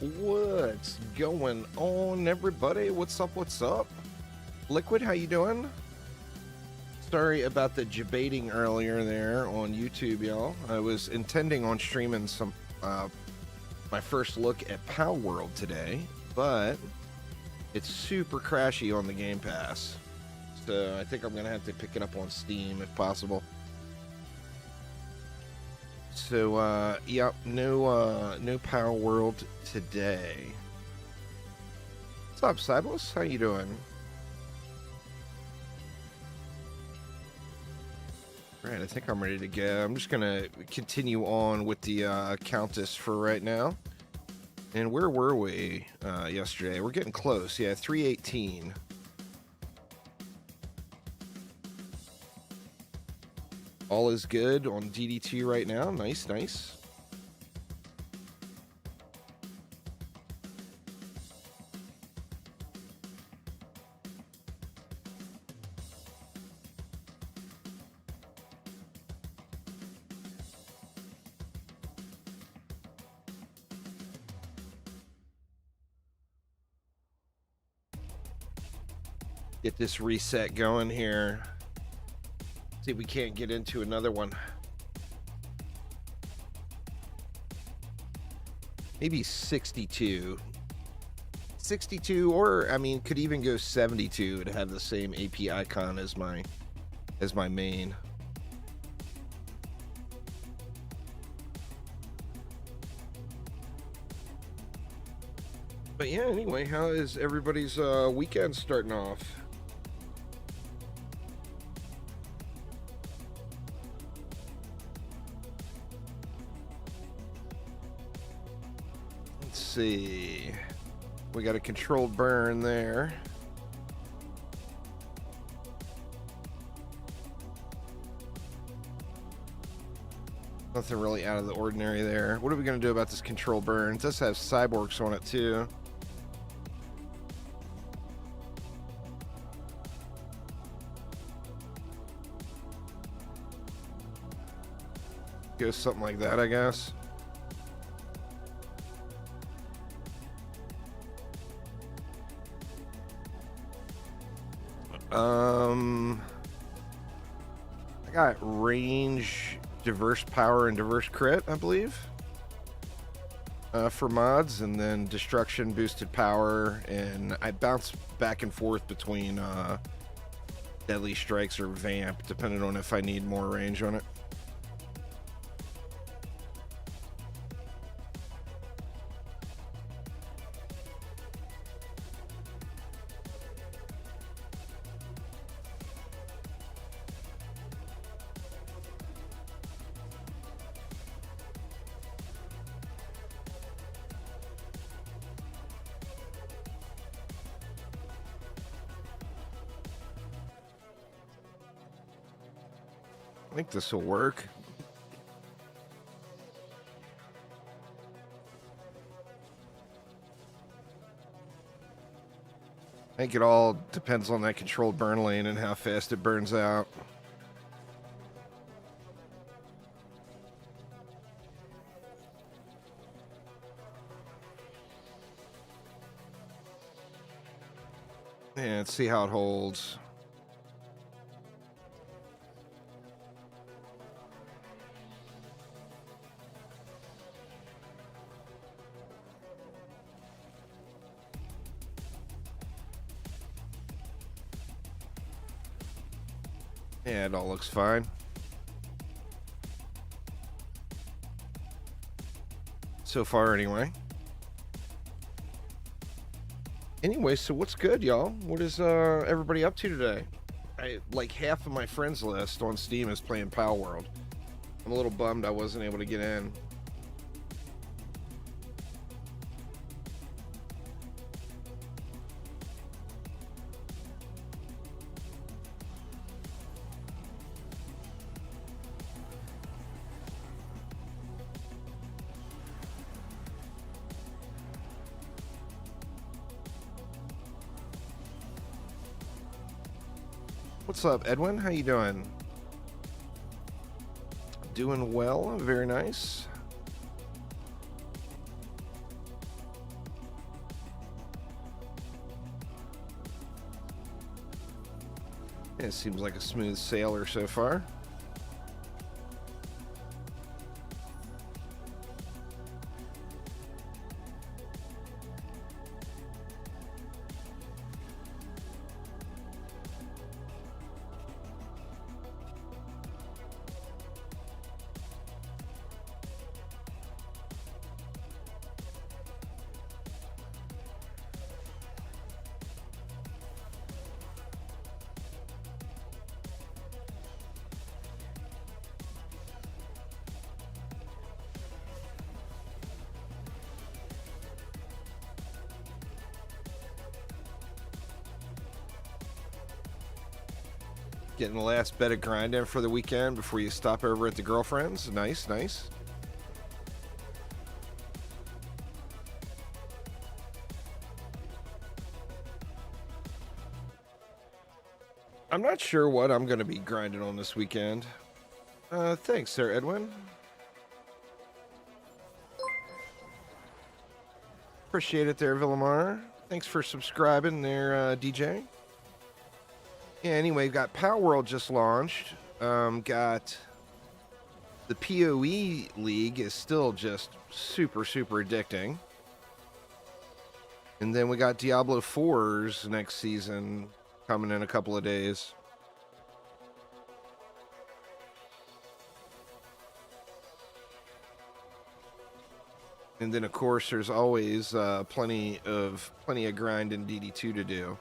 What's going on, everybody? What's up? What's up? Liquid, how you doing? Sorry about the debating earlier there on YouTube, y'all. I was intending on streaming some my first look at Palworld today, but it's super crashy on the Game Pass. So I think I'm gonna have to pick it up on Steam if possible. So yep, no Palworld today. What's up, Cybus? How you doing? Right, I think I'm ready to go. I'm just gonna continue on with the Countess for right now. And where were we yesterday? We're getting close. Yeah, 318. All is good on DD2 right now. Nice, nice. Get this reset going here. See if we can't get into another one. Maybe 62. 62, or I mean, could even go 72 to have the same AP icon as my main. But yeah, anyway, how is everybody's weekend starting off? Let's see. We got a controlled burn there. Nothing really out of the ordinary there. What are we going to do about this controlled burn? It does have cyborgs on it too. Go something like that, I guess. I got range, diverse power, and diverse crit, I believe, for mods, and then destruction, boosted power, and I bounce back and forth between deadly strikes or vamp, depending on if I need more range on it. I think this will work. I think it all depends on that controlled burn lane and how fast it burns out. Yeah, let's see how it holds. Yeah, it all looks fine. So far, anyway. Anyway, so what's good, y'all? What is everybody up to today? Like half of my friends list on Steam is playing Palworld. I'm a little bummed I wasn't able to get in. What's up, Edwin? How you doing? Doing well. Very nice. seems like a smooth sailor so far. Getting the last bit of grind in for the weekend before you stop over at the girlfriend's. Nice, nice. I'm not sure what I'm going to be grinding on this weekend. Thanks, Sir Edwin. Appreciate it there, Villamar. Thanks for subscribing there, DJ. Yeah, anyway, got Palworld just launched. Got the PoE League is still just super, super addicting. And then we got Diablo 4's next season coming in a couple of days. And then, of course, there's always plenty of grind in DD2 to do.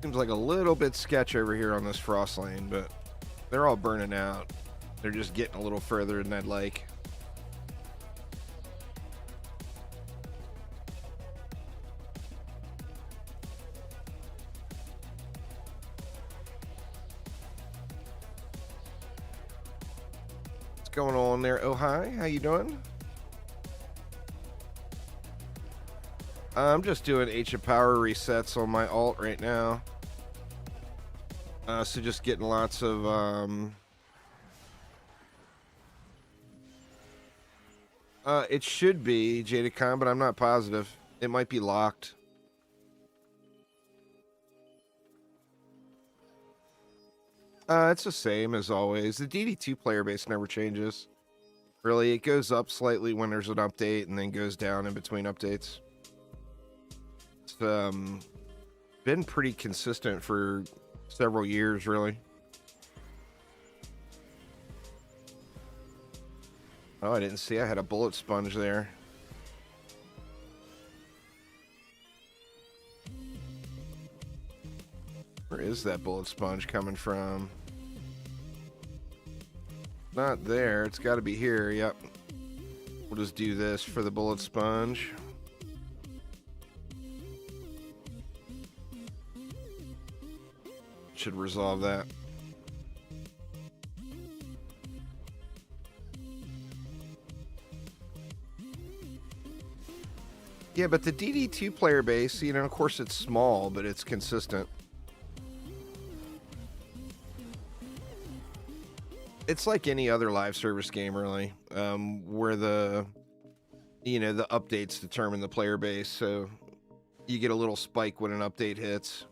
Seems like a little bit sketch over here on this frost lane, but they're all burning out. They're just getting a little further than I'd like. What's going on there? Oh, hi. How you doing? I'm just doing H of Power resets on my alt right now. So just getting lots of it should be Jadacon, but I'm not positive. It might be locked. It's the same as always. The DD2 player base never changes. Really, it goes up slightly when there's an update and then goes down in between updates. It's been pretty consistent for several years, really. Oh, I didn't see I had a bullet sponge there. Where is that bullet sponge coming from? Not there. It's got to be here. Yep. We'll just do this for the bullet sponge. Should resolve that. Yeah, but the DD2 player base, you know, of course it's small, but it's consistent. It's like any other live service game, really, where the updates determine the player base, so you get a little spike when an update hits.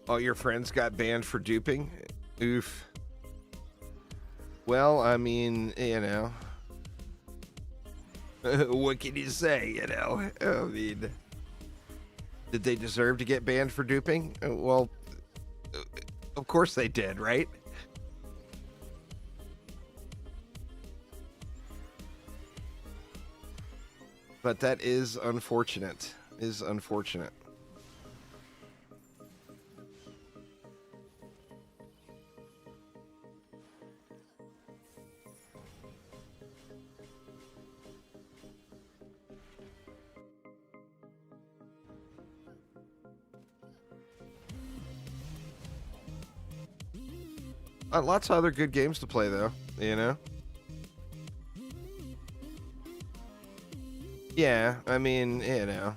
All your friends got banned for duping? Oof. Well, I mean, you know. What can you say, you know? I mean, did they deserve to get banned for duping? Well, Of course they did, right? But that is unfortunate. Is unfortunate. Lots of other good games to play, though, you know? Yeah, I mean, you know.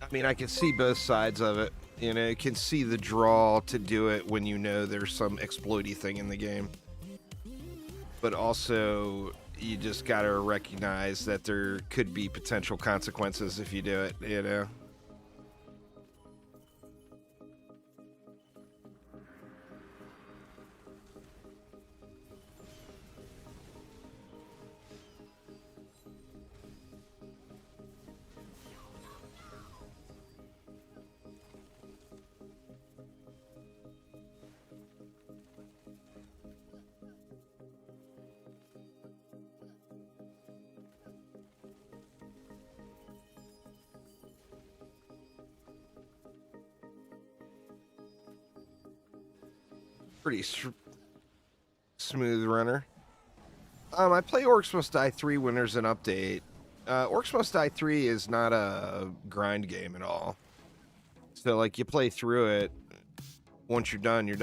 I mean, I can see both sides of it. You know, you can see the draw to do it when you know there's some exploity thing in the game. But also, you just gotta recognize that there could be potential consequences if you do it, you know? Pretty smooth runner. I play Orcs Must Die 3 when there's an update. Orcs Must Die 3 is not a grind game at all. So, like, you play through it. Once you're done, you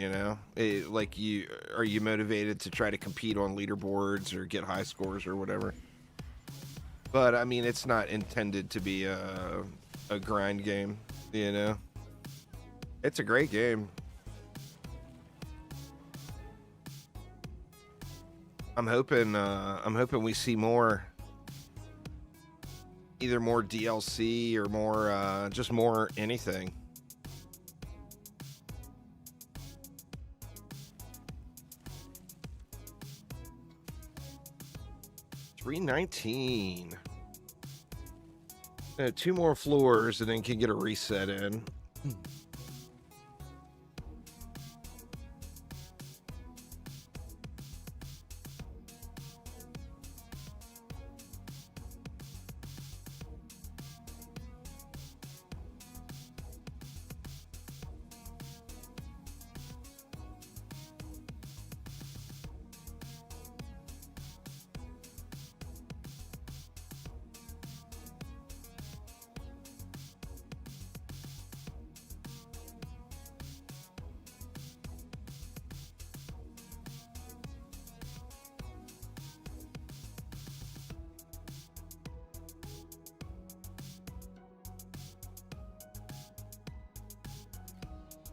know? Are you motivated to try to compete on leaderboards or get high scores or whatever? But, I mean, it's not intended to be a grind game, you know? It's a great game. I'm hoping we see more, either more DLC or more, just more anything. $319. 2 more floors and then can get a reset in.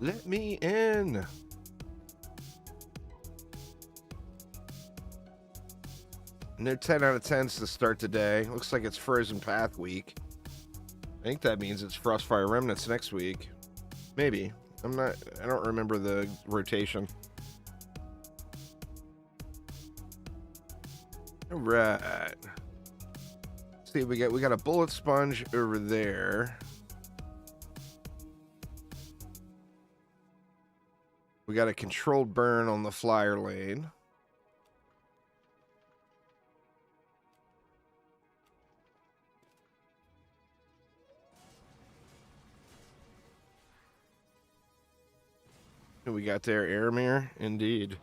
Let me in. No 10 out of 10s to start the day. Looks like it's Frozen Path week. I think that means it's Frostfire Remnants next week. Maybe. I don't remember the rotation. All right. See, we got a bullet sponge over there. We got a controlled burn on the flyer lane. Who we got there? Aramir? Indeed.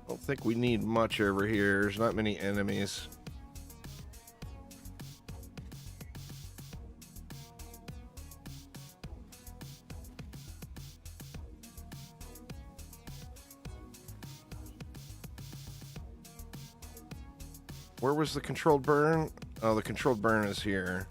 I don't think we need much over here. There's not many enemies. Where was the controlled burn? Oh, the controlled burn is here.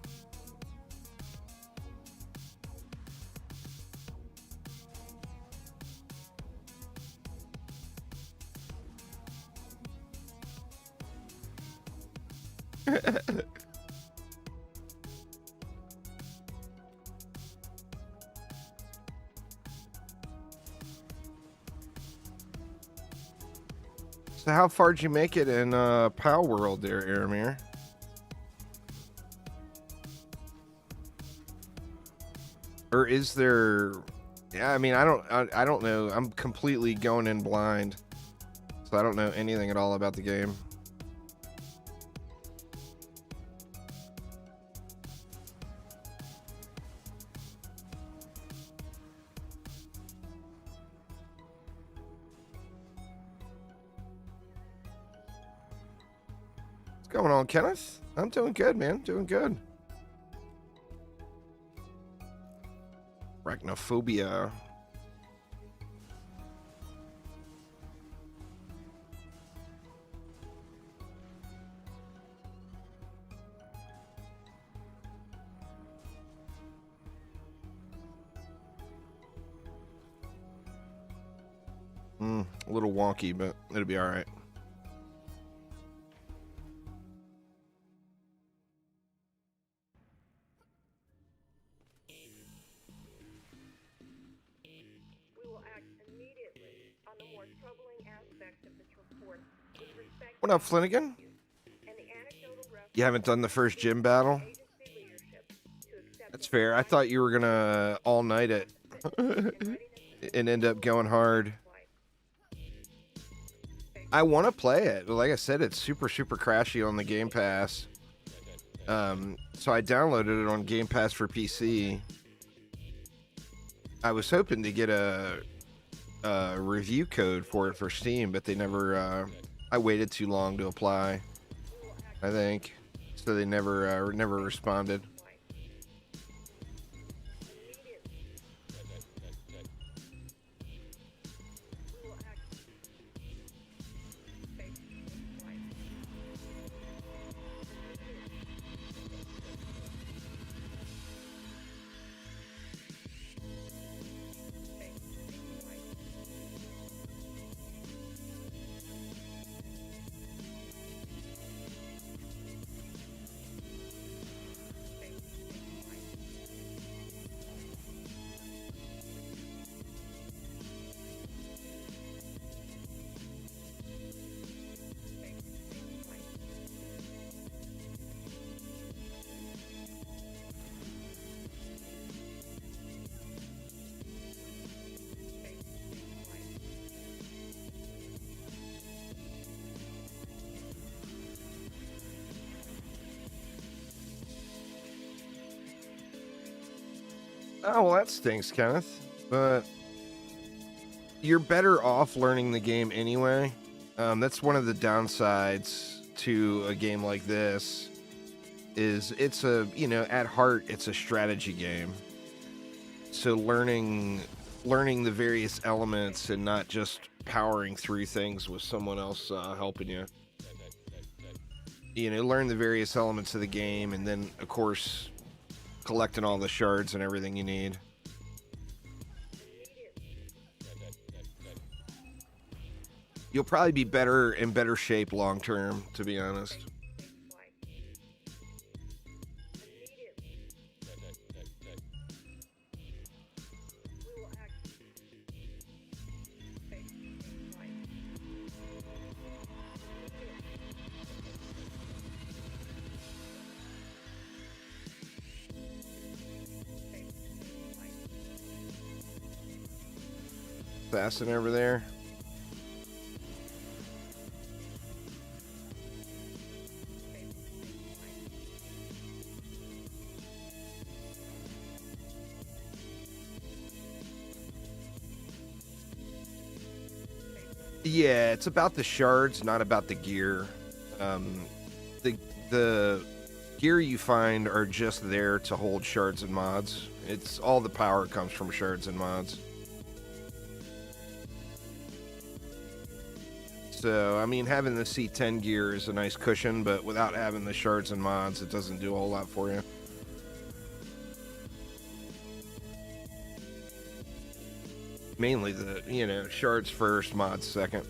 So how far did you make it in Palworld there, Aramir? Or is there... Yeah, I mean, I don't know. I'm completely going in blind. So I don't know anything at all about the game. What's going on, Kenneth? I'm doing good, man. Doing good. Arachnophobia. A little wonky, but it'll be all right. What up, Flanagan? You haven't done the first gym battle? That's fair. I thought you were gonna all night it and end up going hard. I want to play it, but like I said, it's super crashy on the Game Pass. So I downloaded it on Game Pass for PC. I was hoping to get a review code for it for Steam, but they never. I waited too long to apply, I think, so they never responded. Oh, well, that stinks, Kenneth. But you're better off learning the game anyway. That's one of the downsides to a game like this. Is it's a, at heart, it's a strategy game. So learning the various elements and not just powering through things with someone else helping you. Learn the various elements of the game, and then, of course, collecting all the shards and everything you need. You'll probably be in better shape long term, to be honest. Fasten over there. Yeah, it's about the shards, not about the gear. The gear you find are just there to hold shards and mods. It's all the power comes from shards and mods. So, I mean, having the C10 gear is a nice cushion, but without having the shards and mods, it doesn't do a whole lot for you. Mainly the, shards first, mods second.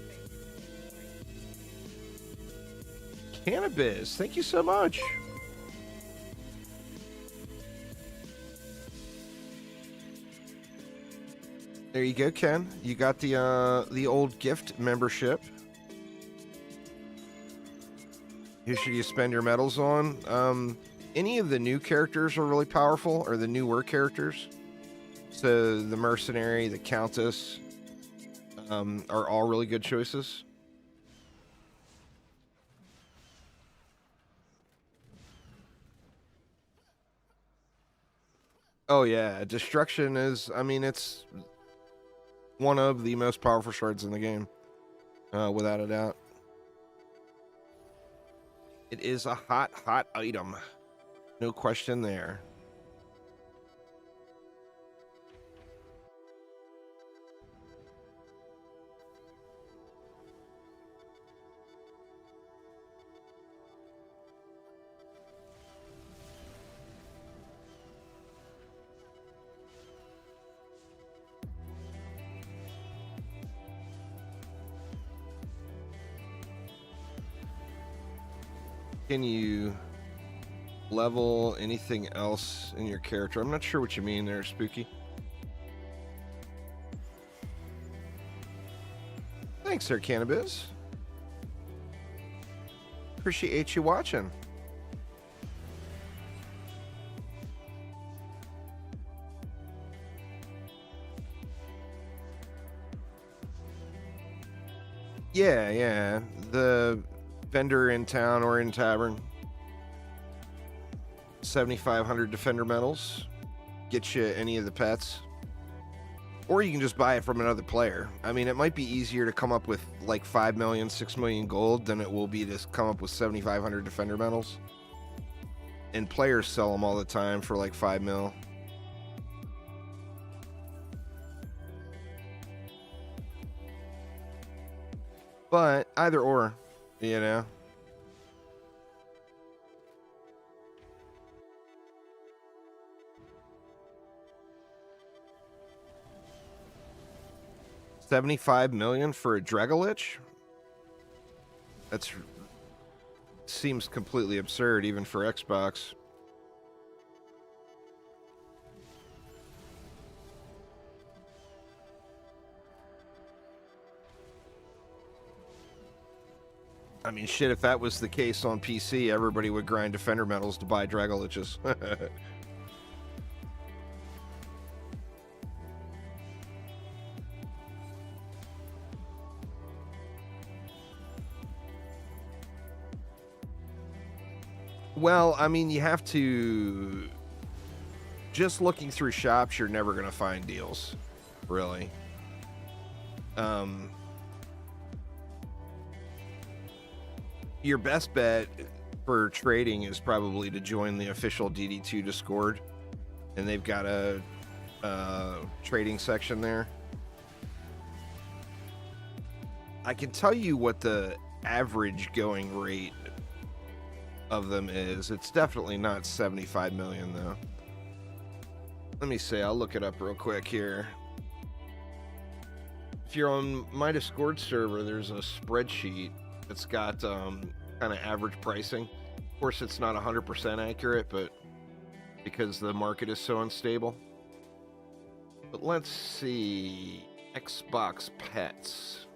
Cannabis, thank you so much. There you go, Ken. You got the old gift membership. Who should you spend your medals on? Any of the new characters are really powerful, or the newer characters. So the mercenary, the countess, are all really good choices. Oh yeah, destruction is, I mean, it's one of the most powerful shards in the game, without a doubt. It is a hot item. No question there. Can you level anything else in your character? I'm not sure what you mean there, Spooky. Thanks there, Cannabis. Appreciate you watching. Yeah. The vendor in town or in tavern. 7,500 defender medals. Get you any of the pets. Or you can just buy it from another player. I mean, it might be easier to come up with like 5 million, 6 million gold than it will be to come up with 7,500 defender medals. And players sell them all the time for like 5 mil. But either or, you know. $75 million for a Dragolich? That's seems completely absurd even for Xbox. I mean, shit, if that was the case on PC, everybody would grind defender medals to buy Dragoliches. Well, I mean, you have to... Just looking through shops, you're never going to find deals, really. Your best bet for trading is probably to join the official DD2 Discord, and they've got a trading section there. I can tell you what the average going rate of them is. It's definitely not 75 million though. Let me see, I'll look it up real quick here. If you're on my Discord server, there's a spreadsheet that's got kind of average pricing. Of course, it's not 100% accurate, but because the market is so unstable. But let's see, Xbox pets.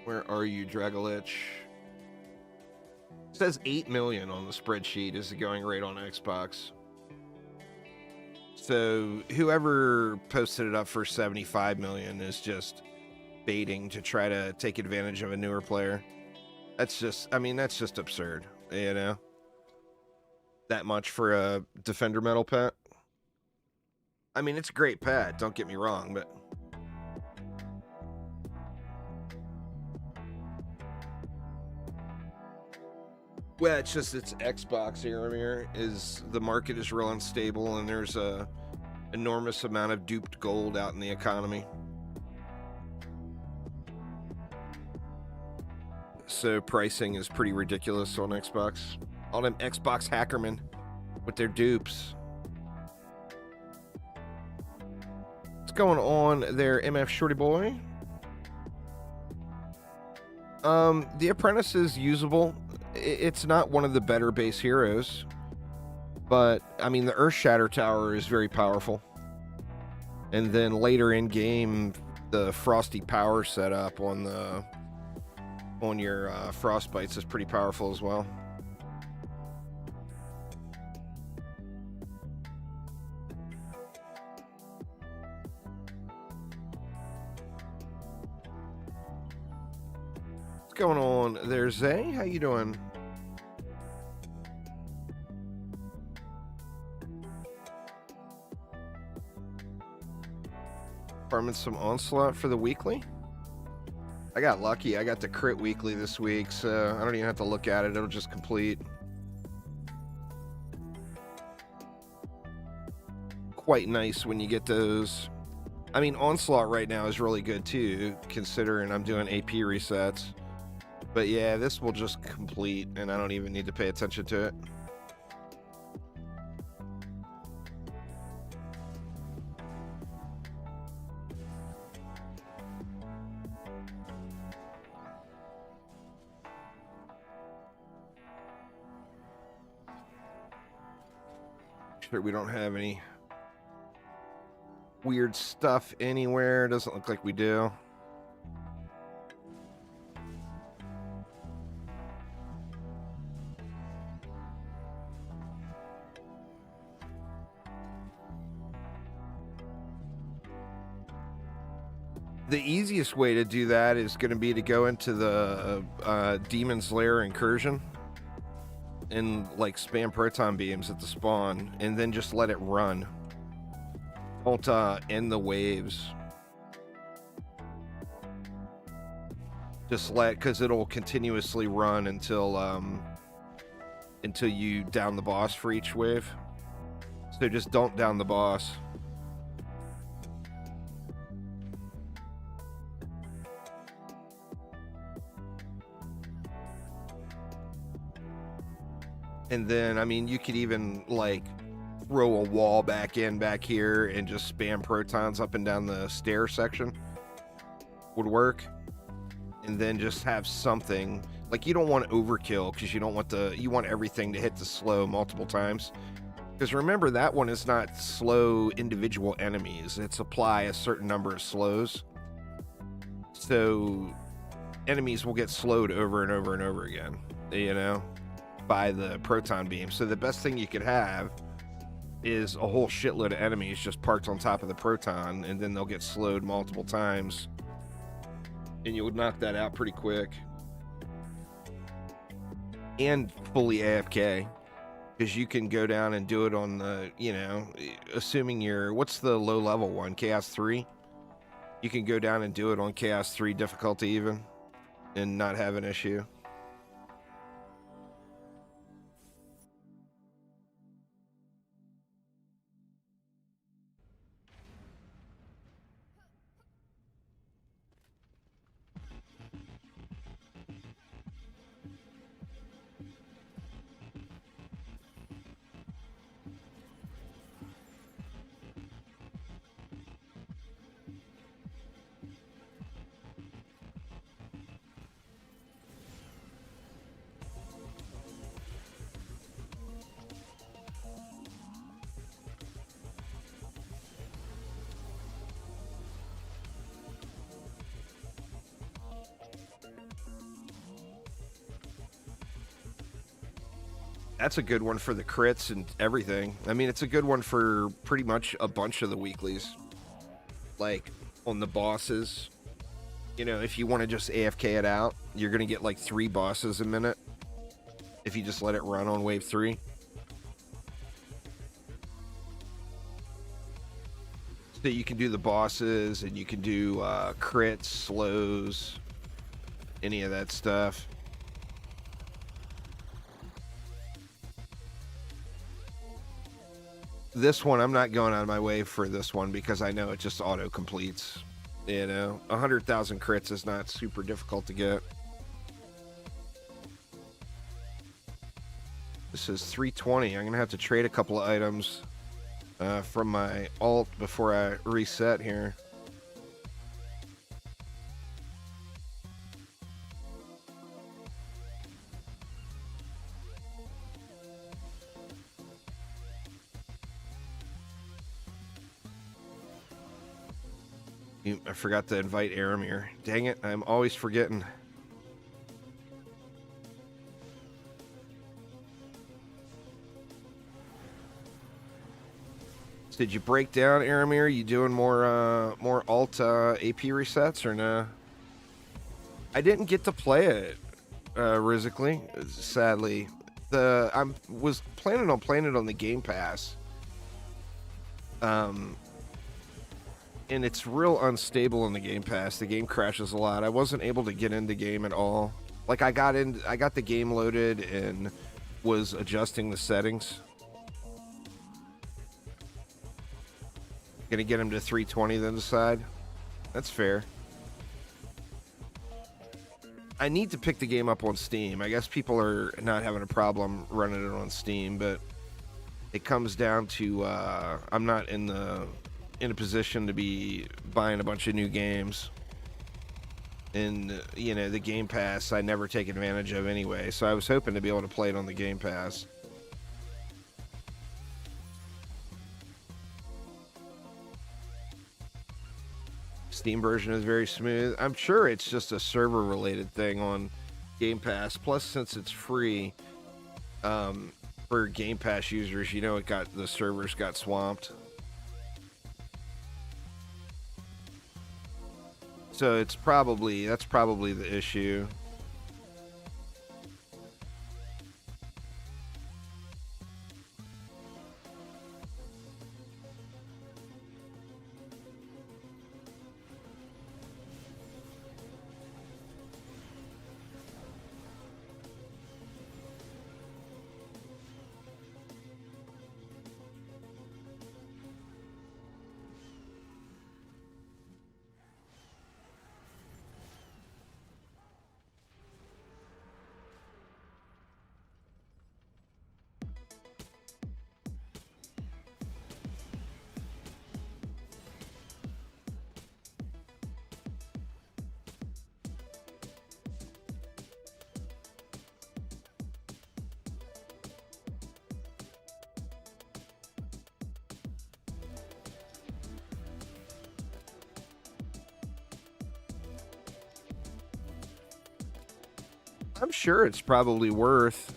Where are you, Dragolich? It says 8 million on the spreadsheet is the going rate on Xbox. So whoever posted it up for 75 million is just baiting to try to take advantage of a newer player. That's just, I mean, that's just absurd, you know? That much for a defender medal pet. I mean, it's a great pet, don't get me wrong, but... Well, it's just it's Xbox here. Is the market is real unstable, and there's a enormous amount of duped gold out in the economy. So pricing is pretty ridiculous on Xbox. All them Xbox hackermen with their dupes. What's going on there, MF Shorty Boy? The Apprentice is usable. It's not one of the better base heroes, but I mean the Earth Shatter Tower is very powerful. And then later in game, the Frosty Power setup on your Frostbites is pretty powerful as well. What's going on there, Zay? How you doing? Farming some Onslaught for the weekly. I got lucky. I got the crit weekly this week, so I don't even have to look at it. It'll just complete. Quite nice when you get those. I mean, Onslaught right now is really good too, considering I'm doing AP resets. But yeah, this will just complete, and I don't even need to pay attention to it. Sure, we don't have any weird stuff anywhere. Doesn't look like we do. The easiest way to do that is going to be to go into the Demon's Lair incursion and like spam proton beams at the spawn and then just let it run. Don't end the waves. Just because it'll continuously run until you down the boss for each wave. So just don't down the boss. And then, I mean, you could even, like, throw a wall back here and just spam protons up and down the stair section. Would work. And then just have something. Like, you don't want overkill, because you don't want you want everything to hit the slow multiple times. Because remember, that one is not slow individual enemies. It's apply a certain number of slows. So, enemies will get slowed over and over and over again, you know? By the proton beam. So the best thing you could have is a whole shitload of enemies just parked on top of the proton, and then they'll get slowed multiple times, and you would knock that out pretty quick and fully AFK, because you can go down and do it on the, you know, assuming you're, what's the low level one, Chaos 3? You can go down and do it on Chaos 3 difficulty even and not have an issue. That's a good one for the crits and everything. I mean, it's a good one for pretty much a bunch of the weeklies. Like, on the bosses. You know, if you want to just AFK it out, you're going to get like 3 bosses a minute. If you just let it run on wave 3. So you can do the bosses, and you can do crits, slows, any of that stuff. This one, I'm not going out of my way for this one because I know it just auto-completes. You know, 100,000 crits is not super difficult to get. This is 320. I'm going to have to trade a couple of items from my alt before I reset here. I forgot to invite Aramir. Dang it, I'm always forgetting. Did you break down, Aramir? You doing more alt AP resets or no? I didn't get to play it, Rizically, sadly. I was planning on playing it on the Game Pass. And it's real unstable in the Game Pass. The game crashes a lot. I wasn't able to get into game at all. Like I got the game loaded and was adjusting the settings. Gonna get him to 320 then decide. That's fair. I need to pick the game up on Steam. I guess people are not having a problem running it on Steam, but it comes down to I'm not in a position to be buying a bunch of new games. And the Game Pass I never take advantage of anyway, so I was hoping to be able to play it on the Game Pass. Steam version is very smooth. I'm sure it's just a server related thing on Game Pass. Plus, since it's free for Game Pass users, the servers got swamped. So that's probably the issue. I'm sure it's probably worth,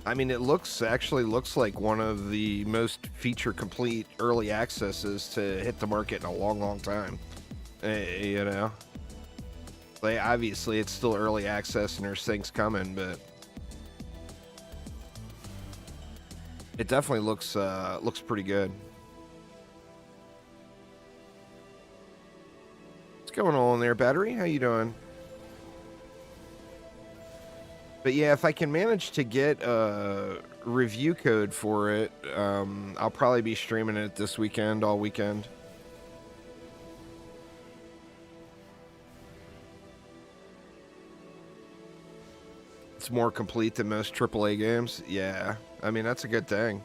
I mean, it actually looks like one of the most feature complete early accesses to hit the market in a long, long time. Like obviously it's still early access and there's things coming, but it definitely looks pretty good. What's going on there, Battery? How you doing? But yeah, if I can manage to get a review code for it, I'll probably be streaming it this weekend, all weekend. It's more complete than most AAA games. Yeah, I mean, that's a good thing.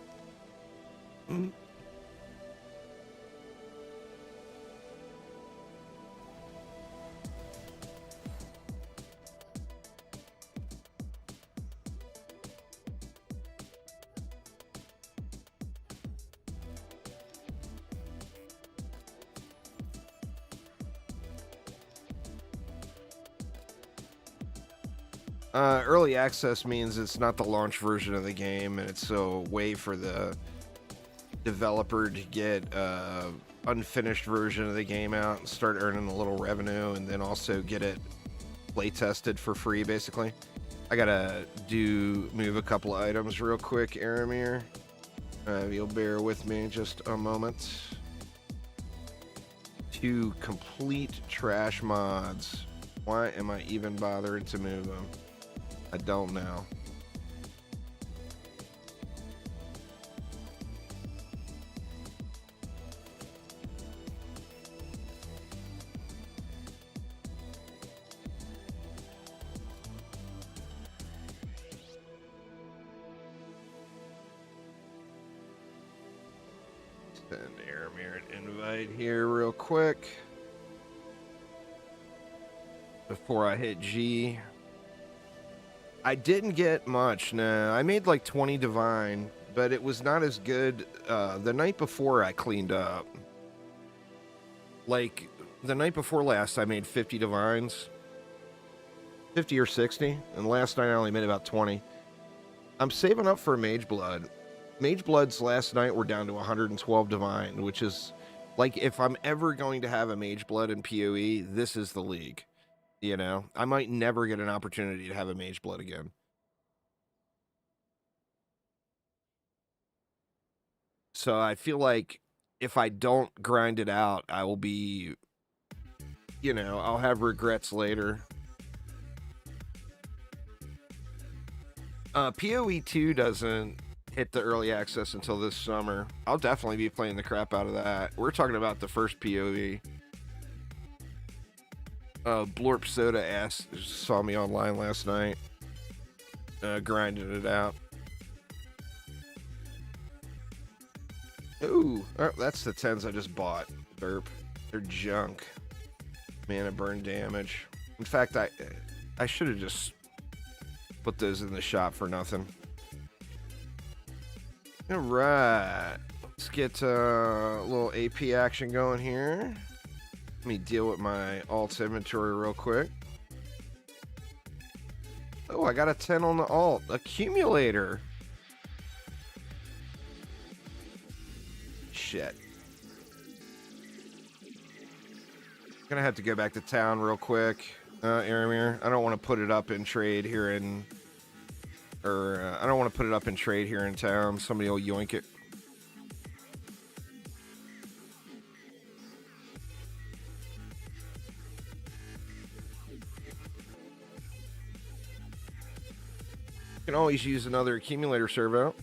Early access means it's not the launch version of the game, and it's a way for the developer to get unfinished version of the game out and start earning a little revenue, and then also get it play tested for free, basically. I gotta move a couple of items real quick, Aramir. You'll bear with me just a moment. 2 complete trash mods. Why am I even bothering to move them? I don't know. Send Aramir an invite here real quick before I hit G. I didn't get much, no. I made like 20 divine, but it was not as good. The night before I cleaned up. Like, the night before last, I made 50 divines. 50 or 60, and last night I only made about 20. I'm saving up for Mage Blood. Mage Bloods last night were down to 112 divine, which is, like, if I'm ever going to have a Mage Blood in PoE, this is the league. You know? I might never get an opportunity to have a Mage Blood again. So I feel like if I don't grind it out, I will be, you know, I'll have regrets later. PoE 2 doesn't hit the early access until this summer. I'll definitely be playing the crap out of that. We're talking about the first PoE. Blorp Soda saw me online last night, grinding it out. Ooh, oh, that's the 10s I just bought. Derp. They're junk. Mana burn damage. In fact, I should have just put those in the shop for nothing. All right. Let's get a little AP action going here. Let me deal with my alt inventory real quick. Oh, I got a 10 on the alt. Accumulator. Shit. Gonna have to go back to town real quick, Aramir. I don't want to put it up in trade here in... I don't want to put it up in trade here in town. Somebody will yoink it. Can always use another accumulator servo.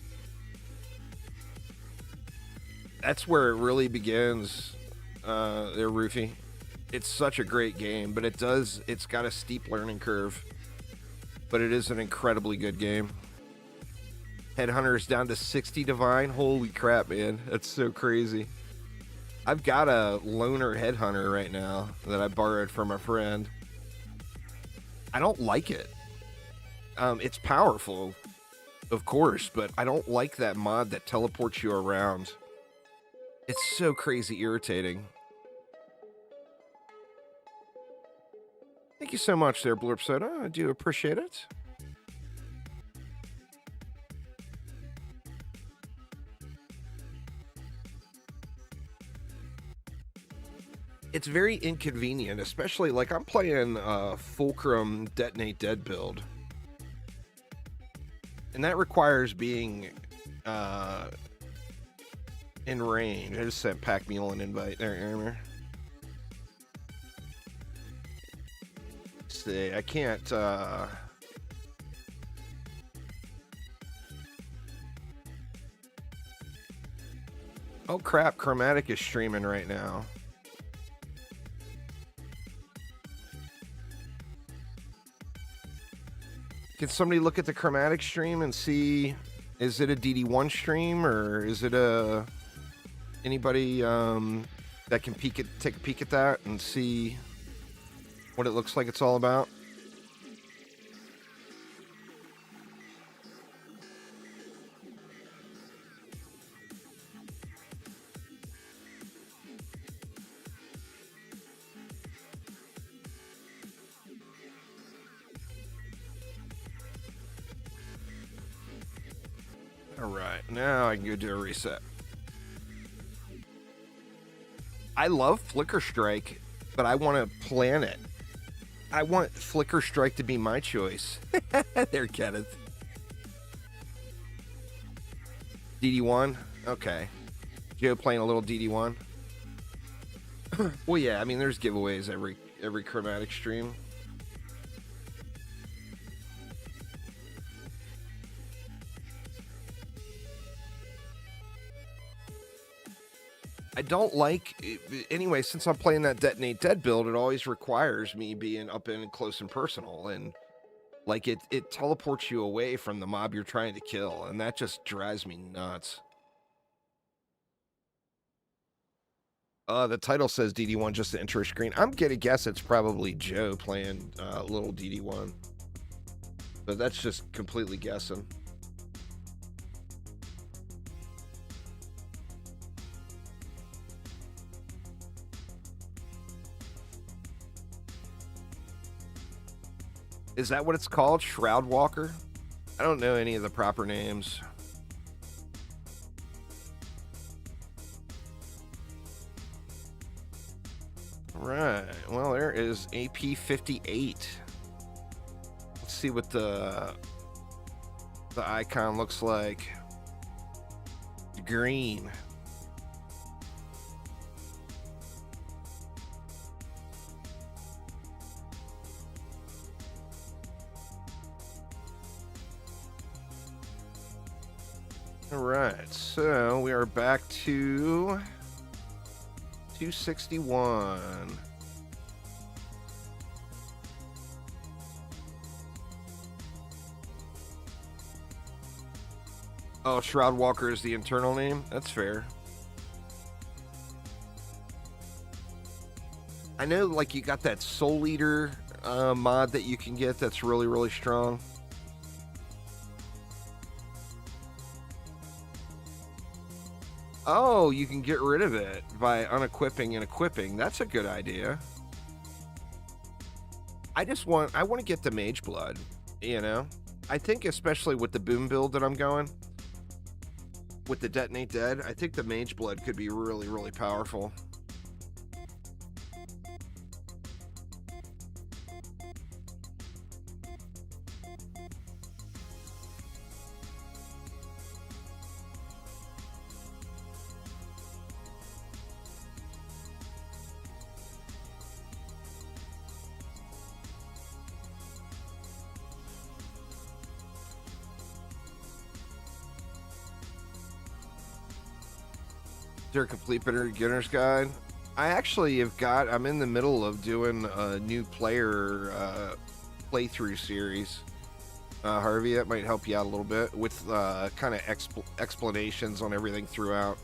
That's where it really begins, there, Roofy. It's such a great game, but it's got a steep learning curve. But it is an incredibly good game. Headhunter is down to 60 divine. Holy crap, man. That's so crazy. I've got a loner headhunter right now that I borrowed from a friend. I don't like it. It's powerful, of course, but I don't like that mod that teleports you around. It's so crazy irritating. Thank you so much there, Blurp Soda. I do appreciate it. It's very inconvenient, especially like I'm playing Fulcrum Detonate Dead build. And that requires being in range. I just sent Pack Mule an invite there, Aramir. See, I can't Oh crap, Chromatic is streaming right now. Can somebody look at the Chromatic stream and see, is it a DD1 stream or is it a anybody that can take a peek at that and see what it looks like it's all about? Alright, now I can go do a reset. I love Flicker Strike, but I want to plan it. I want Flicker Strike to be my choice. There, Kenneth. DD1? Okay. Joe playing a little DD1? Well, yeah, I mean, there's giveaways every Chromatic stream. I don't like... Anyway, since I'm playing that Detonate Dead build, it always requires me being up in close and personal. And, like, it teleports you away from the mob you're trying to kill. And that just drives me nuts. The title says DD1, just the intro screen. I'm gonna guess it's probably Joe playing little DD1. But that's just completely guessing. Is that what it's called? Shroud Walker? I don't know any of the proper names. Right. Well, there is AP58. Let's see what the icon looks like. Green. All right, so we are back to 261. Oh, Shroud Walker is the internal name? That's fair. I know, like, you got that Soul Eater mod that you can get that's really, really strong. Oh, you can get rid of it by unequipping and equipping. That's a good idea. I want to get the Mage Blood, you know? I think especially with the boom build that I'm going, with the Detonate Dead, I think the Mage Blood could be really, really powerful. Is there a complete beginner's guide? I actually have I'm in the middle of doing a new player playthrough series. Harvey, that might help you out a little bit with kind of explanations on everything throughout.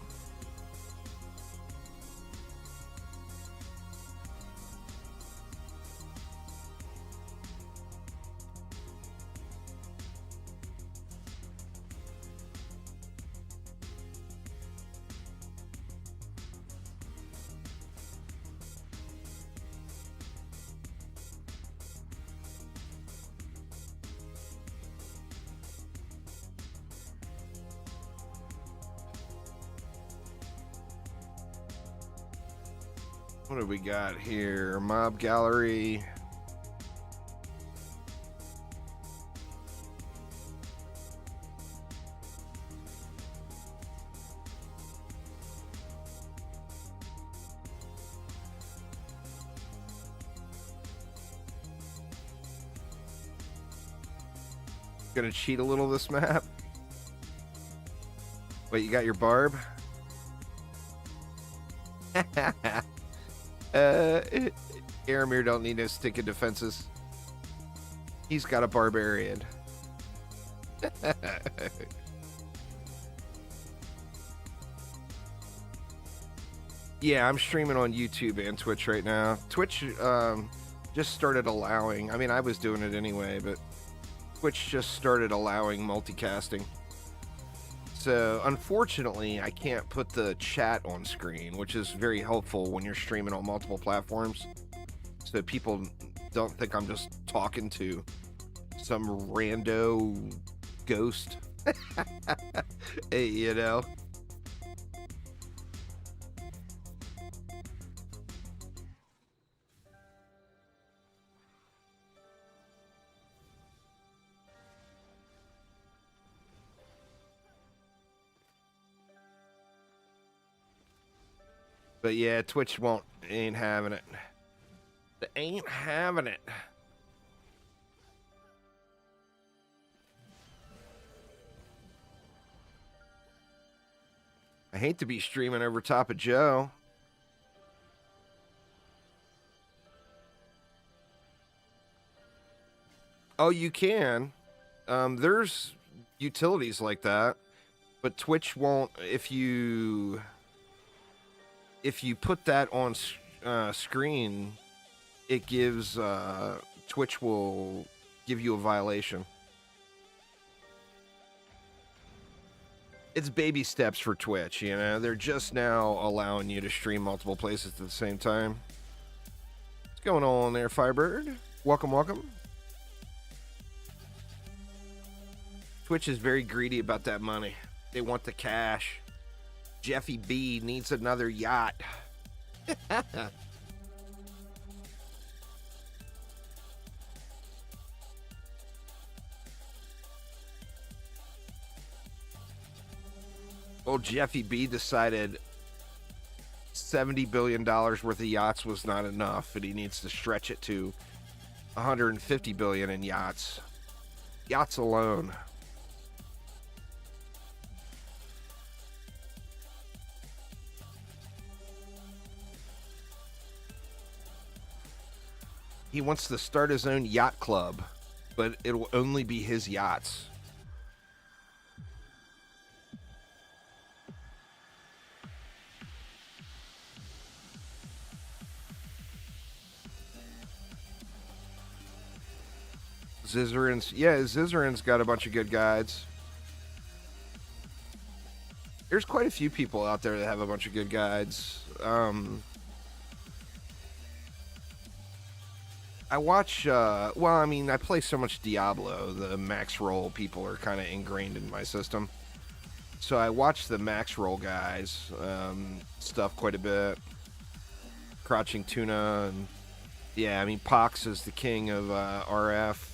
What do we got here? Mob gallery. Gonna cheat a little this map. Wait, you got your barb? Aramir don't need no stinking defenses. He's got a barbarian. Yeah, I'm streaming on YouTube and Twitch right now. Twitch just started allowing, I mean, I was doing it anyway, but Twitch just started allowing multicasting. So, unfortunately, I can't put the chat on screen, which is very helpful when you're streaming on multiple platforms. So people don't think I'm just talking to some rando ghost. Hey, you know? But yeah, Twitch ain't having it. They ain't having it. I hate to be streaming over top of Joe. Oh, you can. There's utilities like that, but Twitch won't. If if you put that on screen, it gives Twitch will give you a violation. It's baby steps for Twitch, you know. They're just now allowing you to stream multiple places at the same time. What's going on there, Firebird? Welcome, welcome. Twitch is very greedy about that money. They want the cash. Jeffy B needs another yacht. Well, Jeffy B decided $70 billion worth of yachts was not enough, and he needs to stretch it to $150 billion in yachts. Yachts alone. He wants to start his own yacht club, but it'll only be his yachts. Zizarin's, yeah, Zizarin's got a bunch of good guides. There's quite a few people out there that have a bunch of good guides. I watch, well, I mean, I play so much Diablo, the max roll people are kind of ingrained in my system. So I watch the max roll guys, stuff quite a bit. Crouching Tuna, and yeah, I mean, Pox is the king of RF.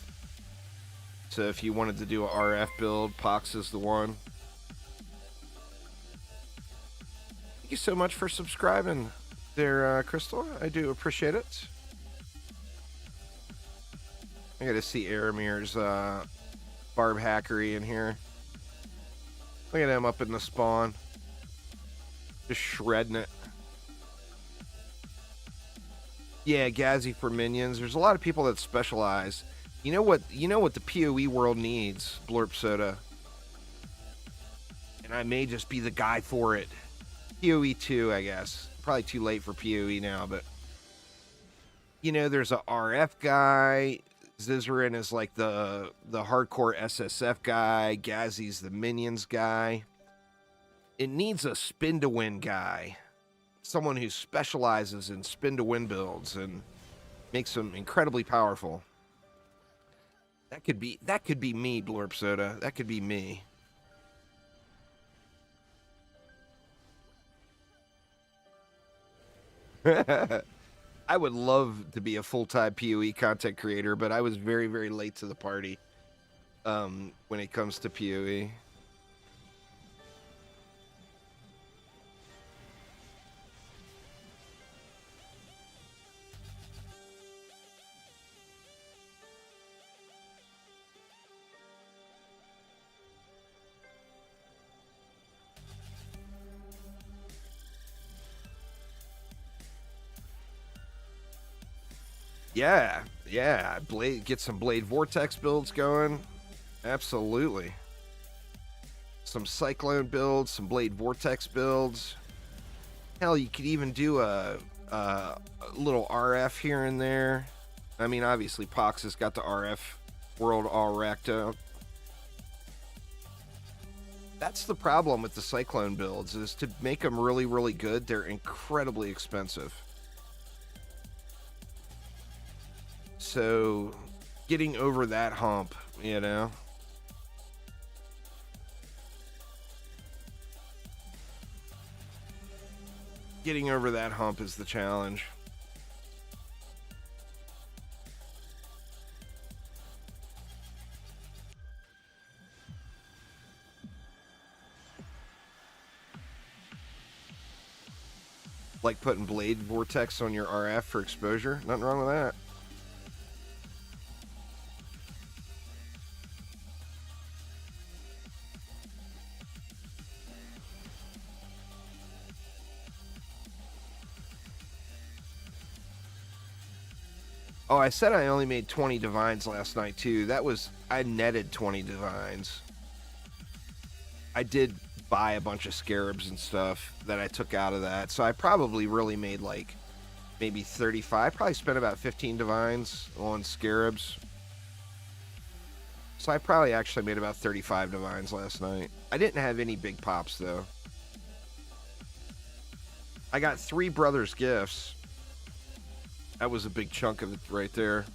So if you wanted to do a RF build, Pox is the one. Thank you so much for subscribing there, Crystal. I do appreciate it. I gotta see Aramir's Barb Hackery in here. Look at him up in the spawn. Just shredding it. Yeah, Gazzy for minions. There's a lot of people that specialize. You know what the PoE world needs, Blurp Soda. And I may just be the guy for it. PoE 2, I guess. Probably too late for PoE now, but you know, there's a RF guy. Zizarin is like the hardcore SSF guy. Gazzy's the minions guy. It needs a spin to win guy. Someone who specializes in spin to win builds and makes them incredibly powerful. That could be me, Blurp Soda. That could be me. I would love to be a full-time PoE content creator, but I was very, very late to the party when it comes to PoE. Yeah. Get some Blade Vortex builds going. Absolutely. Some Cyclone builds, some Blade Vortex builds. Hell, you could even do a little RF here and there. I mean, obviously, Pox has got the RF world all racked up. That's the problem with the Cyclone builds, is to make them really, really good, they're incredibly expensive. So, getting over that hump, you know? Getting over that hump is the challenge. Like putting Blade Vortex on your RF for exposure? Nothing wrong with that. Oh, I said I only made 20 divines last night, too. That was... I netted 20 divines. I did buy a bunch of scarabs and stuff that I took out of that. So I probably really made like maybe 35. Probably spent about 15 divines on scarabs. So I probably actually made about 35 divines last night. I didn't have any big pops though. I got 3 brothers gifts. That was a big chunk of it right there.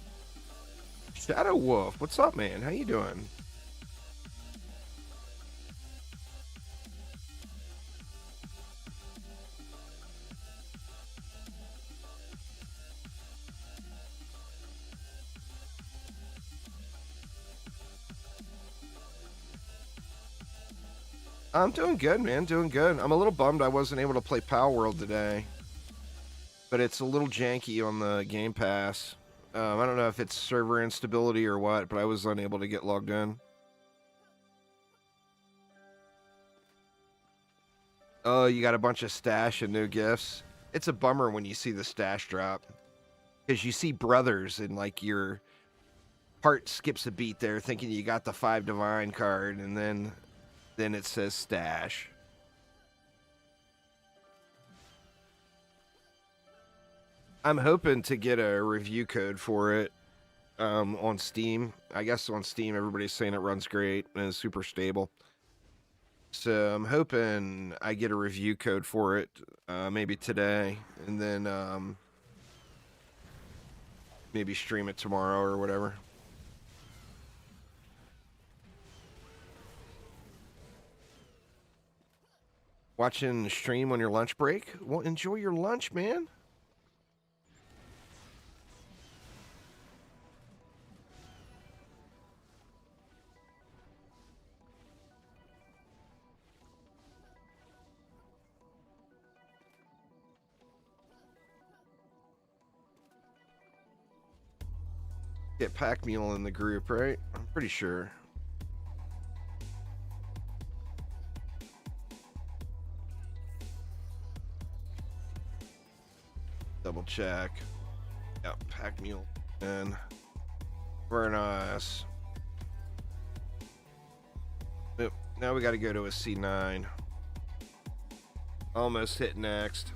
Shadow Wolf, what's up, man? How you doing? I'm doing good, man. Doing good. I'm a little bummed I wasn't able to play Palworld today, but it's a little janky on the Game Pass. I don't know if it's server instability or what, but I was unable to get logged in. Oh, you got a bunch of stash and new gifts. It's a bummer when you see the stash drop, because you see brothers and like your heart skips a beat there, thinking you got the 5 divine card, and then it says stash. I'm hoping to get a review code for it on Steam. I guess on Steam everybody's saying it runs great and is super stable. So I'm hoping I get a review code for it maybe today, and then maybe stream it tomorrow or whatever. Watching the stream on your lunch break? Well, enjoy your lunch, man. Get Pack Mule in the group, right? I'm pretty sure. Double check. Yep, Pack Mule. And very nice. Yep, now we got to go to a C9. Almost hit next.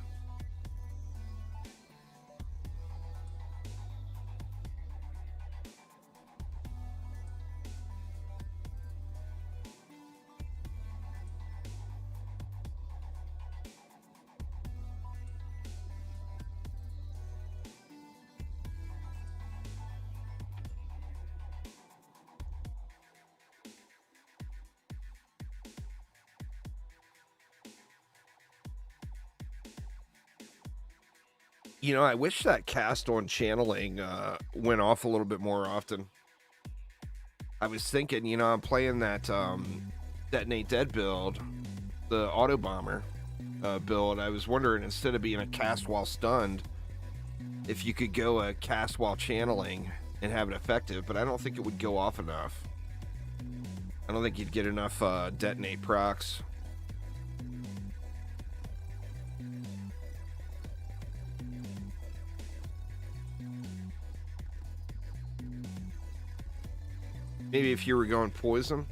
You know, I wish that cast on channeling went off a little bit more often. I was thinking, you know, I'm playing that Detonate Dead build, the Auto Bomber build. I was wondering, instead of being a cast while stunned, if you could go a cast while channeling and have it effective, but I don't think it would go off enough. I don't think you'd get enough Detonate procs. Maybe if you were going poison.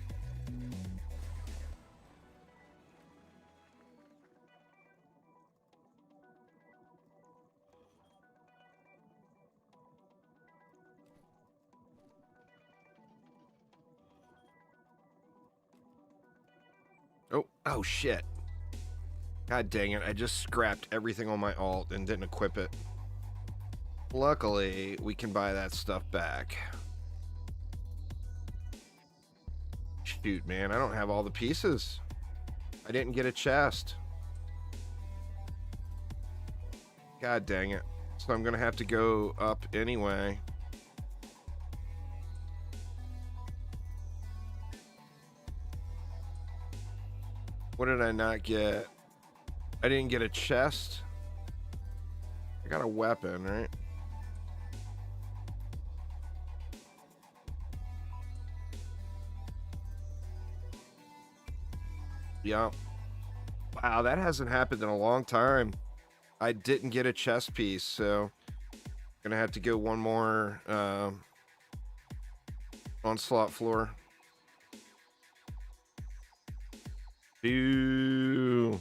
Oh shit. God dang it, I just scrapped everything on my alt and didn't equip it. Luckily, we can buy that stuff back. Shoot, man, I don't have all the pieces. I didn't get a chest. God dang it. So I'm gonna have to go up anyway. What did I not get? I didn't get a chest. I got a weapon, right? Yeah. Wow, that hasn't happened in a long time. I didn't get a chest piece, so gonna have to go one more onslaught floor. Boo.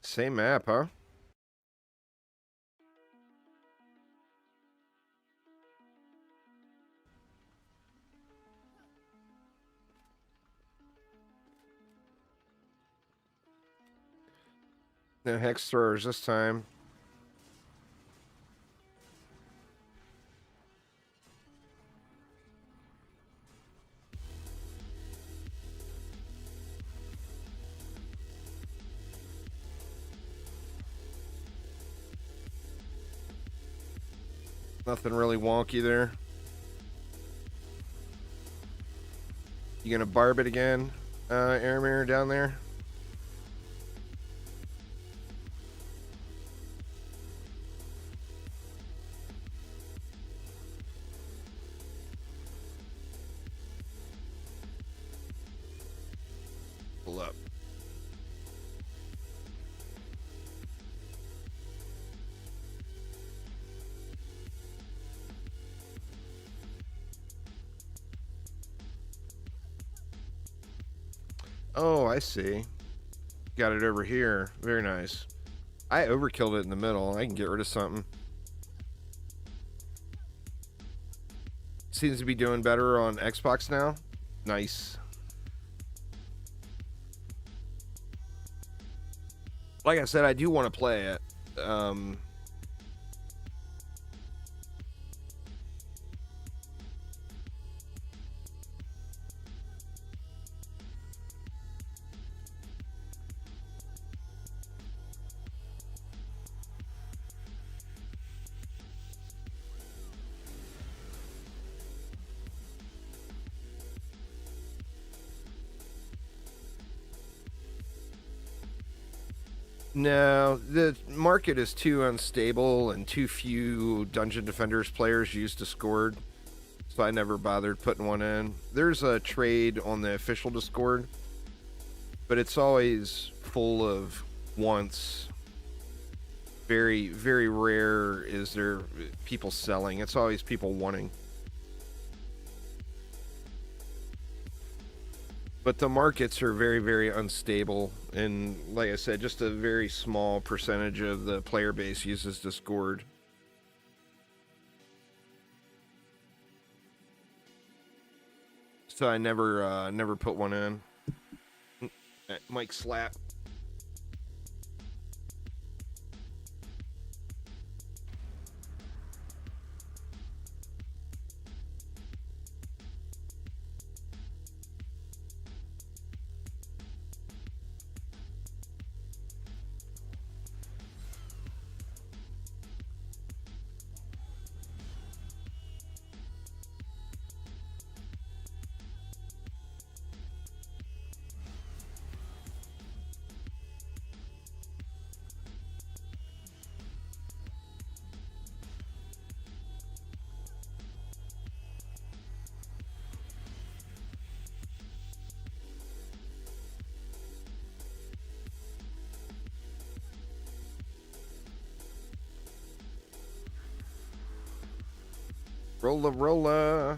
Same map, huh? No hex throwers this time. Nothing really wonky there. You gonna barb it again, Aramir down there? Pull up. Oh, I see. Got it over here. Very nice. I overkilled it in the middle. I can get rid of something. Seems to be doing better on Xbox now. Nice. Like I said, I do want to play it. No, the market is too unstable and too few Dungeon Defenders players use Discord, so I never bothered putting one in. There's a trade on the official Discord, but it's always full of wants. Very, very rare is there people selling. It's always people wanting. But the markets are very, very unstable, and like I said, just a very small percentage of the player base uses Discord. So I never put one in. Mike slap. Rolla, rolla.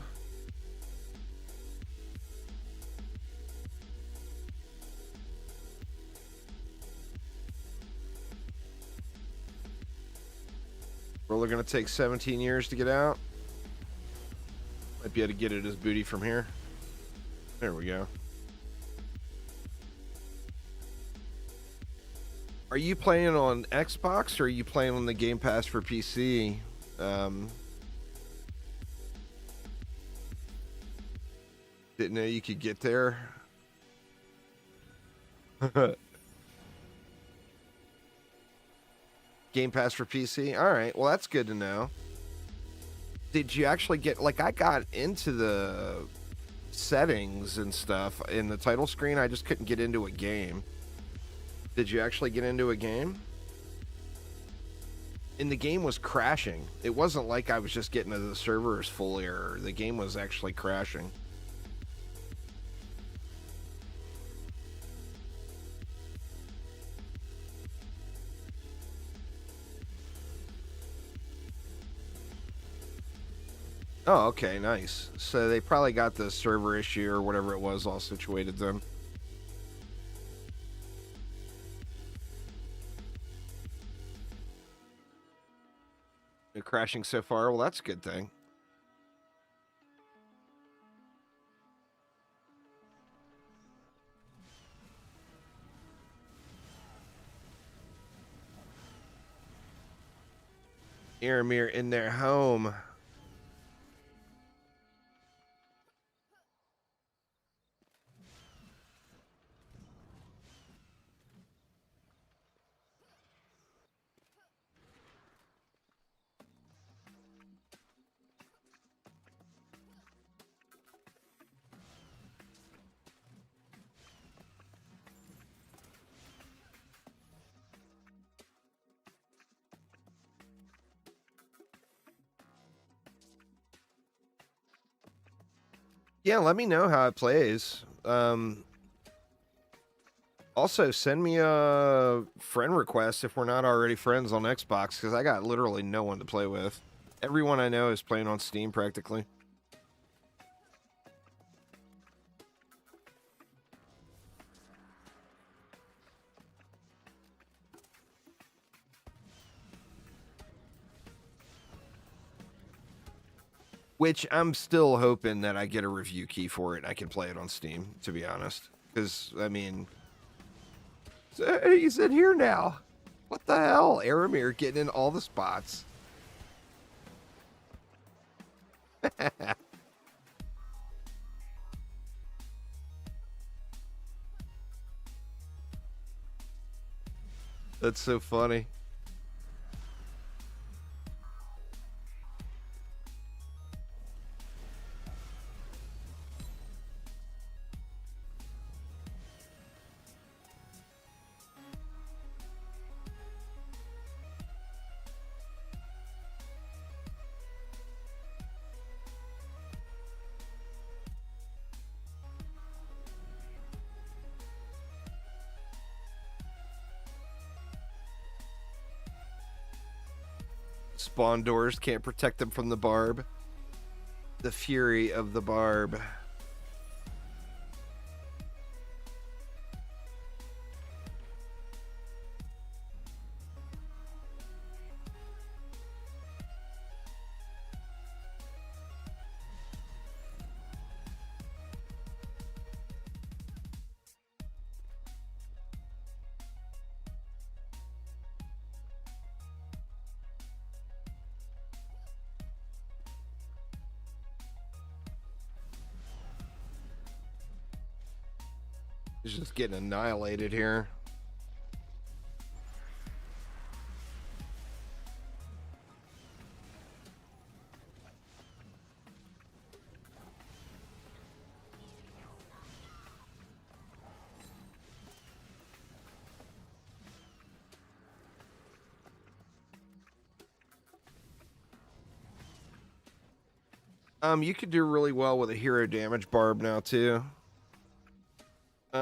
Rolla gonna take 17 years to get out. Might be able to get at his booty from here. There we go. Are you playing on Xbox or are you playing on the Game Pass for PC? Didn't know you could get there. Game Pass for PC? All right, well, that's good to know. Did you actually get, like, I got into the settings and stuff in the title screen. I just couldn't get into a game. Did you actually get into a game? And the game was crashing. It wasn't like I was just getting to the servers full error. The game was actually crashing. Oh, okay, nice. So they probably got the server issue or whatever it was all situated then. They're crashing so far. Well, that's a good thing. Aramir in their home. Yeah, let me know how it plays. Also, send me a friend request if we're not already friends on Xbox, because I got literally no one to play with. Everyone I know is playing on Steam practically. Which I'm still hoping that I get a review key for it and I can play it on Steam, to be honest. Because, I mean, he's in here now. What the hell? Aramir getting in all the spots. That's so funny. Spawn doors can't protect them from the barb. The fury of the barb. He's just getting annihilated here. You could do really well with a hero damage barb now too.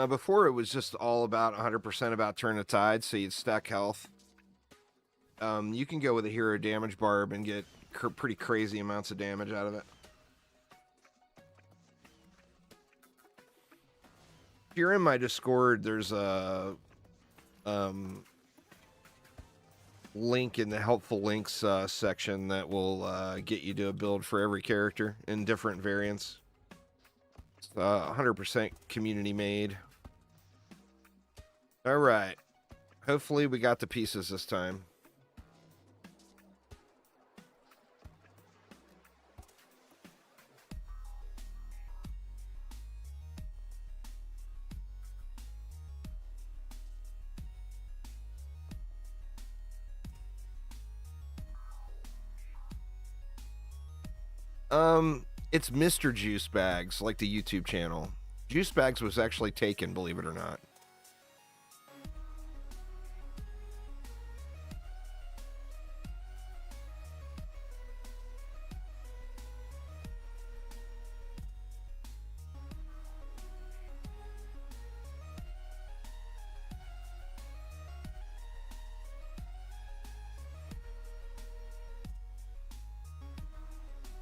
Before it was just all about 100% about turn the tide, so you'd stack health. You can go with a hero damage barb and get pretty crazy amounts of damage out of it. If you're in my Discord, there's a link in the helpful links section that will get you to a build for every character in different variants. 100% community made. All right. Hopefully we got the pieces this time. It's Mr. Juice Bags, like the YouTube channel. Juice Bags was actually taken, believe it or not.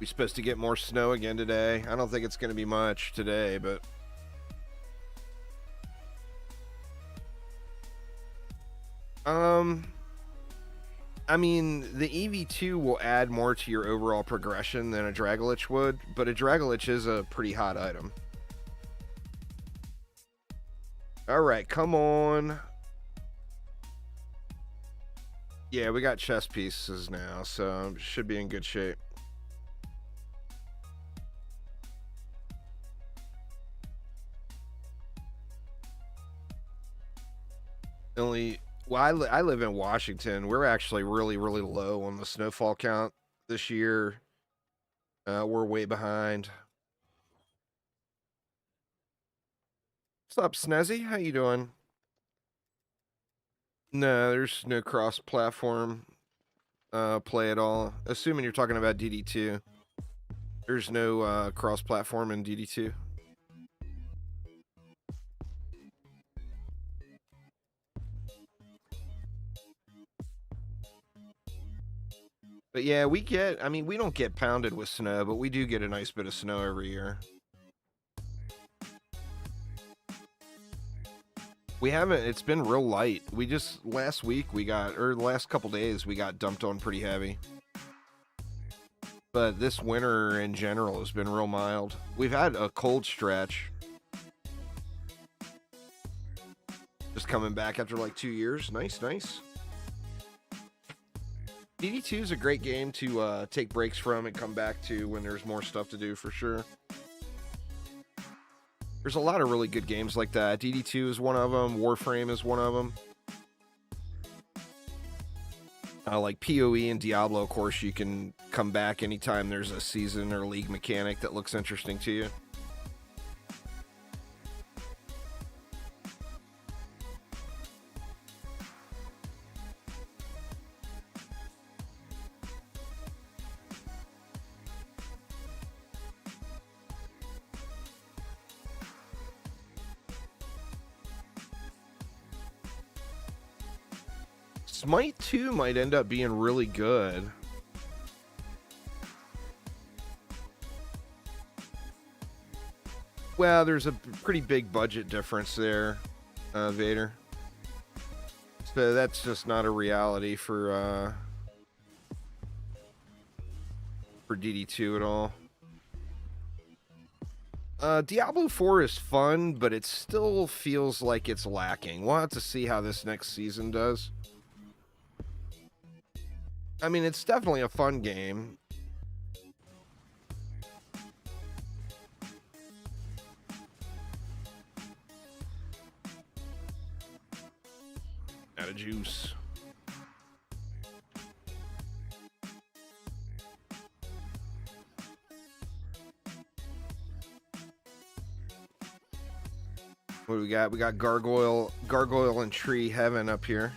We're supposed to get more snow again today. I don't think it's going to be much today, but I mean, the EV2 will add more to your overall progression than a Dragolich would, but a Dragolich is a pretty hot item. All right, come on. Yeah, we got chest pieces now, so should be in good shape. Well, I live in Washington. We're actually really, really low on the snowfall count this year. We're way behind. What's up, Snezzy? How you doing? No, there's no cross-platform play at all. Assuming you're talking about DD2. There's no cross-platform in DD2. But yeah, I mean, we don't get pounded with snow, but we do get a nice bit of snow every year. We haven't, it's been real light. Last week or the last couple days, we got dumped on pretty heavy. But this winter in general has been real mild. We've had a cold stretch. Just coming back after like 2 years. Nice, nice. DD2 is a great game to take breaks from and come back to when there's more stuff to do, for sure. There's a lot of really good games like that. DD2 is one of them. Warframe is one of them. Like PoE and Diablo, of course, you can come back anytime there's a season or league mechanic that looks interesting to you. Smite 2 might end up being really good. Well, there's a pretty big budget difference there, Vader. So that's just not a reality for DD2 at all. Diablo 4 is fun, but it still feels like it's lacking. We'll have to see how this next season does. I mean, it's definitely a fun game. Out of juice. What do we got? We got Gargoyle and Tree Heaven up here.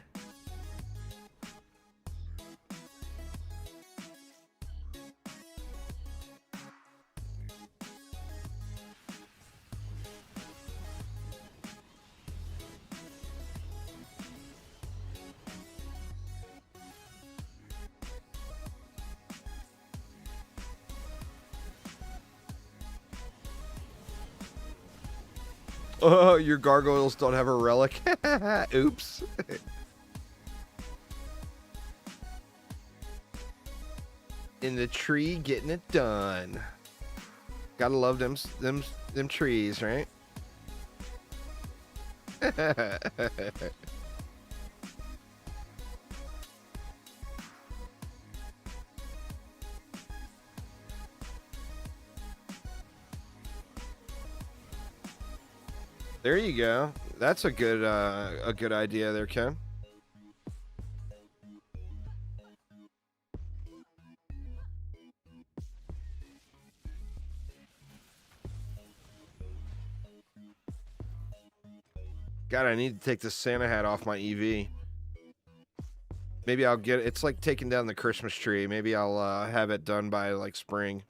Oh, your gargoyles don't have a relic. Oops. In the tree, getting it done. Gotta love them trees, right? There you go. That's a good idea there, Ken. God, I need to take this Santa hat off my EV. Maybe I'll get it's like taking down the Christmas tree. Maybe I'll have it done by like spring.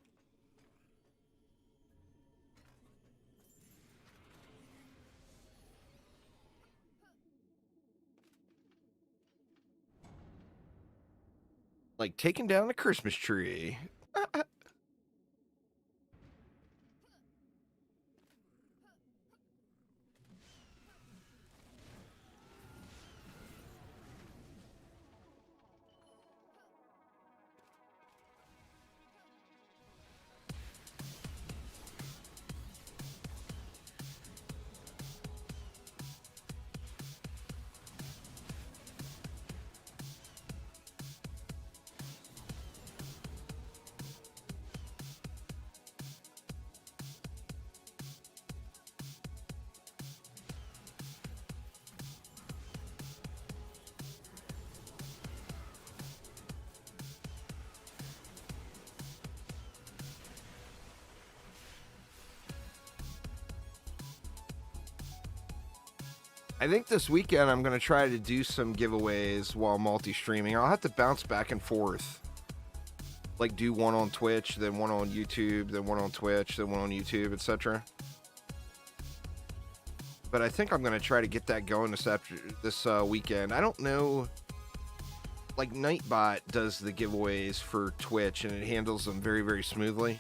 Like taking down the Christmas tree. I think this weekend I'm going to try to do some giveaways while multi-streaming. I'll have to bounce back and forth. Like do one on Twitch, then one on YouTube, then one on Twitch, then one on YouTube, etc. But I think I'm going to try to get that going this weekend. I don't know. Like Nightbot does the giveaways for Twitch and it handles them very, very smoothly.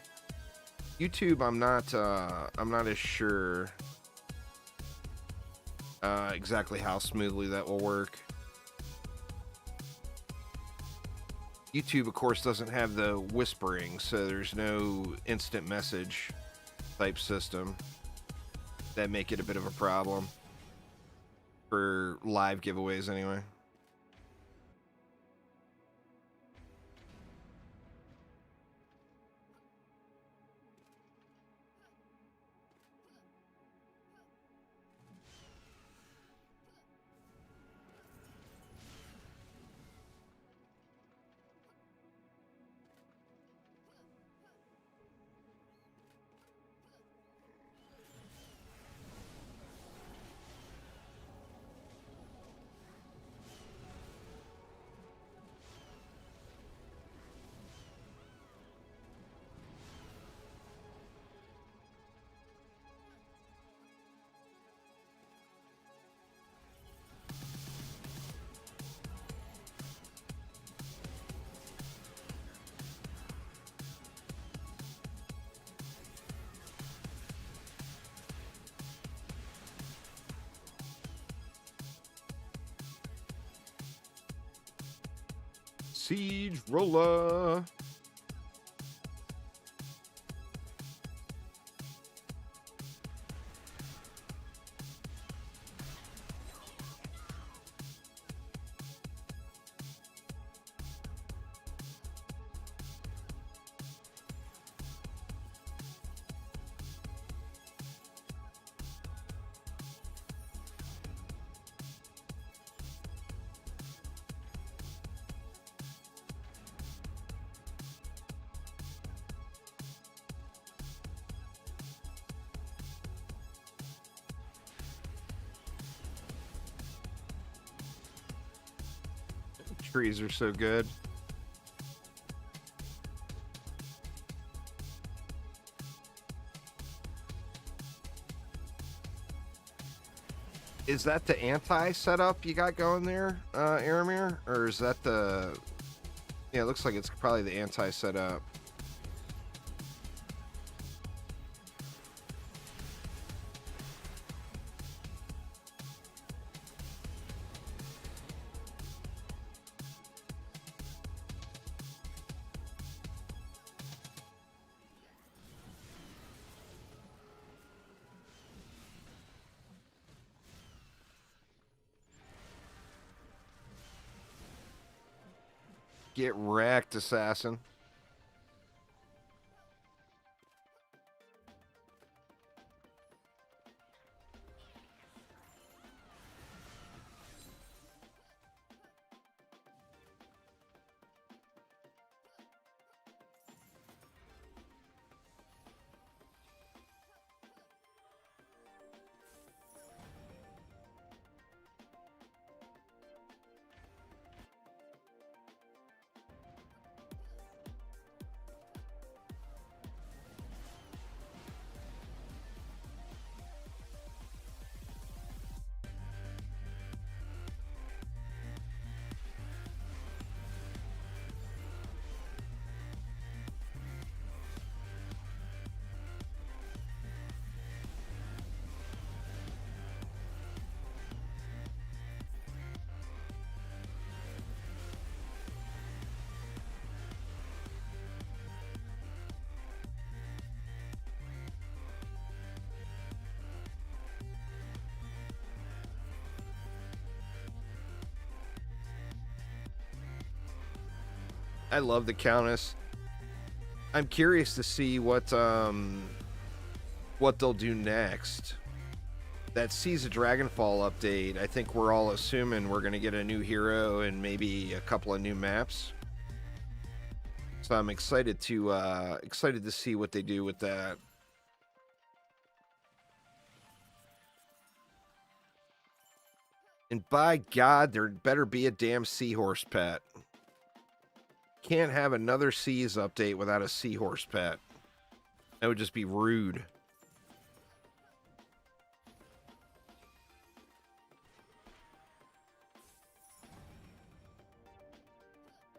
YouTube, I'm not as sure exactly how smoothly that will work. YouTube, of course, doesn't have the whispering, so there's no instant message type system that make it a bit of a problem for live giveaways anyway. Siege roller. Trees are so good. Is that the anti setup you got going there, Aramir? Or is that the... Yeah, it looks like it's probably the anti setup. Get wrecked, assassin. I love the Countess. I'm curious to see what they'll do next. That Seas of Dragonfall update, I think we're all assuming we're going to get a new hero and maybe a couple of new maps. So I'm excited to see what they do with that. And by God, there better be a damn seahorse pet. Can't have another Seas update without a seahorse pet. That would just be rude.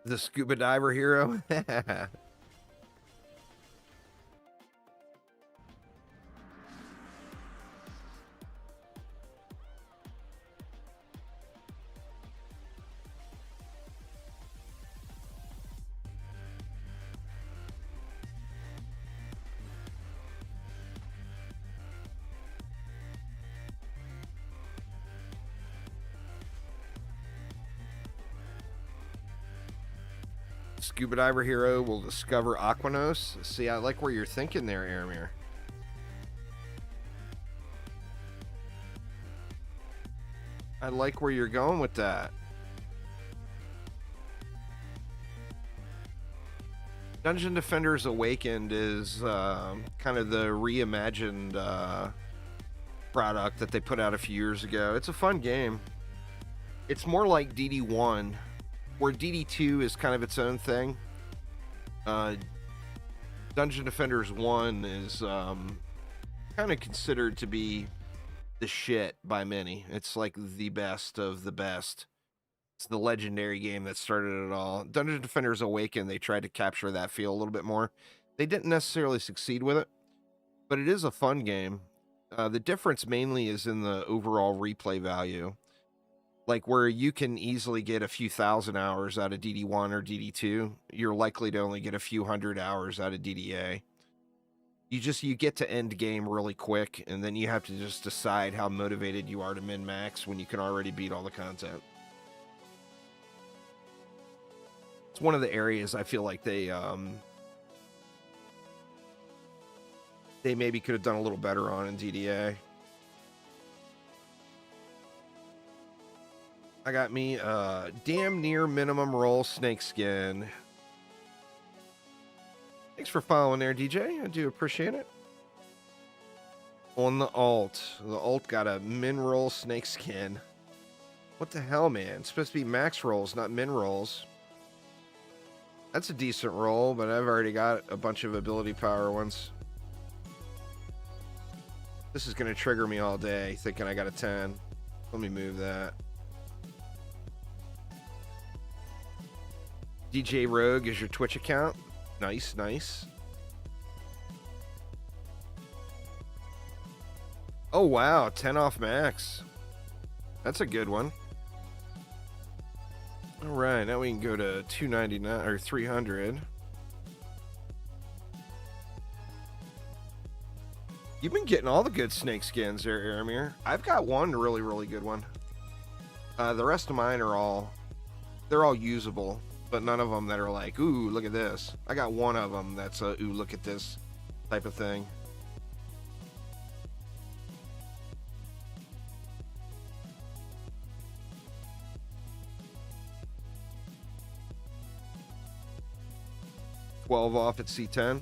The scuba diver hero? Scuba diver hero will discover Aquanos. See, I like where you're thinking there, Aramir. I like where you're going with that. Dungeon Defenders Awakened is kind of the reimagined product that they put out a few years ago. It's a fun game. It's more like DD1, where DD2 is kind of its own thing. Dungeon Defenders 1 is kind of considered to be the shit by many. It's like the best of the best. It's the legendary game that started it all. Dungeon Defenders Awakened, they tried to capture that feel a little bit more. They didn't necessarily succeed with it, but it is a fun game. The difference mainly is in the overall replay value. Like where you can easily get a few thousand hours out of DD1 or DD2, you're likely to only get a few hundred hours out of DDA. You get to end game really quick, and then you have to just decide how motivated you are to min-max when you can already beat all the content. It's one of the areas I feel like they maybe could have done a little better on in DDA. I got me damn near minimum roll snakeskin. Thanks for following there, DJ. I do appreciate it. On the alt. The alt got a min roll snakeskin. What the hell, man? It's supposed to be max rolls, not min rolls. That's a decent roll, but I've already got a bunch of ability power ones. This is going to trigger me all day, thinking I got a 10. Let me move that. DJ Rogue is your Twitch account. Nice, nice. Oh, wow. 10 off max. That's a good one. All right, now we can go to 299 or 300. You've been getting all the good snake skins there, Aramir. I've got one really, really good one. The rest of mine are they're all usable, but none of them that are like, ooh, look at this. I got one of them that's a, ooh, look at this type of thing. $12 off at C10.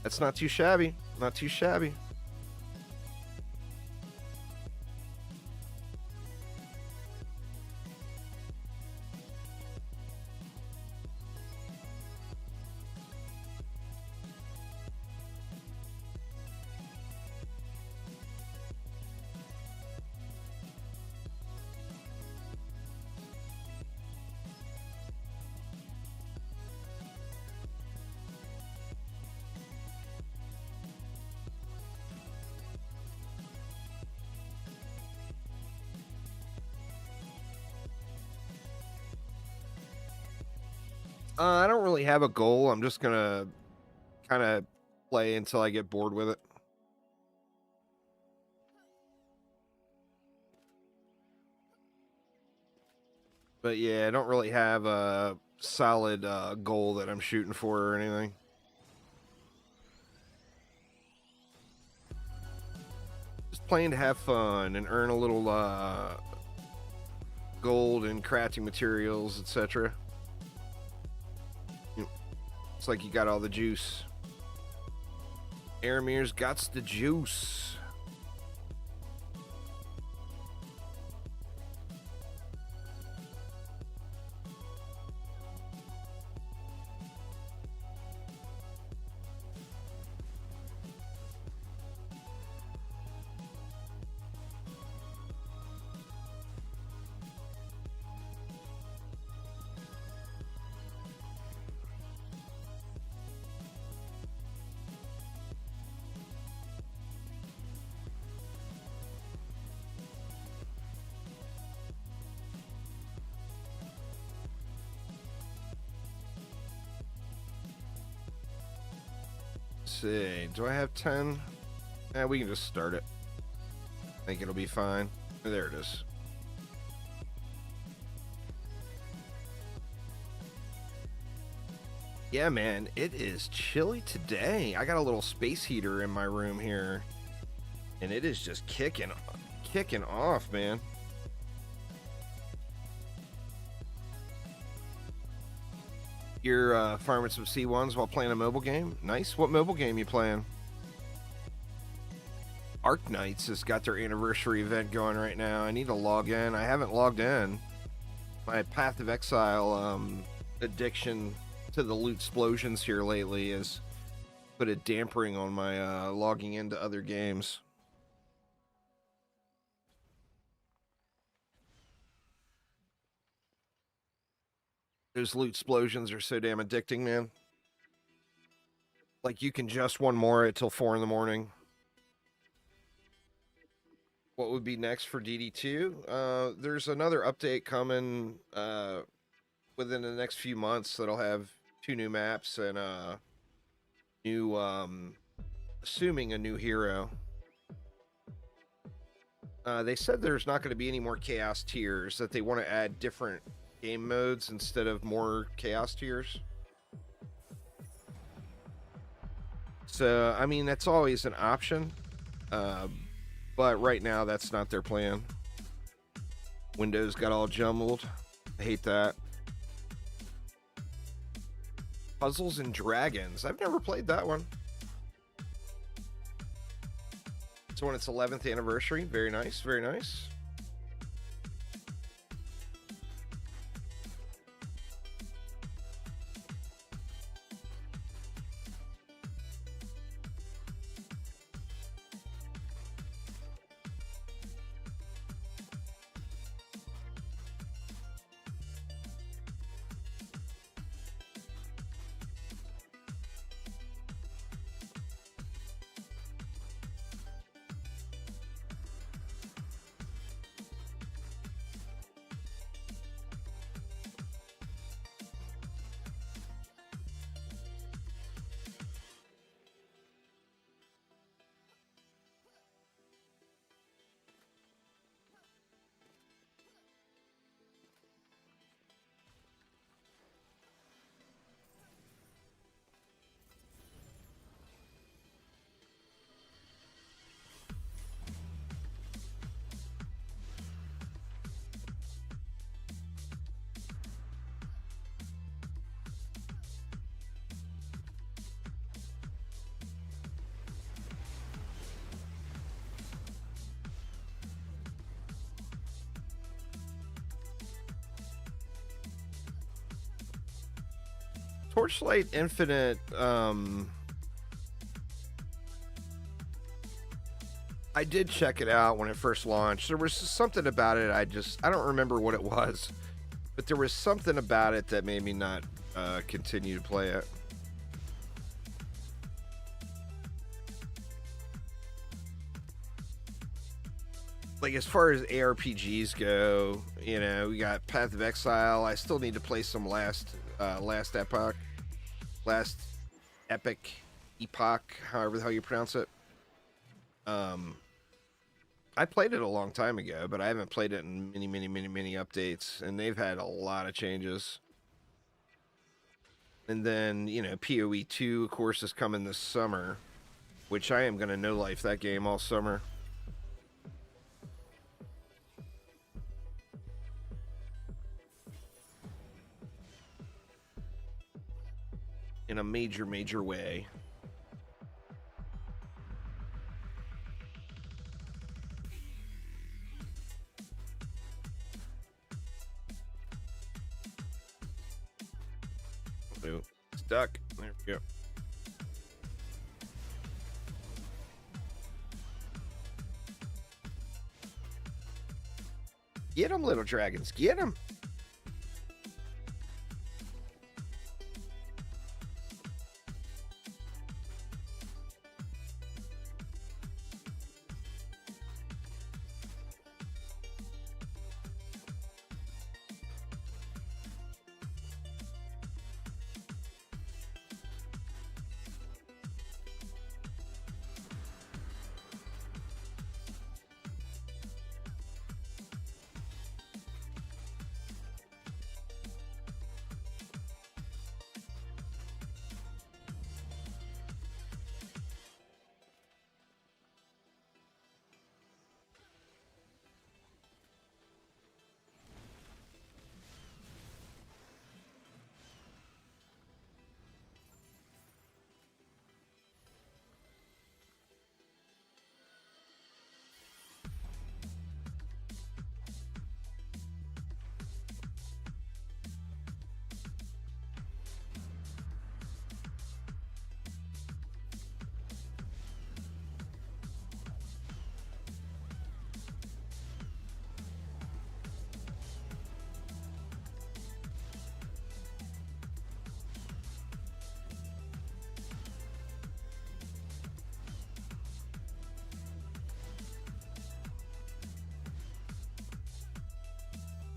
That's not too shabby. Not too shabby. I don't really have a goal. I'm just gonna kind of play until I get bored with it. But yeah, I don't really have a solid goal that I'm shooting for or anything. Just playing to have fun and earn a little gold and crafting materials, etc. It's like you got all the juice. Aramir's got the juice. See, do I have 10? We can just start it. I think it'll be fine. There it is. Yeah, man, it is chilly today. I got a little space heater in my room here, and it is just kicking off, man. You're farming some C1s while playing a mobile game? Nice. What mobile game you playing? Arc Knights has got their anniversary event going right now. I need to log in. I haven't logged in. My Path of Exile addiction to the loot explosions here lately has put a dampering on my logging into other games. Those loot explosions are so damn addicting, man. Like, you can just one more at till 4 in the morning. What would be next for DD2? There's another update coming within the next few months that'll have 2 new maps and new, assuming a new hero. They said there's not going to be any more chaos tiers, that they want to add different game modes instead of more chaos tiers. So, I mean, that's always an option. But right now, that's not their plan. Windows got all jumbled. I hate that. Puzzles and Dragons. I've never played that one. It's on its 11th anniversary. Very nice, very nice. Torchlight Infinite, I did check it out when it first launched. There was something about it, I don't remember what it was, but there was something about it that made me not continue to play it. Like, as far as ARPGs go, you know, we got Path of Exile. I still need to play some Last Epic, however the hell you pronounce it. I I played it a long time ago, but I haven't played it in many updates, and they've had a lot of changes. And then, you know, PoE 2, of course, is coming this summer, which I am going to no-life that game all summer. In a major way. Ooh, stuck. There we go. Get them, little dragons. Get them.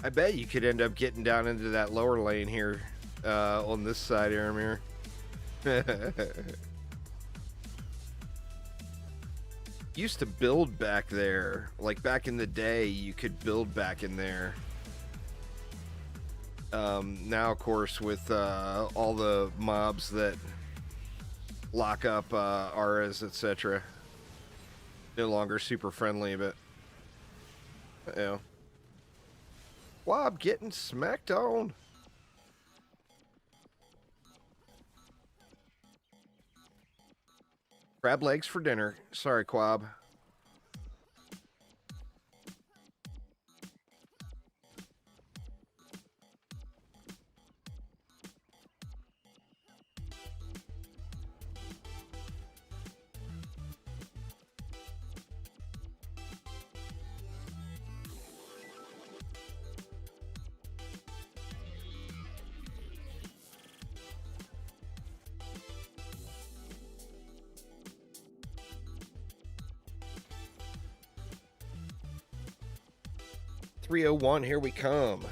I bet you could end up getting down into that lower lane here on this side, Aramir. Used to build back there. Like back in the day, you could build back in there. Now, of course, with all the mobs that lock up auras, etc., no longer super friendly, but you know. Quab getting smacked on. Crab legs for dinner. Sorry, Quab. .301, here we come.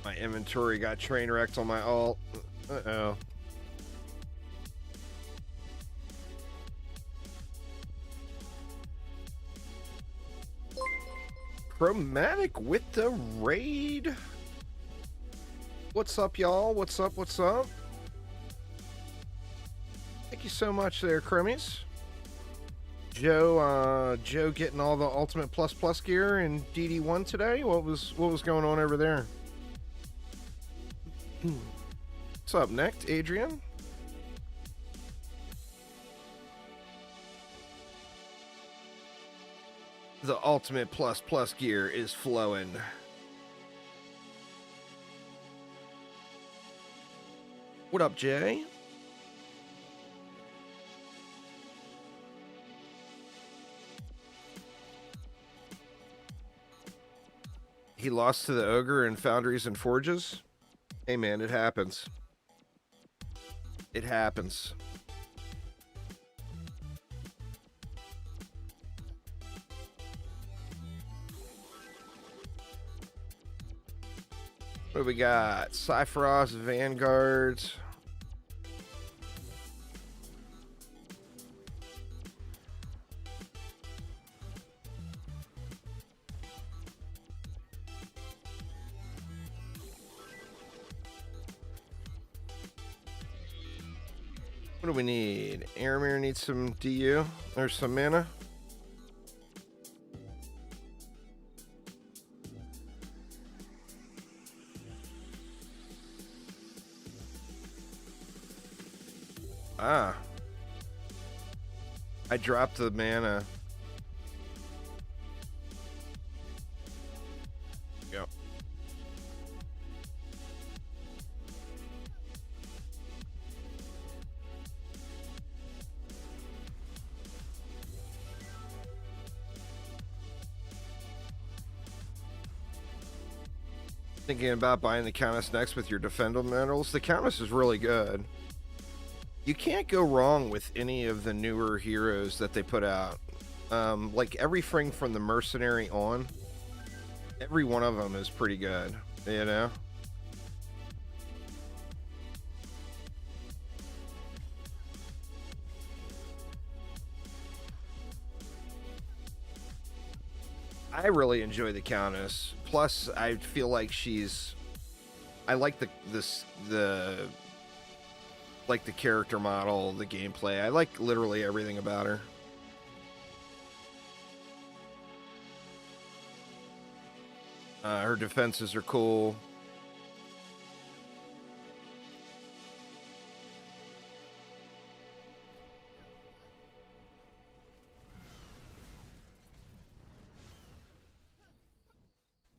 My inventory got train wrecked on my alt. Uh-oh. Chromatic with the raid. What's up, y'all? What's up? What's up? Thank you so much there, Chromies. Joe getting all the Ultimate Plus gear in DD1 today. What was going on over there? What's up, next, Adrian? The Ultimate Plus gear is flowing. What up, Jay? He lost to the ogre in Foundries and Forges. Hey, man, it happens. It happens. What do we got? Cyfrost, Vanguards. What do we need? Aramir needs some DU or some mana. Ah. I dropped the mana. Yep. Thinking about buying the Countess next with your Defender medals. The Countess is really good. You can't go wrong with any of the newer heroes that they put out. Like everything from the Mercenary on, every one of them is pretty good, you know? I really enjoy the Countess. Plus, I feel like she's... I like the character model, the gameplay. I like literally everything about her. Her defenses are cool.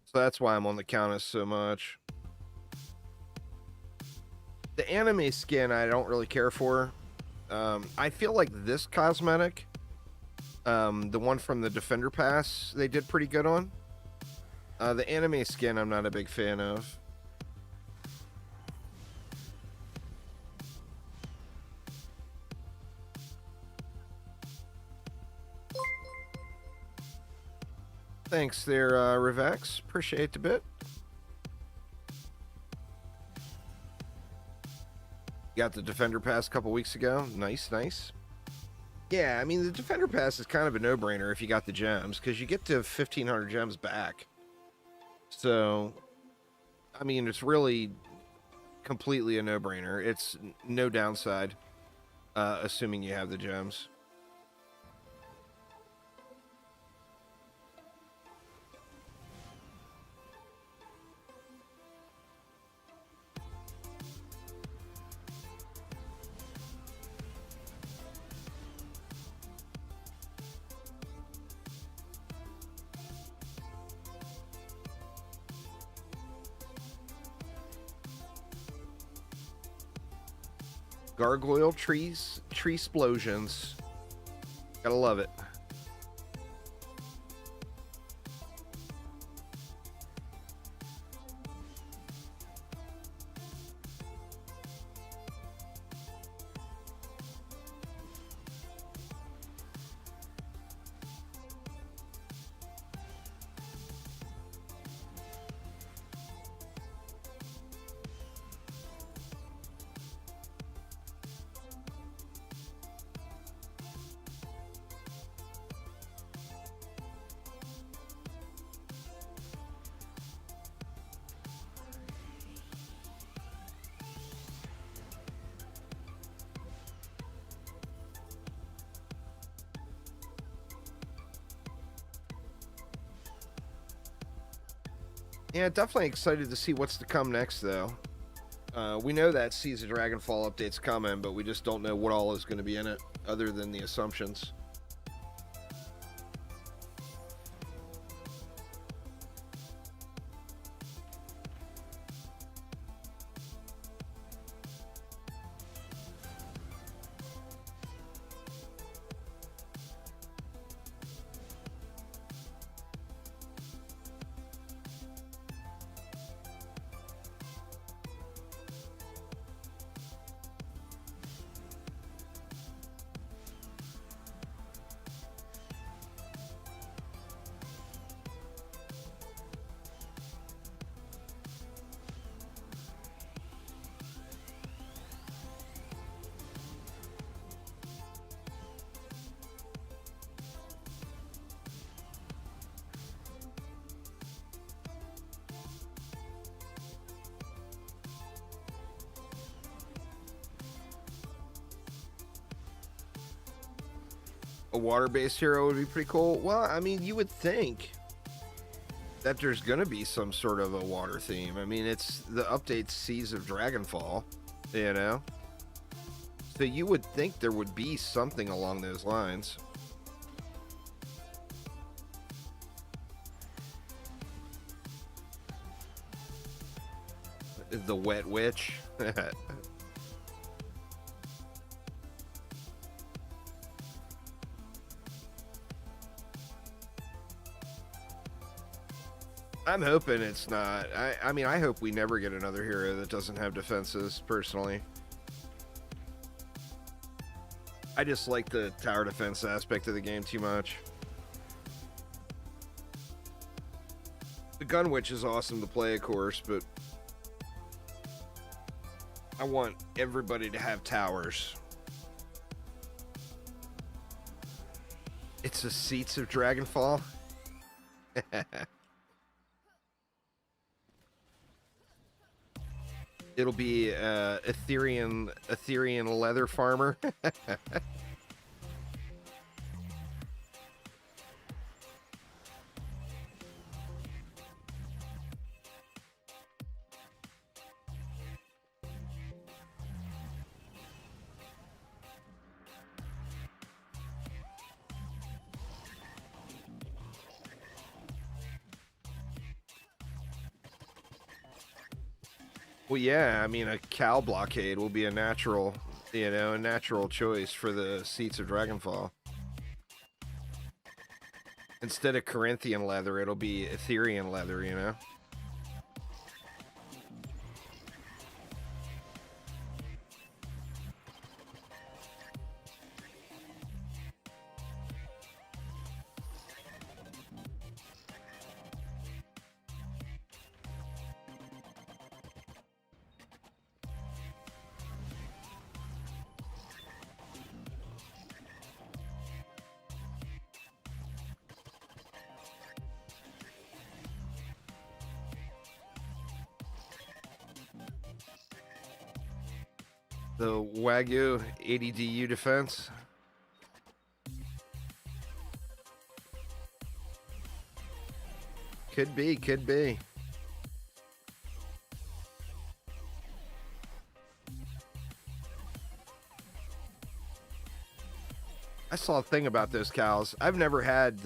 So that's why I'm on the Countess so much. The anime skin I don't really care for. I feel like this cosmetic, the one from the Defender Pass, they did pretty good on. The anime skin I'm not a big fan of. Thanks there, Revex. Appreciate the bit. Got the Defender Pass a couple weeks ago. Nice, nice. Yeah, I mean, the Defender Pass is kind of a no-brainer if you got the gems, because you get to 1,500 gems back. So, I mean, it's really completely a no-brainer. It's no downside, assuming you have the gems. Gargoyle trees, tree explosions. Gotta love it. Yeah, definitely excited to see what's to come next, though. We know that Seas of Dragonfall update's coming, but we just don't know what all is going to be in it, other than the assumptions. A water-based hero would be pretty cool. Well, I mean, you would think that there's gonna be some sort of a water theme. I mean, it's the update Seas of Dragonfall, you know? So you would think there would be something along those lines. The Wet Witch. I'm hoping it's not. I mean, I hope we never get another hero that doesn't have defenses, personally. I just like the tower defense aspect of the game too much. The Gun Witch is awesome to play, of course, but I want everybody to have towers. It's the Seats of Dragonfall. It'll be Etherean leather farmer. Well, yeah, I mean, a cow blockade will be a natural, you know, a natural choice for the Seats of Dragonfall. Instead of Corinthian leather, it'll be Etherean leather, you know? The Wagyu 80 DU defense. Could be, could be. I saw a thing about those cows. I've never had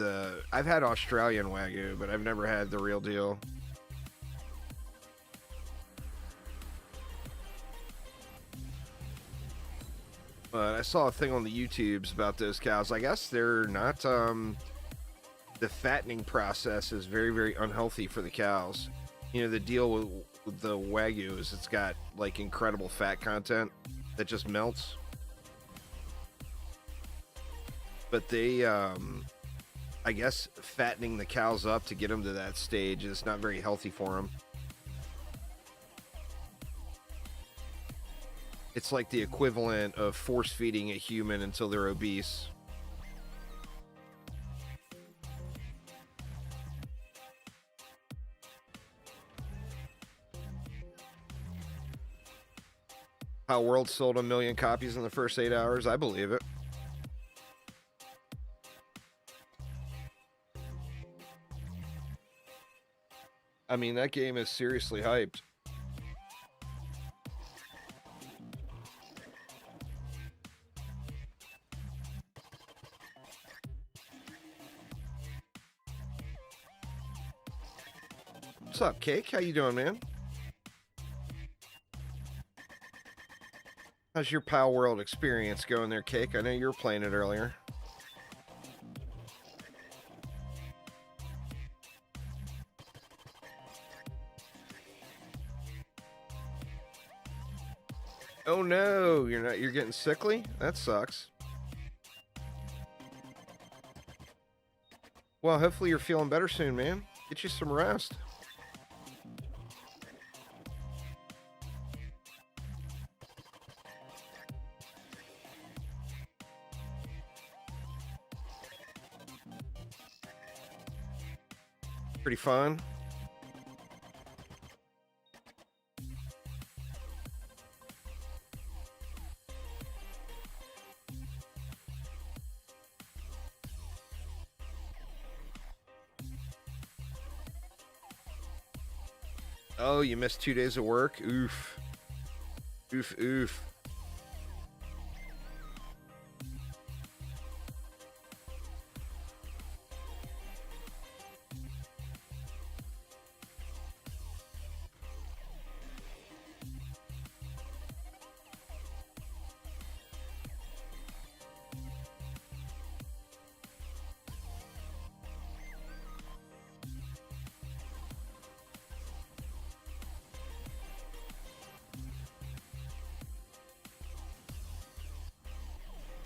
I've had Australian Wagyu, but I've never had the real deal. But I saw a thing on the YouTubes about those cows. I guess they're not, the fattening process is very, very unhealthy for the cows. You know, the deal with the Wagyu is it's got, like, incredible fat content that just melts. But they, I guess fattening the cows up to get them to that stage is not very healthy for them. It's like the equivalent of force feeding a human until they're obese. Palworld sold 1 million copies in the first 8 hours. I believe it. I mean, that game is seriously hyped. What's up, Cake? How you doing, man? How's your Palworld experience going there, Cake? I know you were playing it earlier. Oh no, you're getting sickly? That sucks. Well, hopefully you're feeling better soon, man. Get you some rest. Pretty fun. Oh, you missed 2 days of work? Oof. Oof, oof.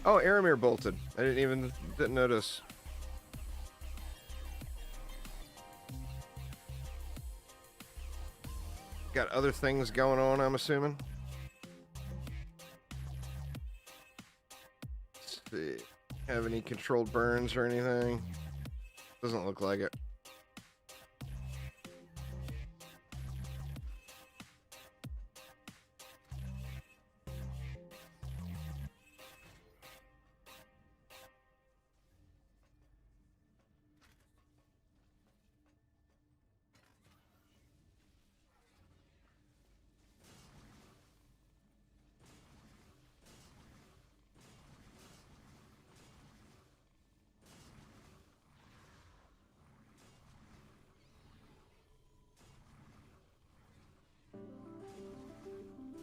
Oh, Aramir bolted. I didn't notice. Got other things going on, I'm assuming. Let's see. Have any controlled burns or anything? Doesn't look like it.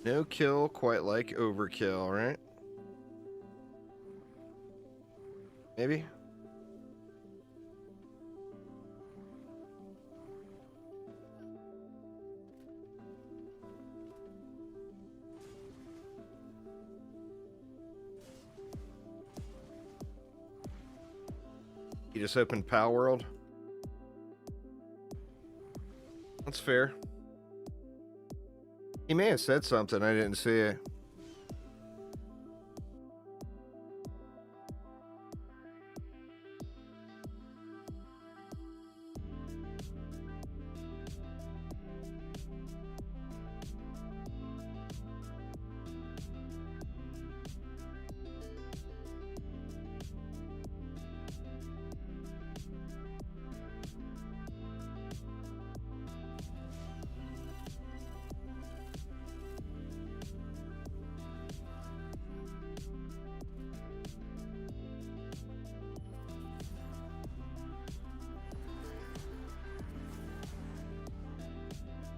No kill, quite like overkill, right? Maybe? You just opened Palworld? That's fair. He may have said something, I didn't see it.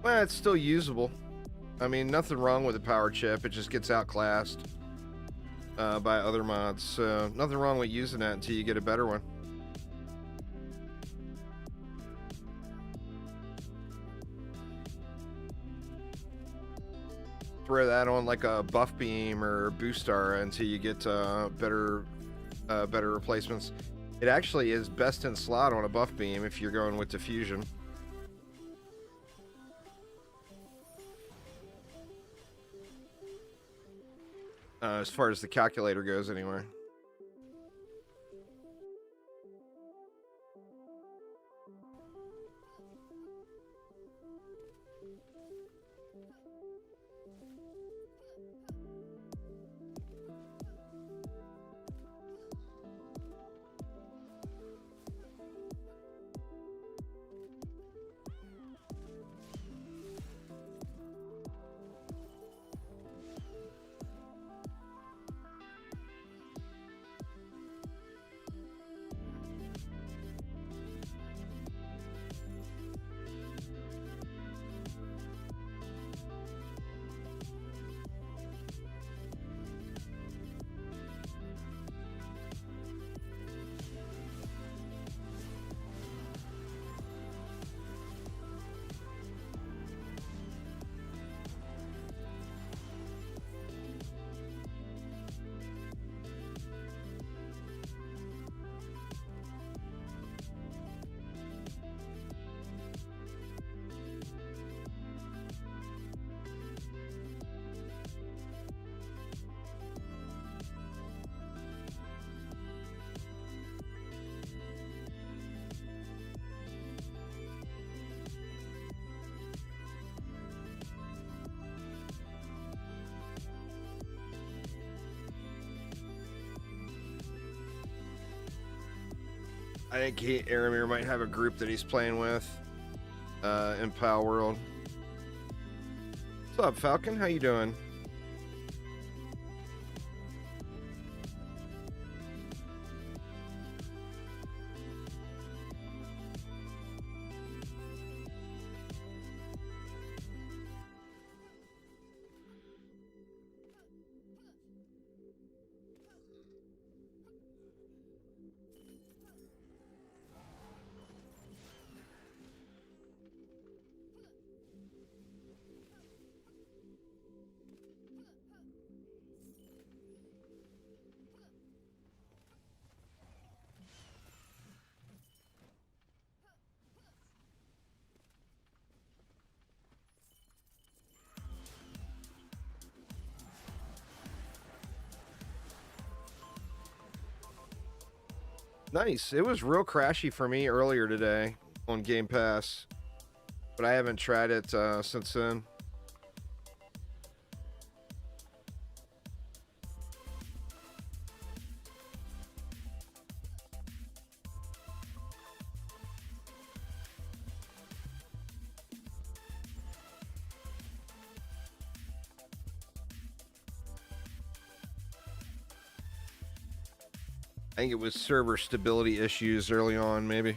Well, it's still usable. I mean, nothing wrong with the power chip. It just gets outclassed by other mods. So nothing wrong with using that until you get a better one. Throw that on like a buff beam or boost star until you get better replacements. It actually is best in slot on a buff beam if you're going with diffusion. As far as the calculator goes, anyway. I think Aramir might have a group that he's playing with in Palworld. up, Falcon? How you doing? Nice. It was real crashy for me earlier today on Game Pass, but I haven't tried it since then. I think it was server stability issues early on, maybe.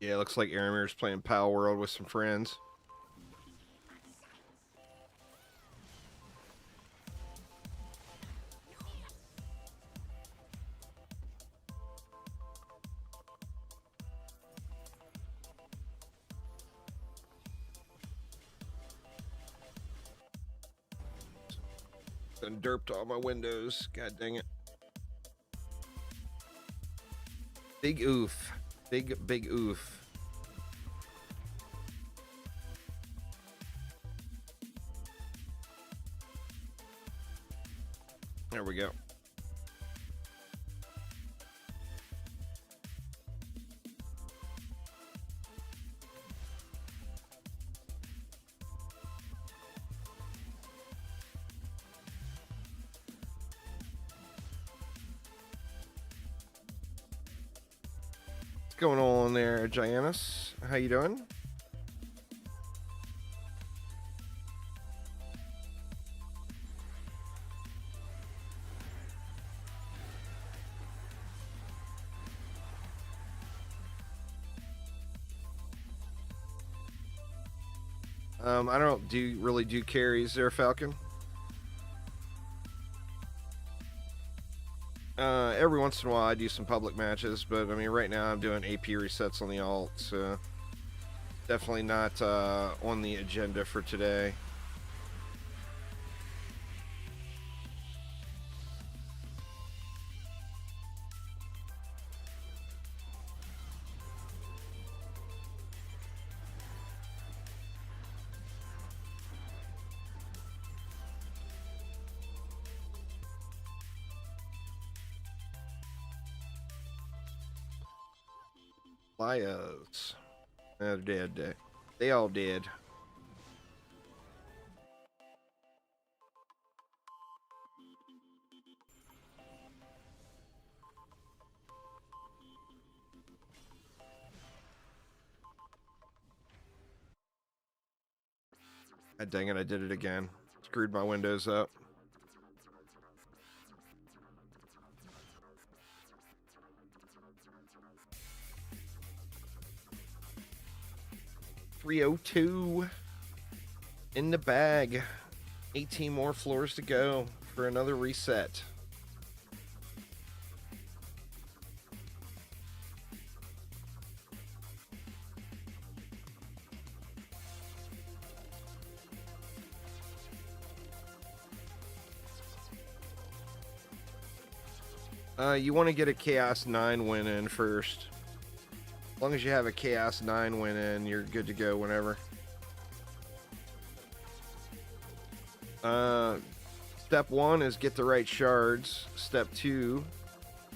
Yeah, it looks like Aramir's playing Palworld with some friends. Done derped all my windows. God dang it. Big oof. Big oof. There we go. What's going on there, Giannis? How you doing? I don't really do carries there, Falcon. Every once in a while I do some public matches, but I mean right now I'm doing AP resets on the alt, so definitely not on the agenda for today. Lios. They're dead. They all dead. God dang it, I did it again. Screwed my windows up. $302 in the bag. 18 more floors to go for another reset. You want to get a Chaos 9 win in first. As long as you have a Chaos 9 win in, you're good to go whenever. Step 1 is get the right shards. Step 2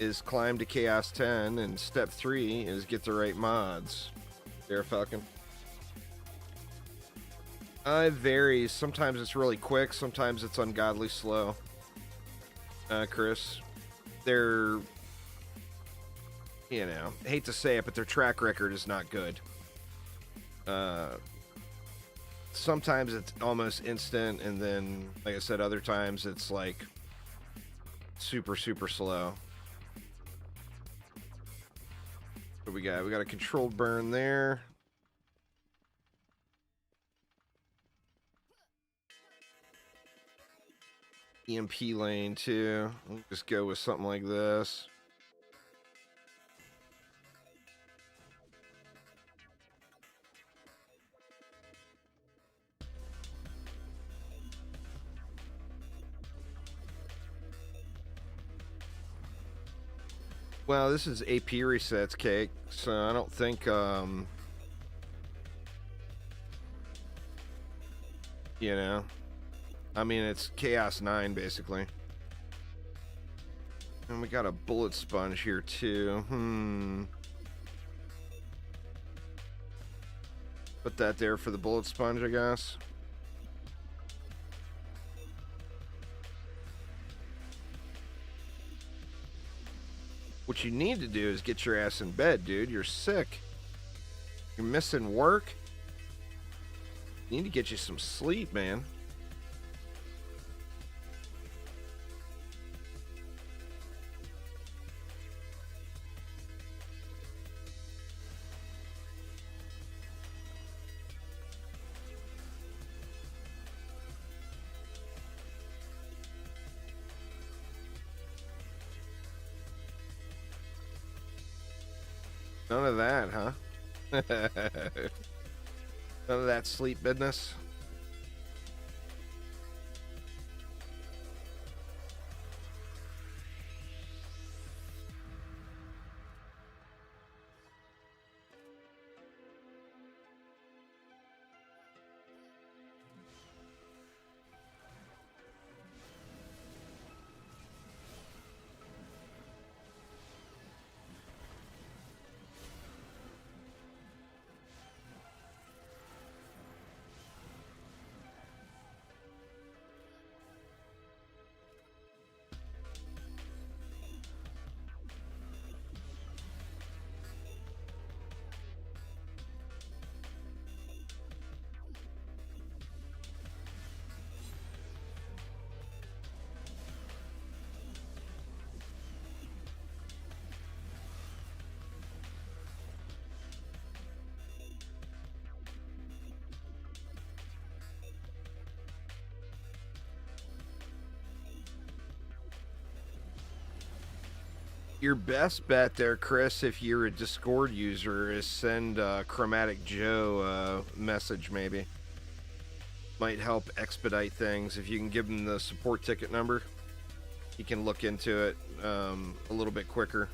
is climb to Chaos 10. And step 3 is get the right mods. There, Falcon. It varies. Sometimes it's really quick. Sometimes it's ungodly slow. Chris. They're, you know, hate to say it, but their track record is not good. Sometimes it's almost instant, and then, like I said, other times it's like super, super slow. What we got? We got a controlled burn there. EMP lane too. We'll just go with something like this. Well, this is AP resets, Cake, so I don't think, you know, I mean, it's Chaos 9, basically. And we got a bullet sponge here, too. Put that there for the bullet sponge, I guess. What you need to do is get your ass in bed, dude. You're sick. You're missing work. You need to get you some sleep, man. None of that, huh? None of that sleep business. Your best bet there, Chris, if you're a Discord user, is send Chromatic Joe a message, maybe. Might help expedite things. If you can give him the support ticket number, he can look into it a little bit quicker.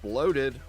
Loaded.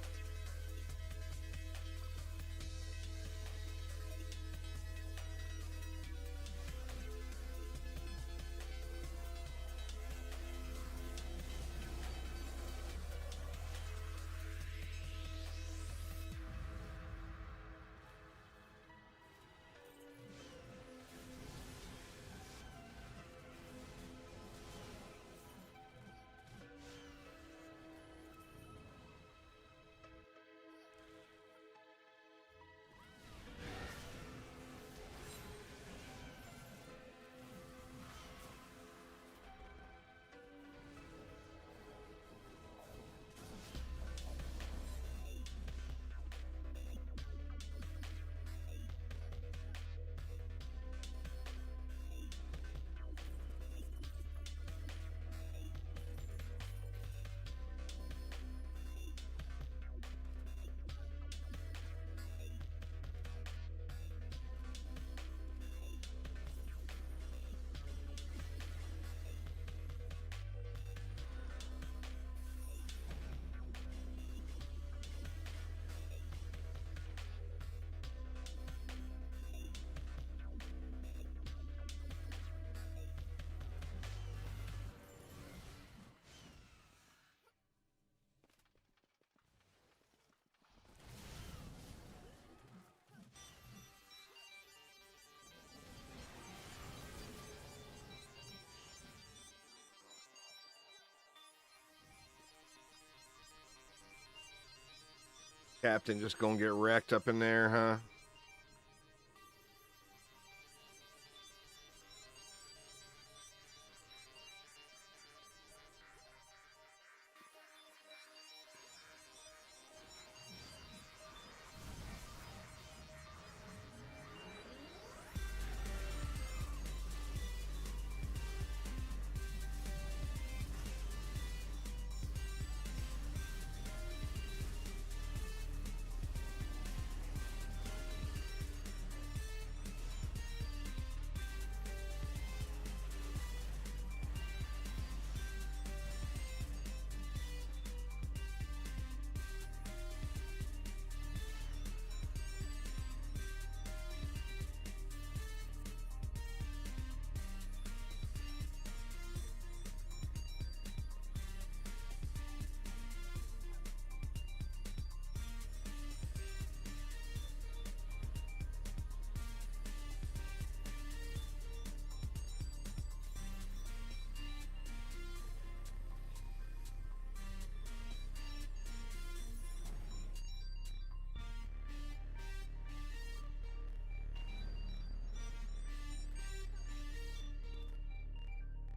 Captain just gonna get wrecked up in there, huh?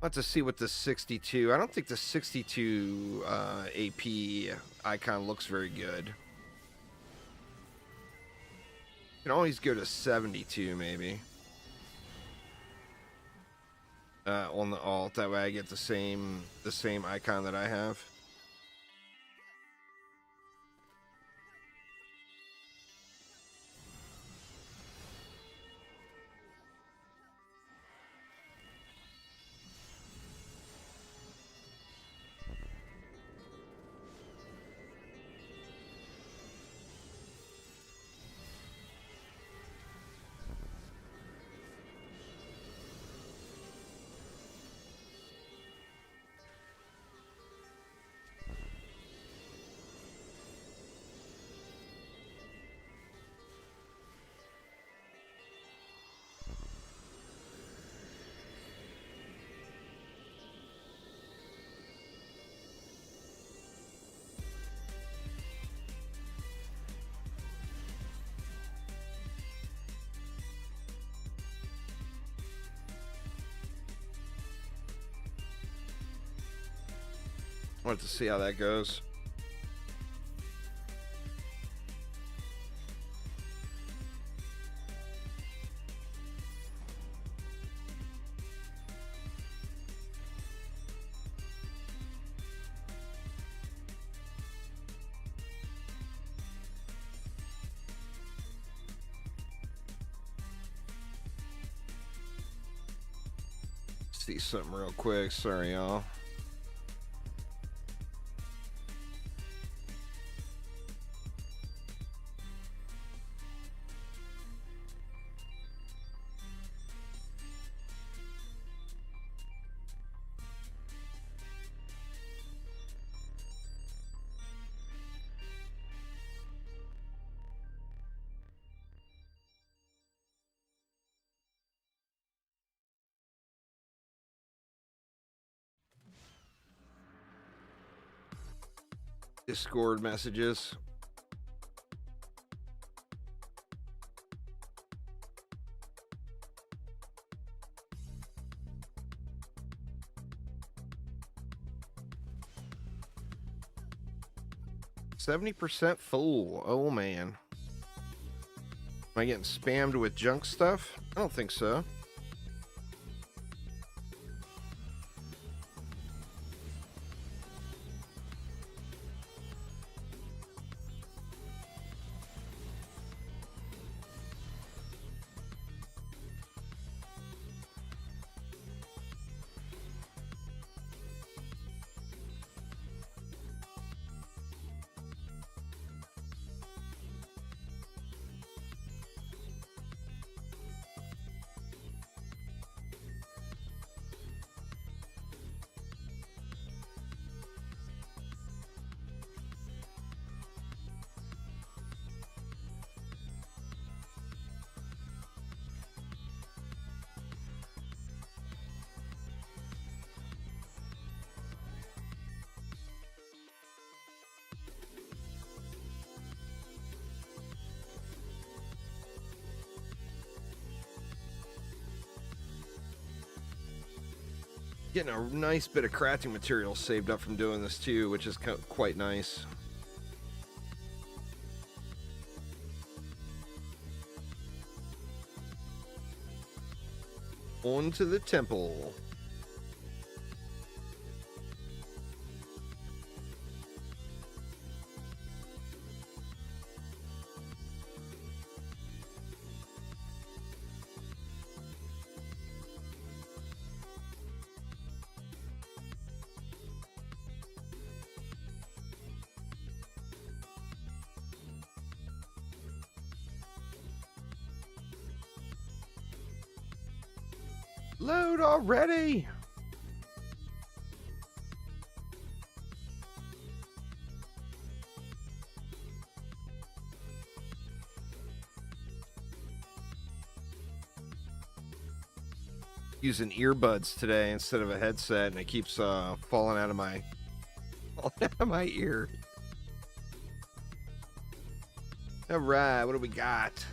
Let's see what the 62. I don't think the 62 AP icon looks very good. You can always go to 72 maybe. On the alt, that way I get the same icon that I have. Wanted to see how that goes. See something real quick. Sorry, y'all. Discord messages. %70 full. Oh man. Am I getting spammed with junk stuff? I don't think so. Getting a nice bit of crafting material saved up from doing this too, which is quite nice. On to the temple. Load already! Using earbuds today instead of a headset, and it keeps falling out of my ear. All right, what do we got?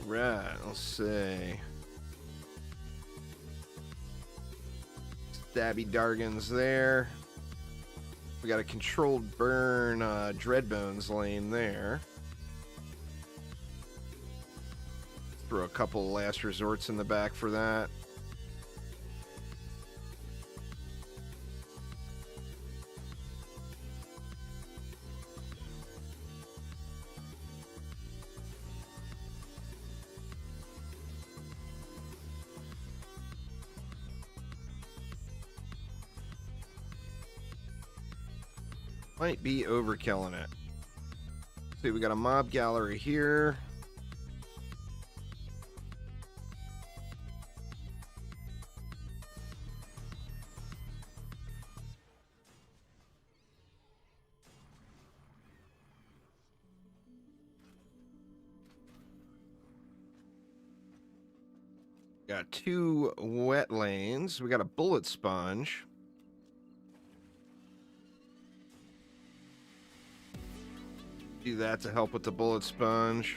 Right, let's see. Stabby Dargans there. We got a controlled burn Dreadbones lane there. Throw a couple last resorts in the back for that. Might be overkilling it. See, we got a mob gallery here. Got 2 wet lanes. We got a bullet sponge. Do that to help with the bullet sponge.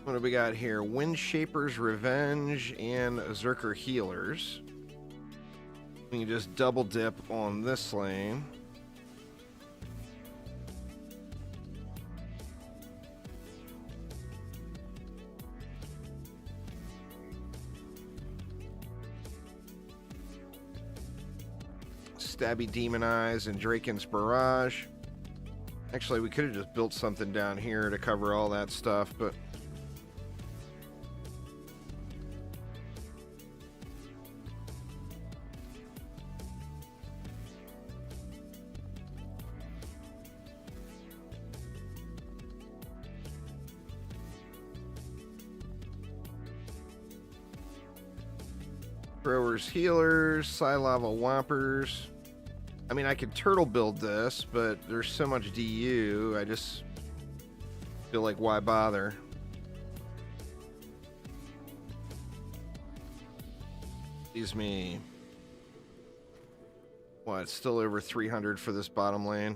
What do we got here? Windshaper's Revenge and Zerker Healers. We can just double dip on this lane. Stabby Demon Eyes and Draken's Barrage. Actually, we could have just built something down here to cover all that stuff, but Throwers Healers, Psylava Whoppers. I mean, I could turtle build this, but there's so much DU, I just feel like why bother? Excuse me. What, it's still over 300 for this bottom lane.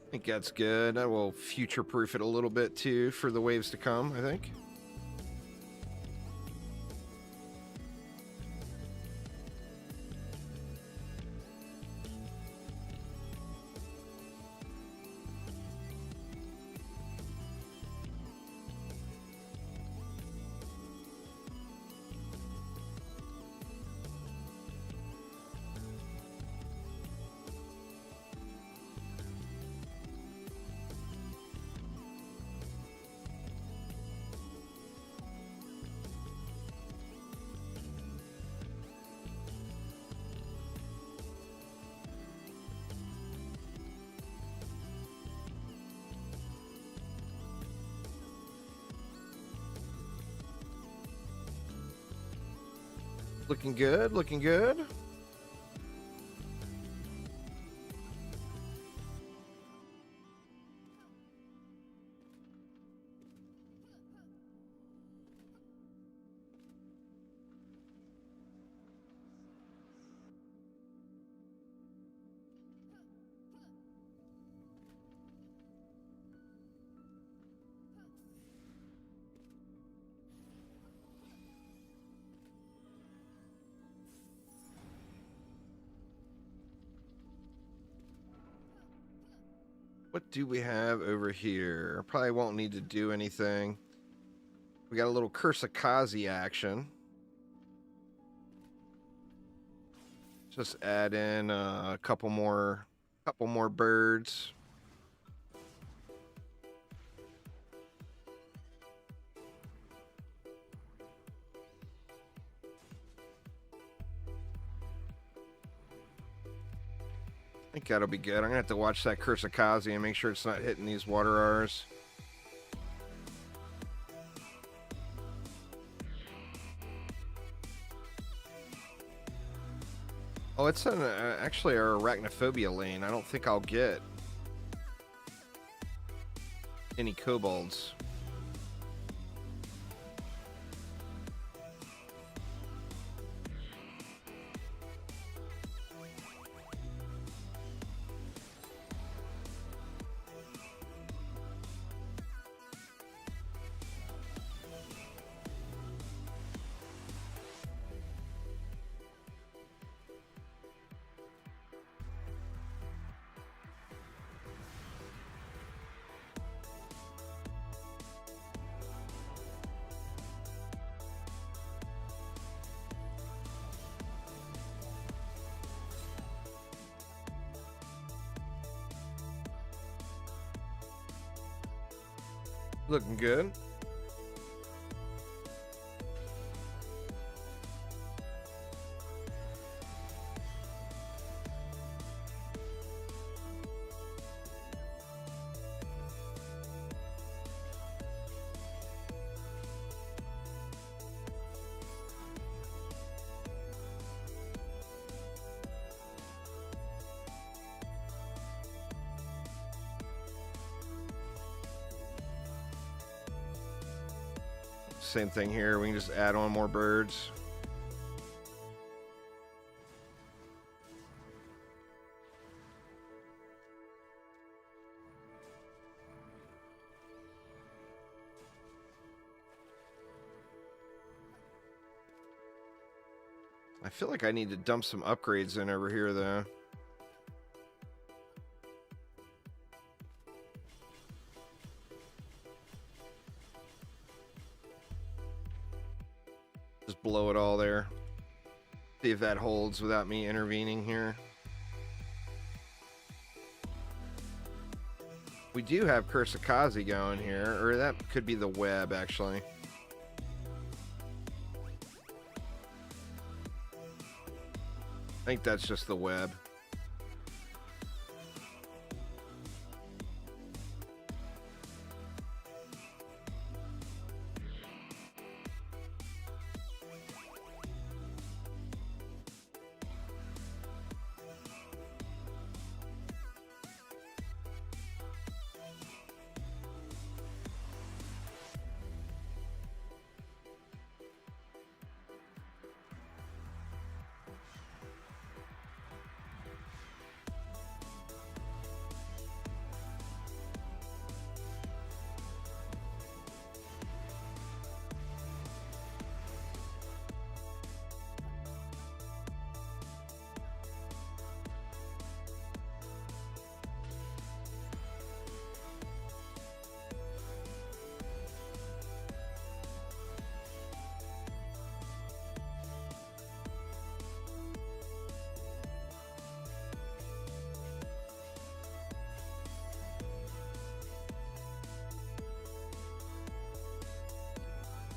I think that's good. I will future-proof it a little bit too for the waves to come, I think. Looking good, looking good. What do we have over here? Probably won't need to do anything. We got a little Curse of Kazi action. Just add in a couple more birds. I think that'll be good. I'm gonna have to watch that Curse of Kazi and make sure it's not hitting these water R's. Oh, it's an, actually our Arachnophobia lane. I don't think I'll get any kobolds. Looking good. Same thing here. We can just add on more birds. I feel like I need to dump some upgrades in over here, though. Just blow it all there. See if that holds without me intervening here. We do have Curse of Kazi going here, or that could be the web, actually. I think that's just the web.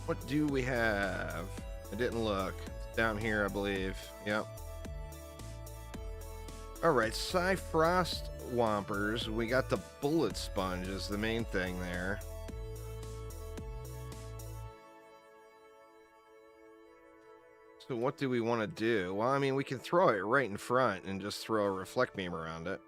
What do we have? I didn't look. It's down here, I believe. Yep. Alright, Frost Wompers. We got the Bullet Sponge is the main thing there. So what do we want to do? Well, I mean, we can throw it right in front and just throw a reflect beam around it.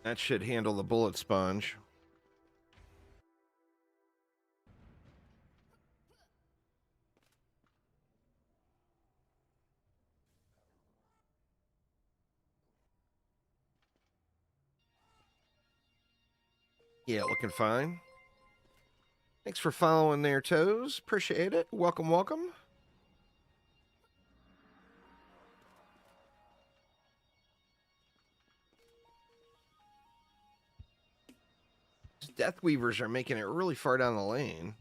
That should handle the bullet sponge. Yeah, looking fine. Thanks for following there, Toes. Appreciate it. Welcome, welcome. Death Weavers are making it really far down the lane,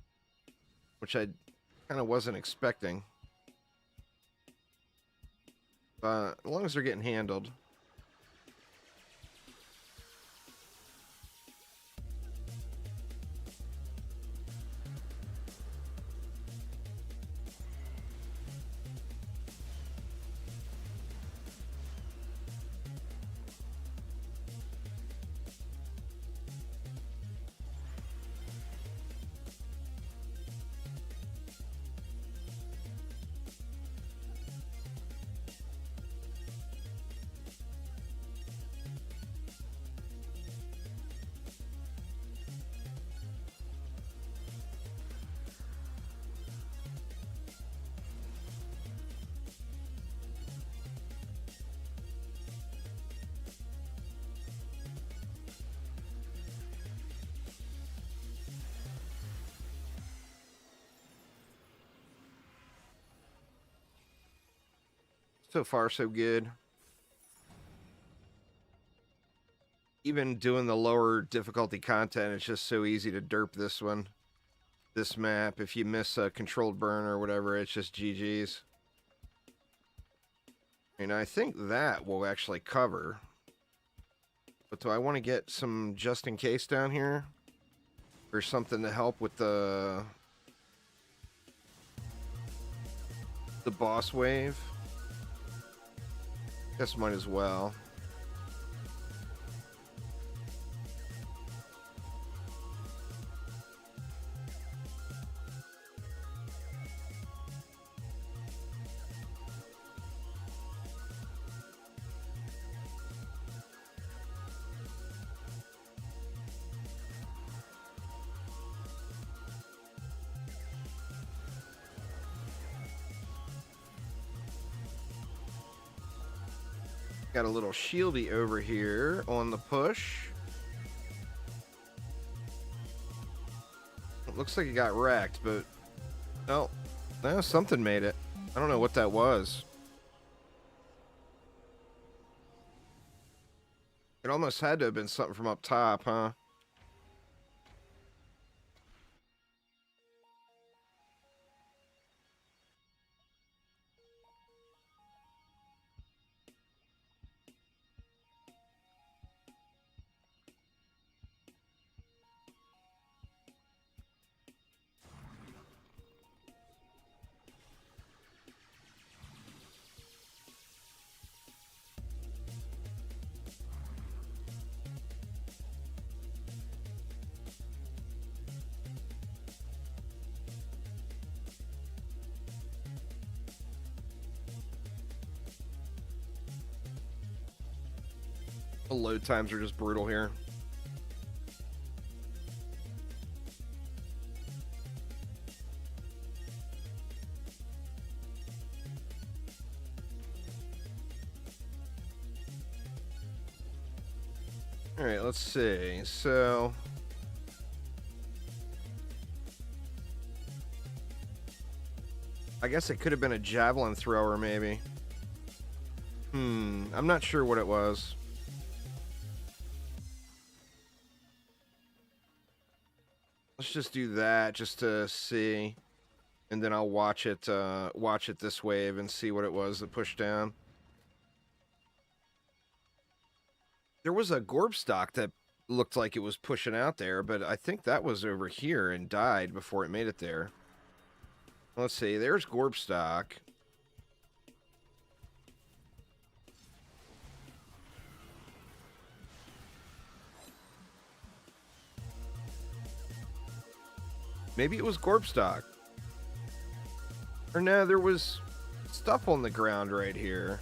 which I kind of wasn't expecting. But as long as they're getting handled. So far, so good. Even doing the lower difficulty content, it's just so easy to derp this one. This map, if you miss a controlled burn or whatever, it's just GG's. And I think that will actually cover. But do I want to get some just in case down here? Or something to help with the boss wave? Guess might as well. Got a little shieldy over here on the push. It looks like it got wrecked, but oh, no, something made it. I don't know what that was. It almost had to have been something from up top, huh? The load times are just brutal here. All right, let's see. So I guess it could have been a javelin thrower, maybe. I'm not sure what it was. Let's just do that just to see, and then I'll watch it this wave and see what it was that pushed down. There was a Gorb stock that looked like it was pushing out there, but I think that was over here and died before it made it there. Let's see, there's Gorb stock. Maybe it was Gorpstock. Or no, there was stuff on the ground right here.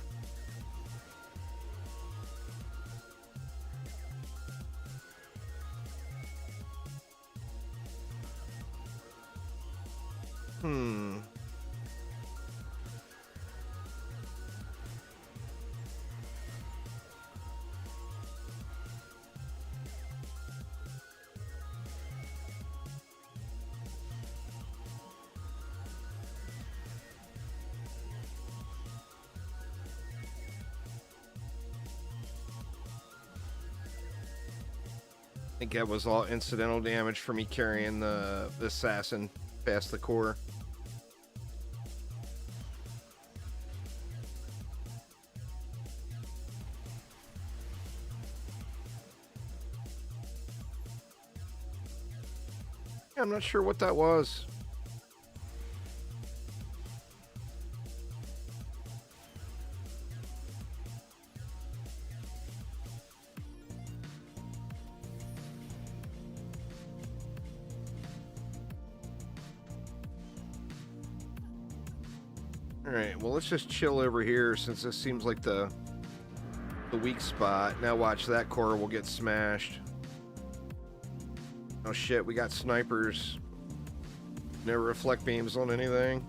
I think that was all incidental damage for me carrying the assassin past the core. I'm not sure what that was. Alright, well let's just chill over here since this seems like the weak spot. Now watch, that core will get smashed. Oh shit, we got snipers. No reflect beams on anything.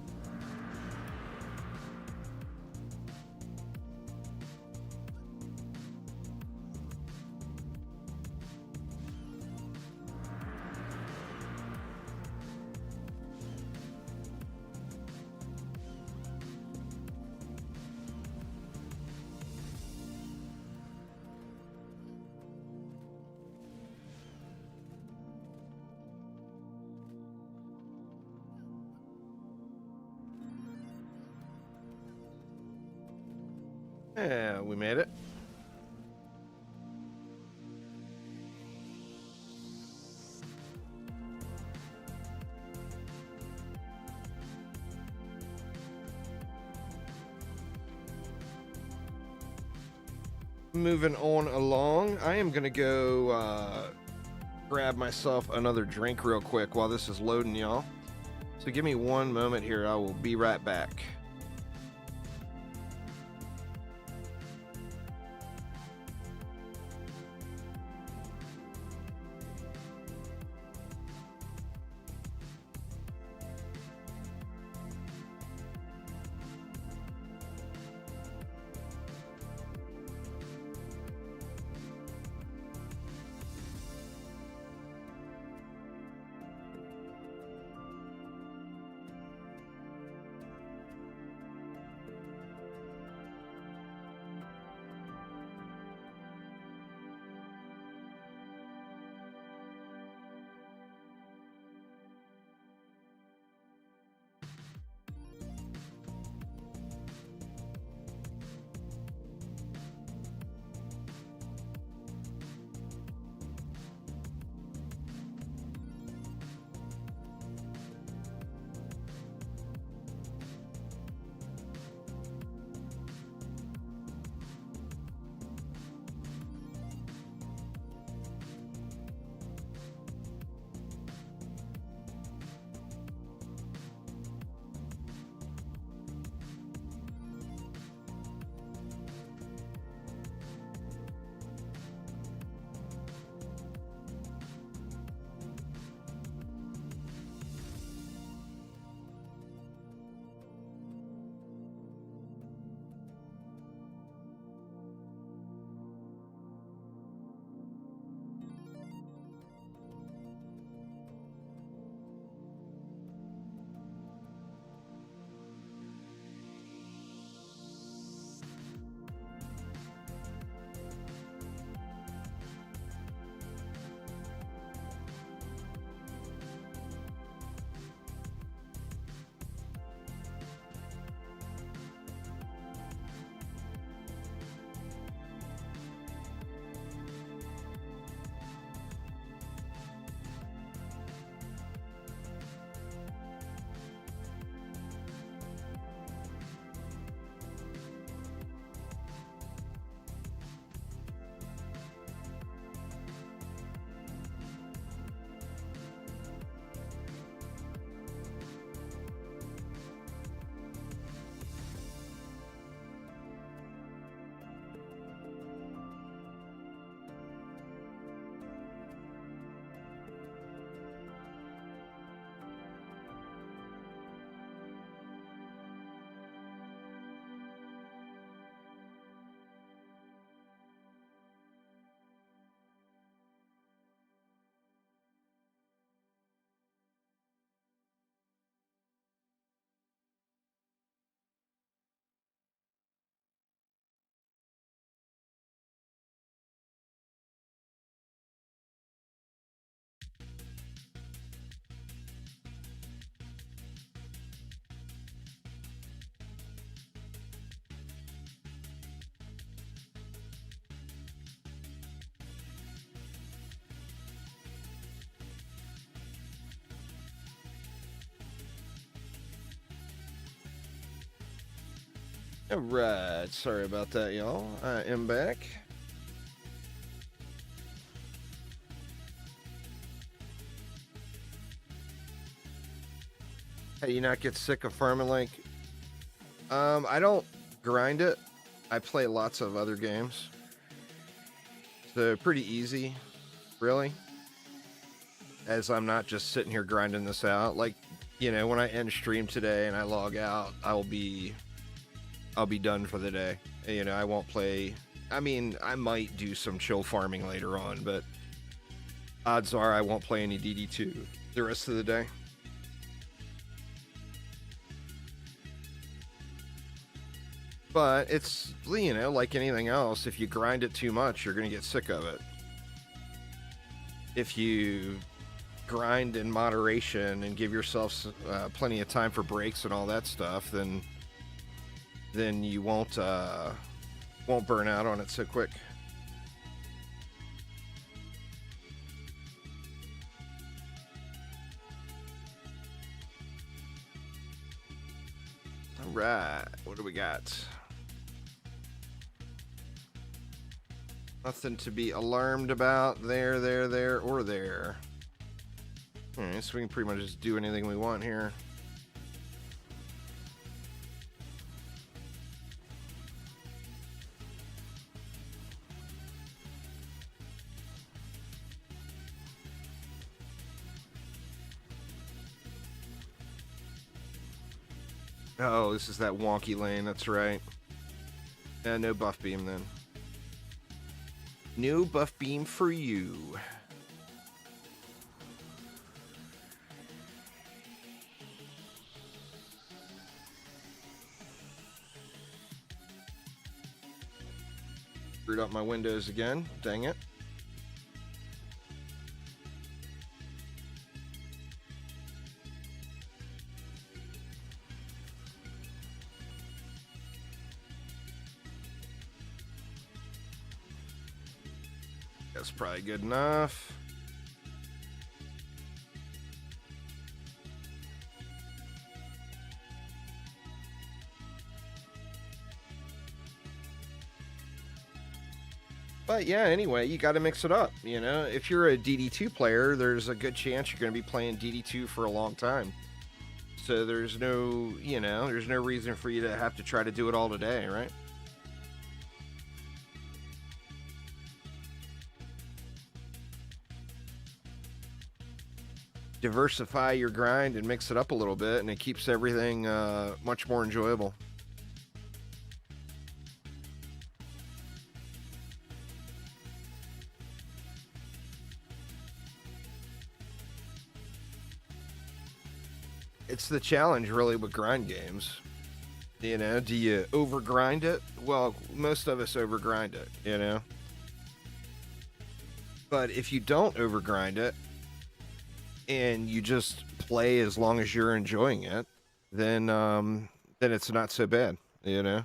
Yeah, we made it. Moving on along, I am gonna go grab myself another drink real quick while this is loading, y'all. So give me one moment here, I will be right back. Alright, sorry about that, y'all. I am back. How do you not get sick of farming like? I don't grind it. I play lots of other games. So pretty easy, really. As I'm not just sitting here grinding this out. Like, you know, when I end stream today and I log out, I'll be done for the day. You know, I won't play. I mean, I might do some chill farming later on, but odds are I won't play any DD2 the rest of the day. But it's, you know, like anything else, if you grind it too much, you're going to get sick of it. If you grind in moderation and give yourself plenty of time for breaks and all that stuff, then you won't burn out on it so quick. All right, what do we got? Nothing to be alarmed about there, or there. Alright, so we can pretty much just do anything we want here. Oh, this is that wonky lane, that's right. No buff beam then. No buff beam for you. Screwed up my windows again, dang it. That's probably good enough. But yeah, anyway, you got to mix it up. You know, if you're a DD2 player, there's a good chance you're going to be playing DD2 for a long time. So there's no, you know, there's no reason for you to have to try to do it all today, right? Diversify your grind and mix it up a little bit, and it keeps everything much more enjoyable. It's the challenge, really, with grind games. You know, do you overgrind it? Well, most of us overgrind it, you know? But if you don't overgrind it, and you just play as long as you're enjoying it, then it's not so bad, you know?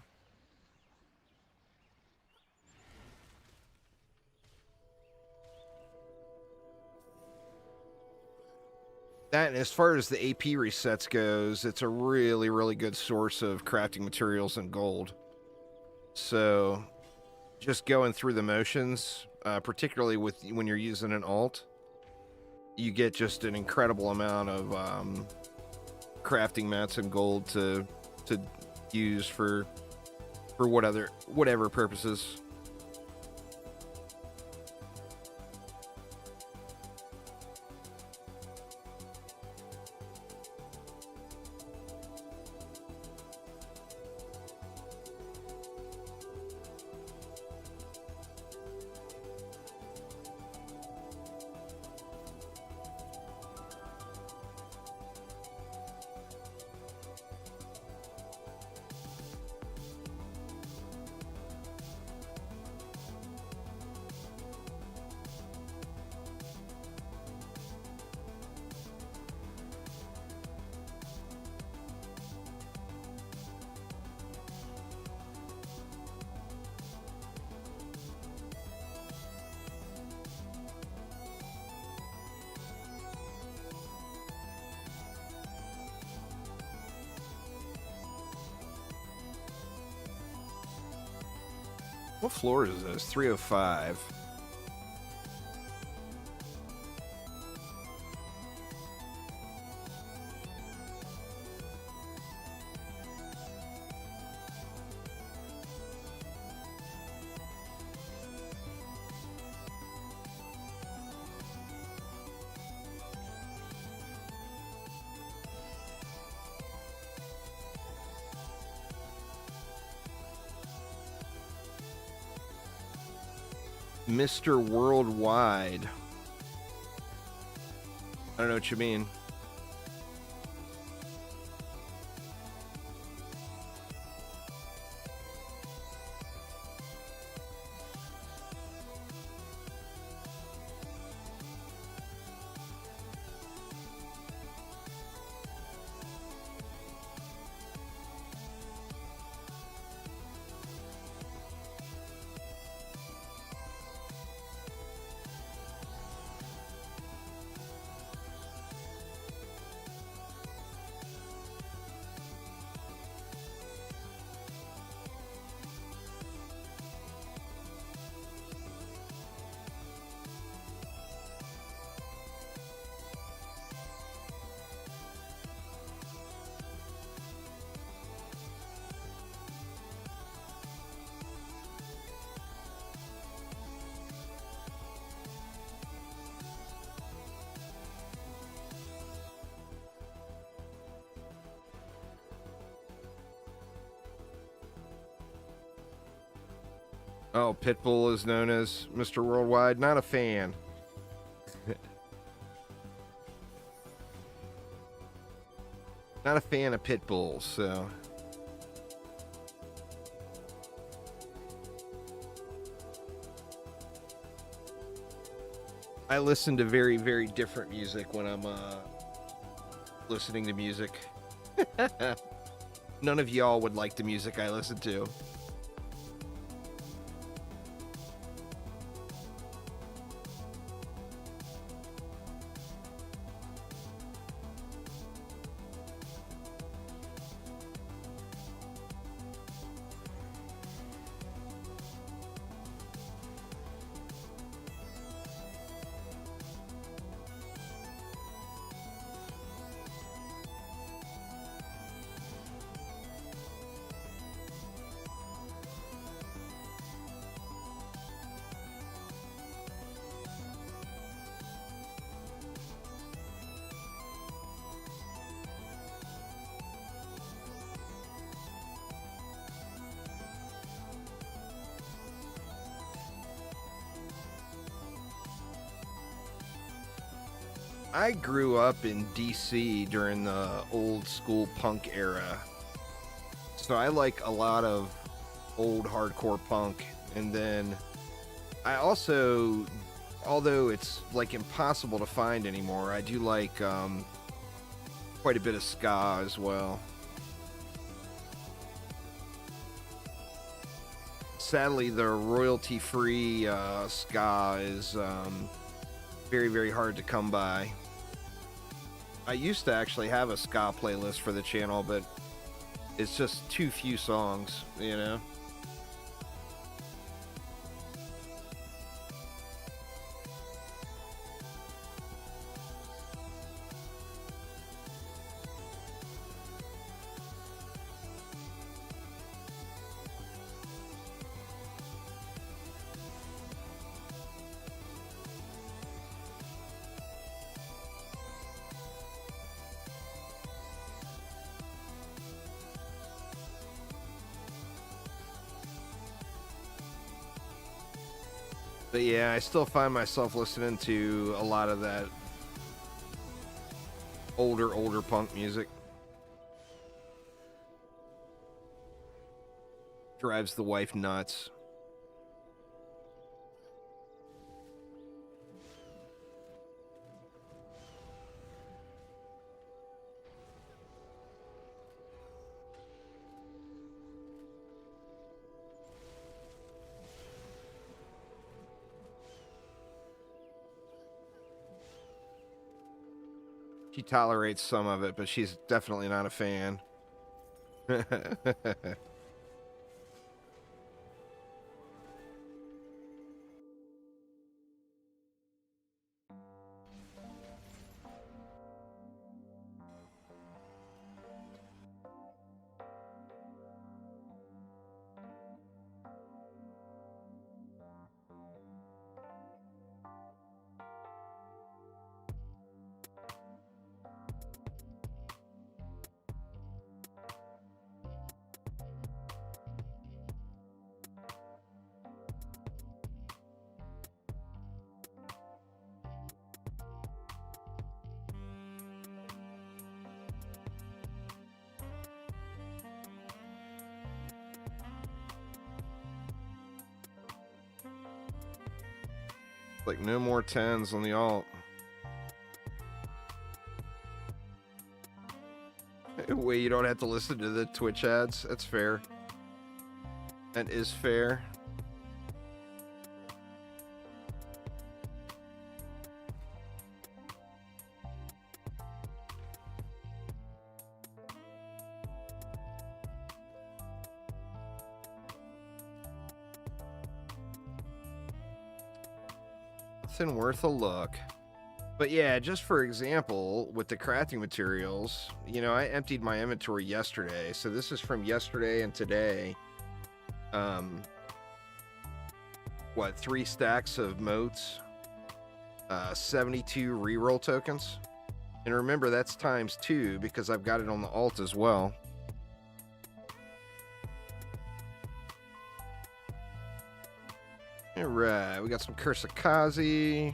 That, as far as the AP resets goes, it's a really, really good source of crafting materials and gold. So, just going through the motions, particularly when you're using an alt, you get just an incredible amount of crafting mats and gold to use for whatever purposes. What floor is this? 305. Mr. Worldwide. I don't know what you mean. Oh, Pitbull is known as Mr. Worldwide. Not a fan. Not a fan of Pitbull, so. I listen to very, very different music when I'm listening to music. None of y'all would like the music I listen to. I grew up in DC during the old school punk era. So I like a lot of old hardcore punk. And then I also, although it's like impossible to find anymore, I do like quite a bit of ska as well. Sadly, the royalty-free ska is very, very hard to come by. I used to actually have a ska playlist for the channel, but it's just too few songs, you know? But yeah, I still find myself listening to a lot of that older punk music. Drives the wife nuts. She tolerates some of it, but she's definitely not a fan. Like no more 10s on the alt. Wait, you don't have to listen to the Twitch ads? That's fair. That is fair. Nothing worth a look. But yeah, just for example, with the crafting materials, you know, I emptied my inventory yesterday. So this is from yesterday and today. What, 3 stacks of motes, 72 reroll tokens. And remember, that's times 2 because I've got it on the alt as well. All right, we got some Kursakazi.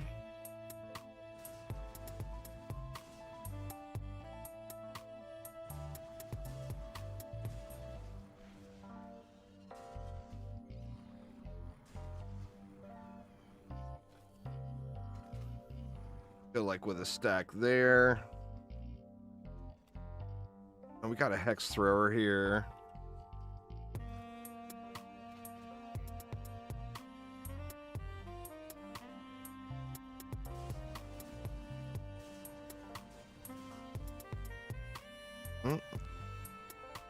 Feel like with a stack there. And we got a hex thrower here.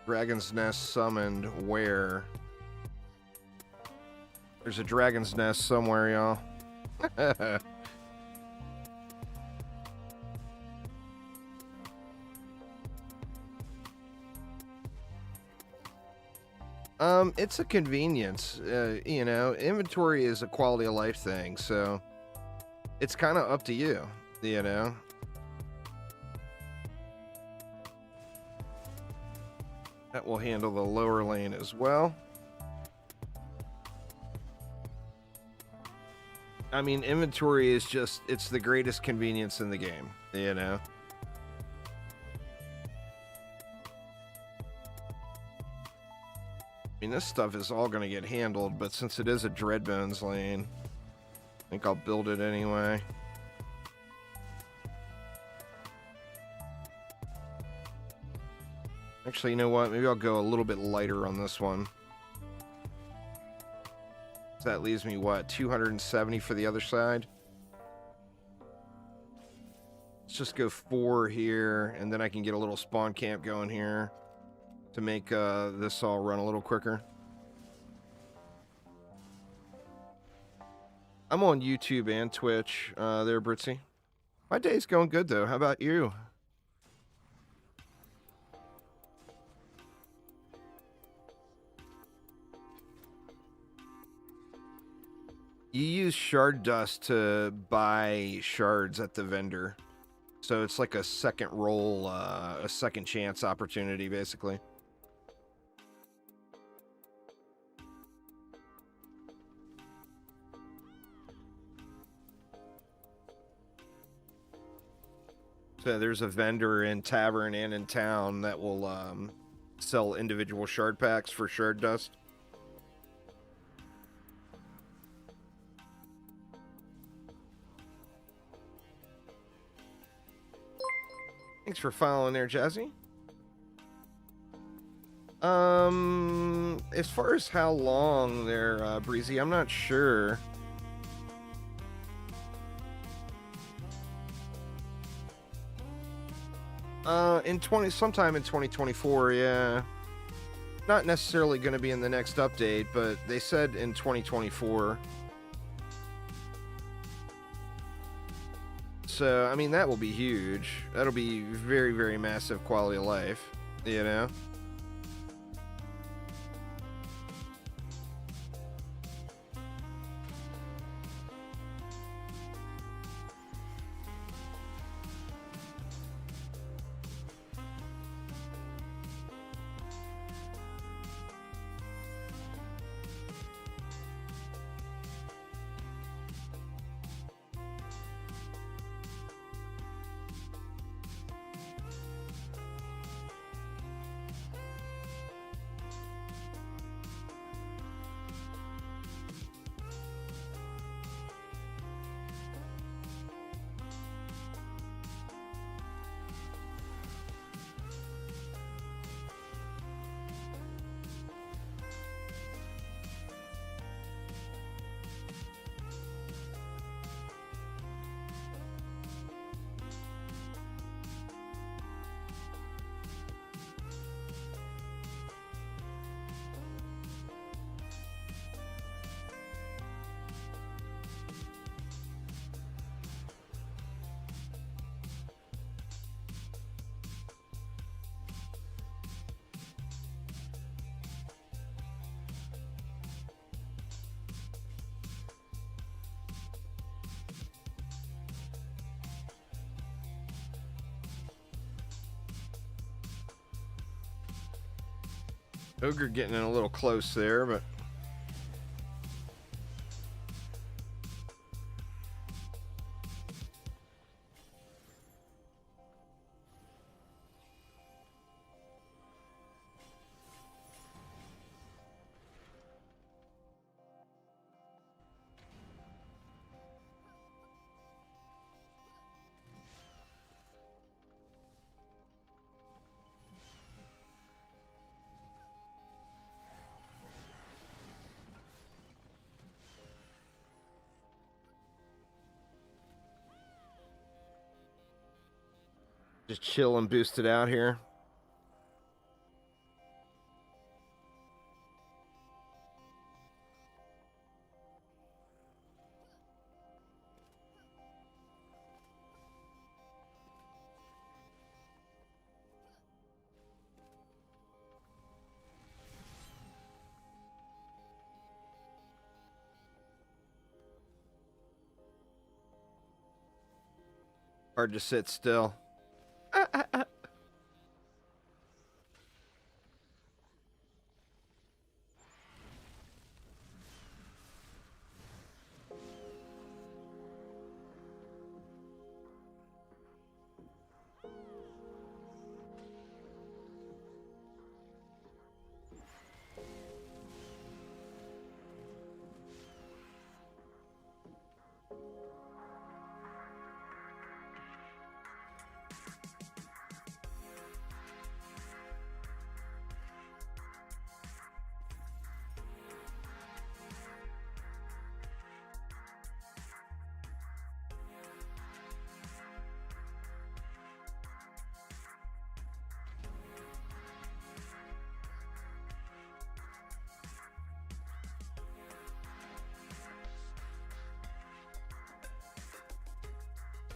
Dragon's Nest summoned where? There's a Dragon's Nest somewhere, y'all. It's a convenience. You know, inventory is a quality of life thing, so it's kind of up to you, you know. That will handle the lower lane as well. I mean, inventory is just, it's the greatest convenience in the game, you know. I mean, this stuff is all going to get handled, but since it is a Dreadbones lane, I think I'll build it anyway. Actually, you know what? Maybe I'll go a little bit lighter on this one. So that leaves me, what, 270 for the other side? Let's just go 4 here, and then I can get a little spawn camp going here to make this all run a little quicker. I'm on YouTube and Twitch there, Britzy. My day's going good, though. How about you? You use shard dust to buy shards at the vendor. So it's like a second roll, a second chance opportunity, basically. So there's a vendor in Tavern and in town that will sell individual shard packs for shard dust. Thanks for following there, Jazzy. As far as how long there, Breezy, I'm not sure. Sometime in 2024, yeah. Not necessarily going to be in the next update, but they said in 2024. So, I mean, that will be huge. That'll be very, very massive quality of life, you know? Ogre getting in a little close there, but just chill and boost it out here. Hard to sit still.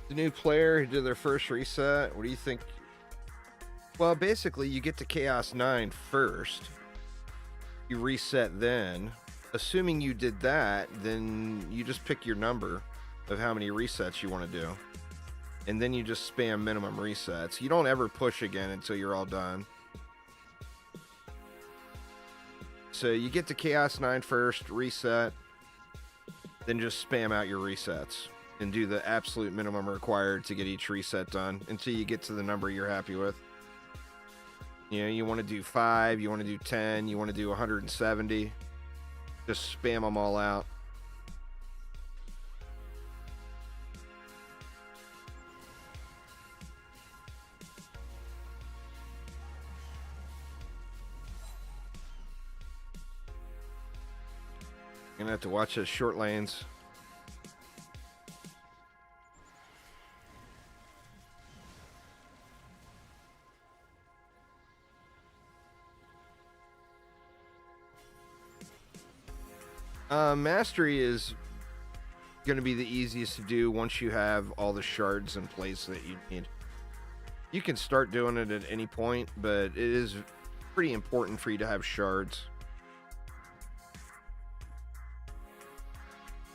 The new player who did their first reset, what do you think? Well, basically, you get to Chaos 9 first. You reset then. Assuming you did that, then you just pick your number of how many resets you want to do. And then you just spam minimum resets. You don't ever push again until you're all done. So you get to Chaos 9 first, reset, then just spam out your resets. And do the absolute minimum required to get each reset done until you get to the number you're happy with. You know, you want to do 5, you want to do 10, you want to do 170. Just spam them all out. You're gonna have to watch those short lanes. Mastery is going to be the easiest to do once you have all the shards in place that you need. You can start doing it at any point, but it is pretty important for you to have shards.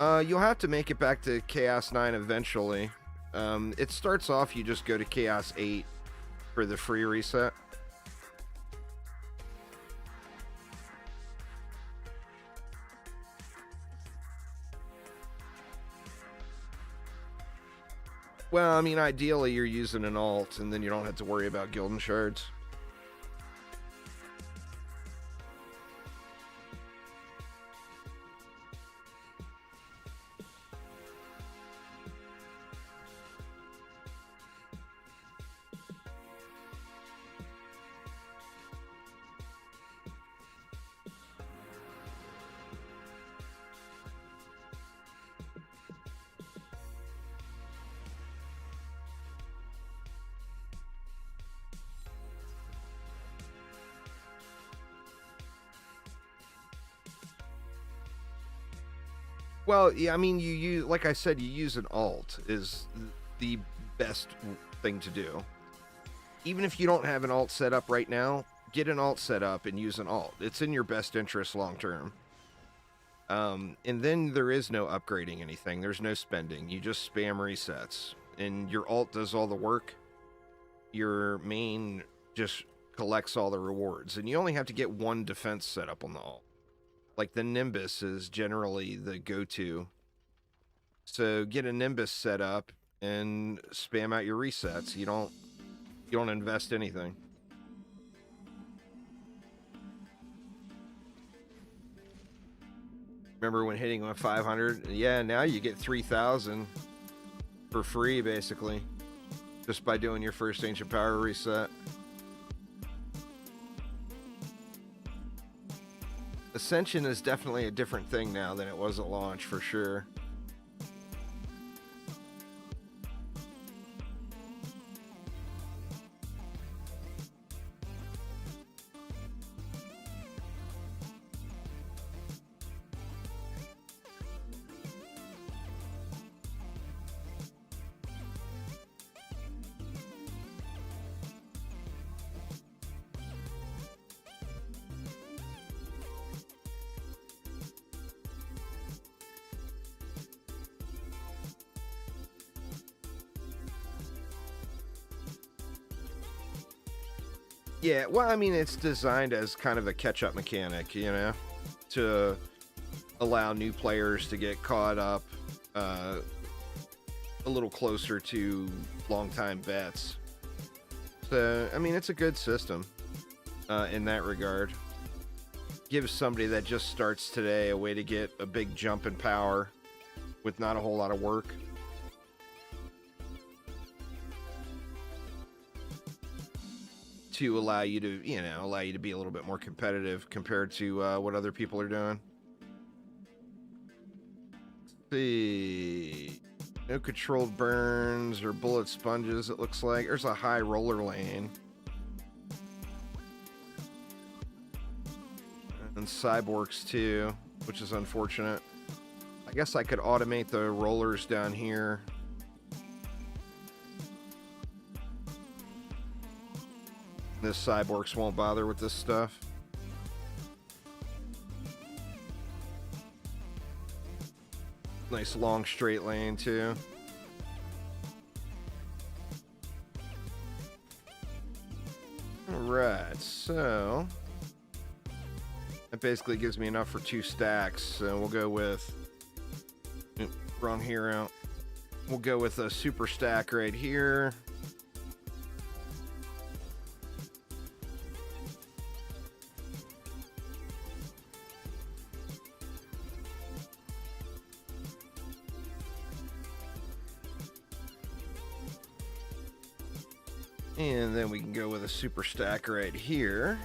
You'll have to make it back to Chaos 9 eventually. It starts off, you just go to Chaos 8 for the free reset. Well, I mean, ideally you're using an alt, and then you don't have to worry about Gildan Shards. Well, yeah, I mean, you use, like I said, you use an alt is the best thing to do. Even if you don't have an alt set up right now, get an alt set up and use an alt. It's in your best interest long term. And then there is no upgrading anything. There's no spending. You just spam resets. And your alt does all the work. Your main just collects all the rewards, and you only have to get one defense set up on the alt. Like the Nimbus is generally the go-to. So get a Nimbus set up and spam out your resets. You don't invest anything. Remember when hitting on 500? Yeah, now you get 3,000 for free, basically, just by doing your first Ancient Power reset. Ascension is definitely a different thing now than it was at launch, for sure. Yeah, well, I mean, it's designed as kind of a catch-up mechanic, you know, to allow new players to get caught up a little closer to long-time vets. So, I mean, it's a good system in that regard. Gives somebody that just starts today a way to get a big jump in power with not a whole lot of work. To allow you to, allow you to be a little bit more competitive compared to what other people are doing. Let's see. No controlled burns or bullet sponges, it looks like. There's a high roller lane. And cyborgs too, which is unfortunate. I guess I could automate the rollers down here. This cyborgs won't bother with this stuff. Nice long straight lane too. Alright, so that basically gives me enough for 2 stacks. So we'll go with wrong hero. We'll go with a super stack right here. And then we can go with a super stack right here.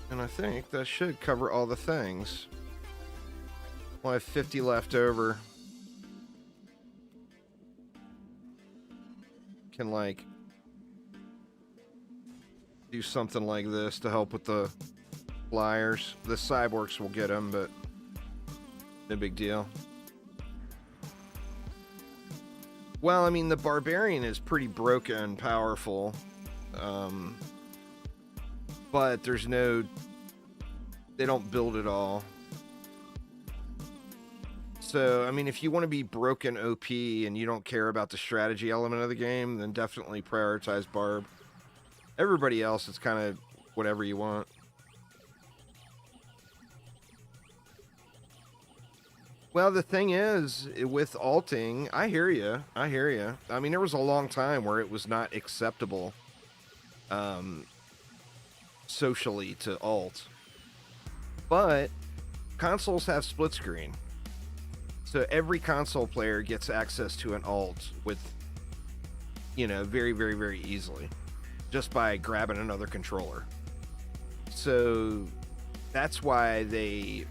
And I think that should cover all the things. We'll have 50 left over. Can, like, do something like this to help with the flyers. The cyborgs will get them, but no big deal. Well, I mean, the barbarian is pretty broken and powerful, but there's no, they don't build it all. So, I mean, if you want to be broken OP and you don't care about the strategy element of the game, then definitely prioritize barb. Everybody else, it's kind of whatever you want. Well, the thing is, with alting, I hear you. I hear you. I mean, there was a long time where it was not acceptable socially to alt. But consoles have split screen. So every console player gets access to an alt with, very, very, very easily. Just by grabbing another controller. So that's why they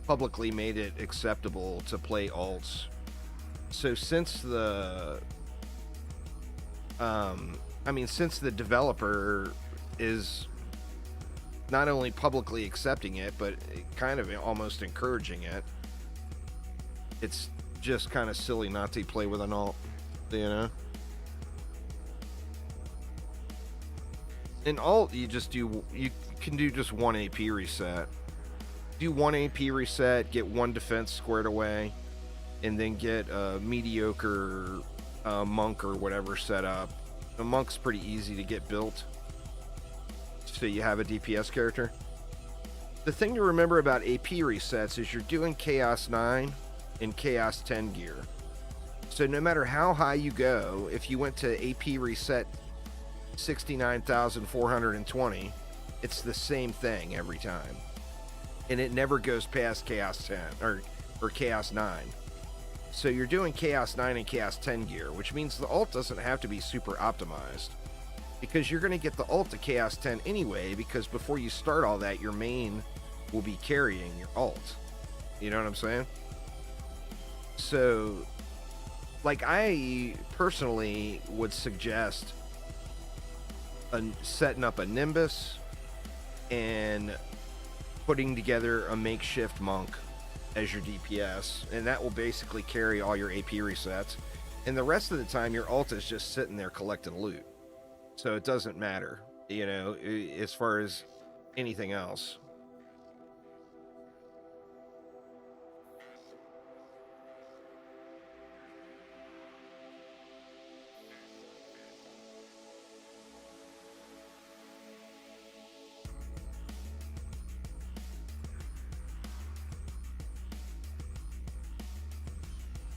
publicly made it acceptable to play alts. So since the since the developer is not only publicly accepting it, but kind of almost encouraging it, it's just kind of silly not to play with an alt, In alt, you can do just one AP reset. do 1 AP reset, get 1 defense squared away, and then get a mediocre monk or whatever set up. The monk's pretty easy to get built, so you have a DPS character. The thing to remember about AP resets is you're doing Chaos 9 and Chaos 10 gear. So no matter how high you go, if you went to AP reset 69,420, it's the same thing every time. And it never goes past Chaos 10 or Chaos 9. So you're doing Chaos 9 and Chaos 10 gear, which means the ult doesn't have to be super optimized, because you're going to get the ult to Chaos 10 anyway, because before you start all that, your main will be carrying your ult. You know what I'm saying? So, like, I personally would suggest setting up a Nimbus and putting together a makeshift monk as your DPS, and that will basically carry all your AP resets, and the rest of the time your ult is just sitting there collecting loot, so it doesn't matter, you know, as far as anything else.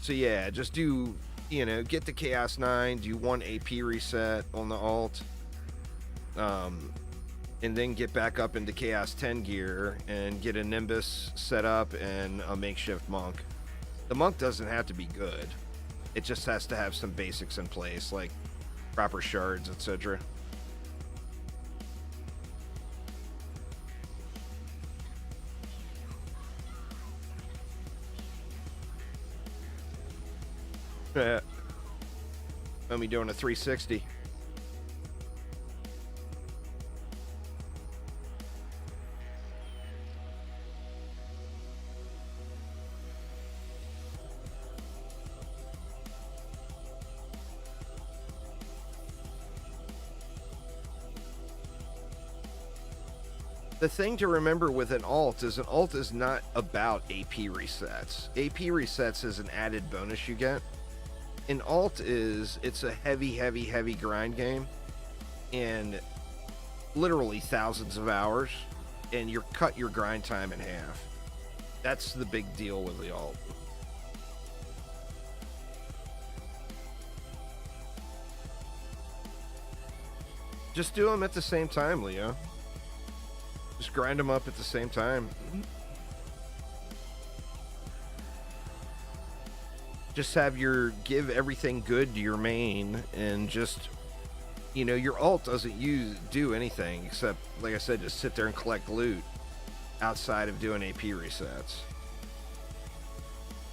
So yeah, just do, you know, get the Chaos 9, do 1 AP reset on the ult, and then get back up into Chaos 10 gear and get a Nimbus set up and a makeshift monk. The monk doesn't have to be good. It just has to have some basics in place, like proper shards, etc. Let me doing a 360. The thing to remember with an ult is not about AP resets. AP resets is an added bonus you get. An ult it's a heavy grind game, and literally thousands of hours, and you're cut your grind time in half. That's the big deal with the ult. Just do them at the same time, Leo. Just grind them up at the same time. Just give everything good to your main, and just, you know, your ult doesn't do anything except, like I said, just sit there and collect loot outside of doing AP resets.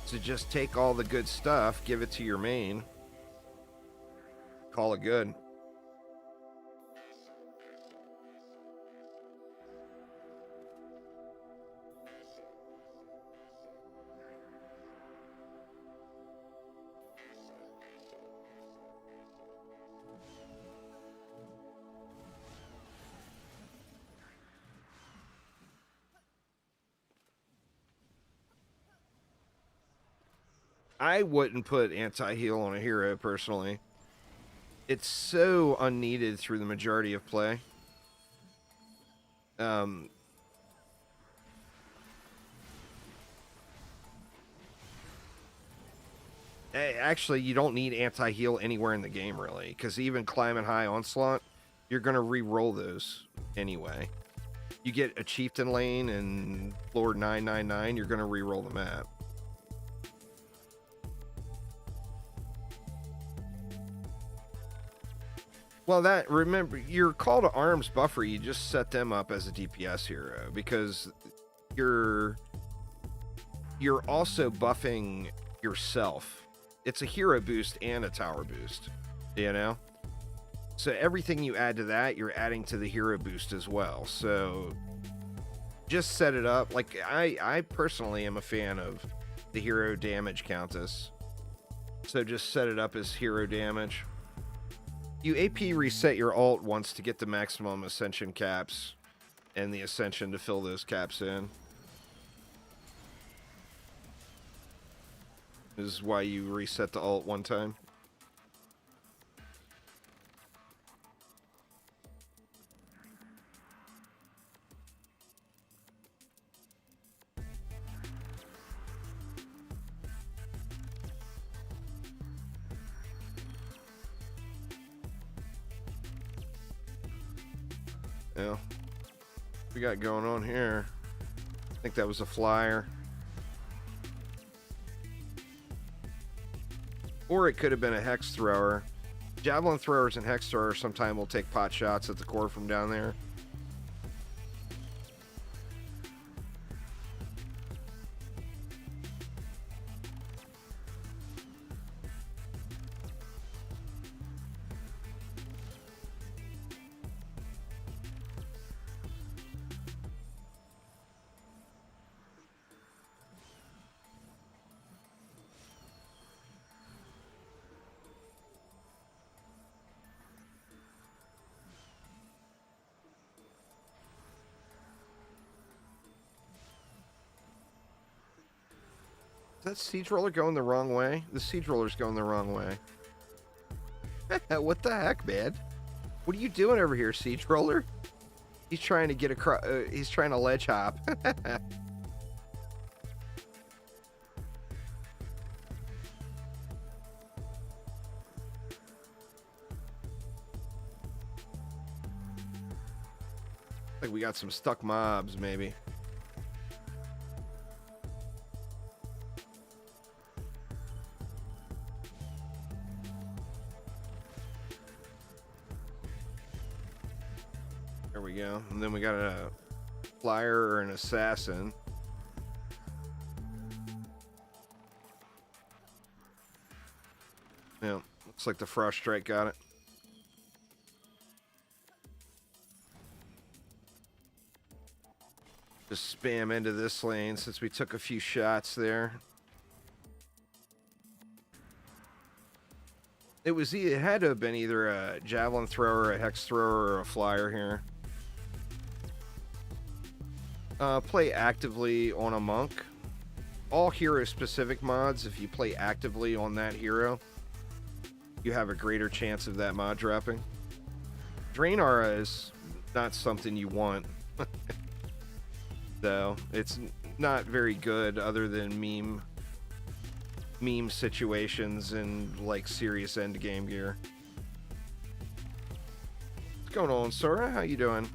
So just take all the good stuff, give it to your main, call it good. I wouldn't put anti-heal on a hero, personally. It's so unneeded through the majority of play. Actually, you don't need anti-heal anywhere in the game, really, because even climbing high onslaught, you're going to re-roll those anyway. You get a chieftain lane and floor 999, you're going to re-roll the map. Well, remember, your call to arms buffer, you just set them up as a DPS hero, because you're also buffing yourself. It's a hero boost and a tower boost, you know? So everything you add to that, you're adding to the hero boost as well. So just set it up. Like, I personally am a fan of the hero damage countess. So just set it up as hero damage. You AP reset your ult once to get the maximum ascension caps and the ascension to fill those caps in. is why you reset the alt one time. Yeah. What we got going on here? I think that was a flyer. Or it could have been a hex thrower. Javelin throwers and hex throwers sometimes will take pot shots at the core from down there. Is that siege roller going the wrong way? The siege roller's going the wrong way. What the heck, man? What are you doing over here, siege roller? He's trying to get across. He's trying to ledge hop. Like we got some stuck mobs, maybe. There we go. And then we got a flyer or an assassin. Yeah, looks like the frost strike got it. Just spam into this lane since we took a few shots there. It had to have been either a javelin thrower, a hex thrower, or a flyer here. Play actively on a monk. All hero-specific mods, if you play actively on that hero, you have a greater chance of that mod dropping. Drain Aura is not something you want. Though it's not very good other than meme situations and like serious end game gear. What's going on, Sora? How you doing?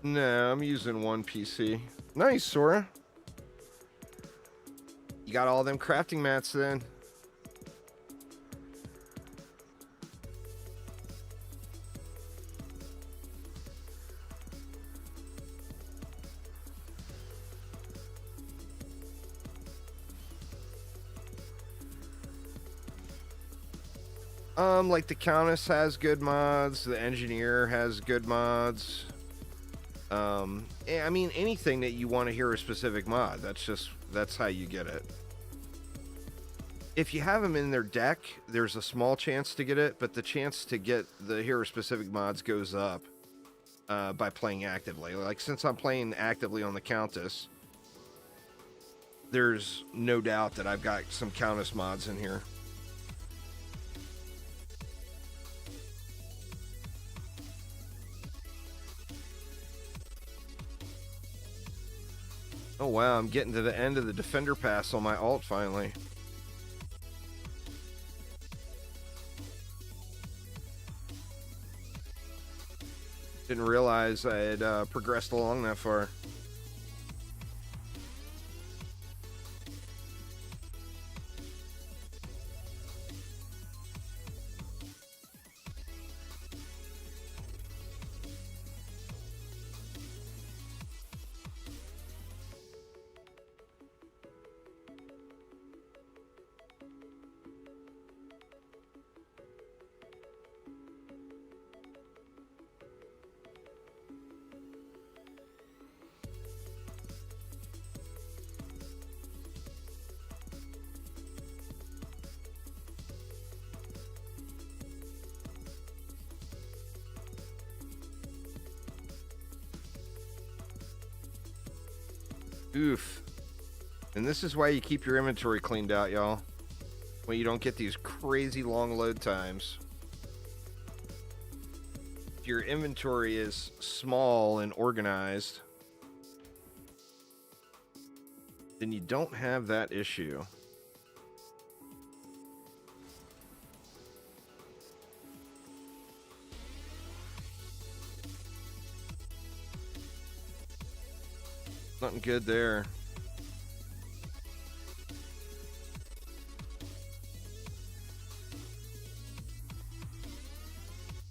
No, I'm using one PC. Nice, Sora. You got all them crafting mats then. Like the Countess has good mods, the Engineer has good mods. I mean, anything that you want to hear a specific mod, that's how you get it. If you have them in their deck, there's a small chance to get it, but the chance to get the hero specific mods goes up by playing actively. Like, since I'm playing actively on the Countess, there's no doubt that I've got some Countess mods in here. Oh wow, I'm getting to the end of the Defender Pass on my alt finally. Didn't realize I had progressed along that far. Oof. And this is why you keep your inventory cleaned out, y'all. When you don't get these crazy long load times. If your inventory is small and organized, then you don't have that issue. Nothing good there.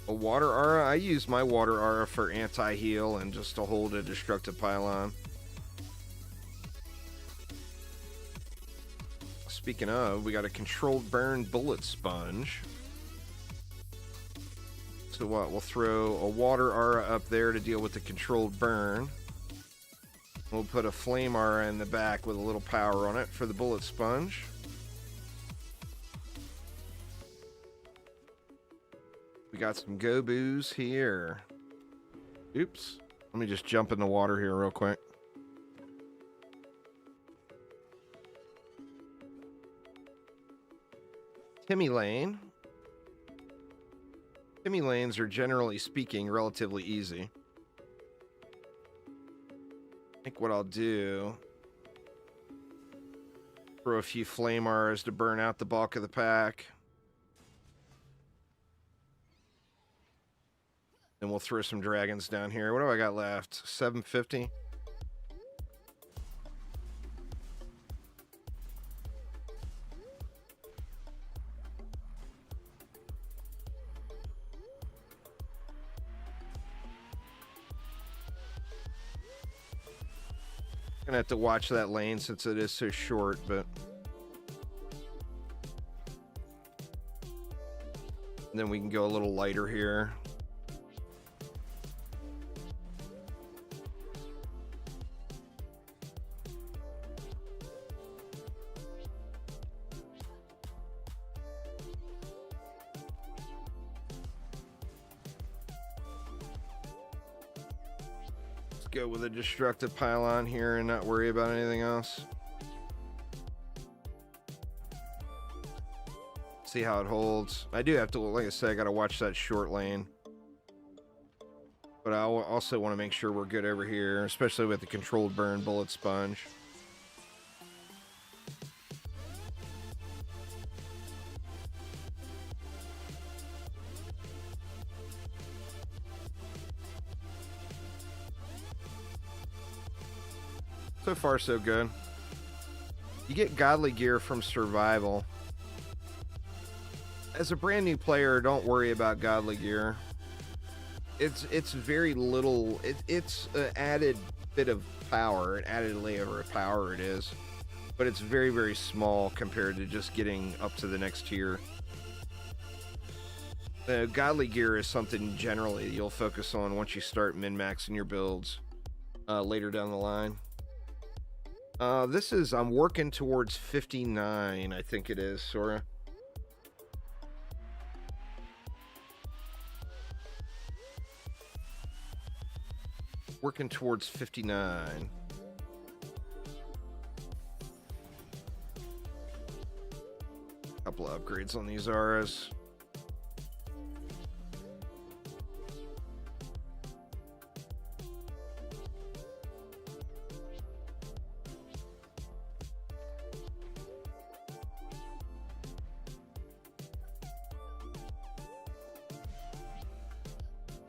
A water aura? I use my water aura for anti-heal and just to hold a destructive pylon. Speaking of, we got a controlled burn bullet sponge. So what? We'll throw a water aura up there to deal with the controlled burn. We'll put a flame aura in the back with a little power on it for the bullet sponge. We got some go-boos here. Oops. Let me just jump in the water here real quick. Timmy Lane. Timmy Lanes are, generally speaking, relatively easy. I think what I'll do, throw a few flame auras to burn out the bulk of the pack. Then we'll throw some dragons down here. What do I got left? 750? Gonna have to watch that lane since it is so short, but and then we can go a little lighter here. Go with a destructive pylon here and not worry about anything else. See how it holds. I do have to, like I said, I gotta watch that short lane. But I also want to make sure we're good over here, especially with the controlled burn bullet sponge. So far, so good. You get godly gear from survival. As a brand new player, don't worry about godly gear. It's very little. It's an added bit of power, an added layer of power it is. But it's very, very small compared to just getting up to the next tier. Godly gear is something generally you'll focus on once you start min-maxing your builds later down the line. I'm working towards 59, I think it is, Sora. Working towards 59. Couple of upgrades on these auras.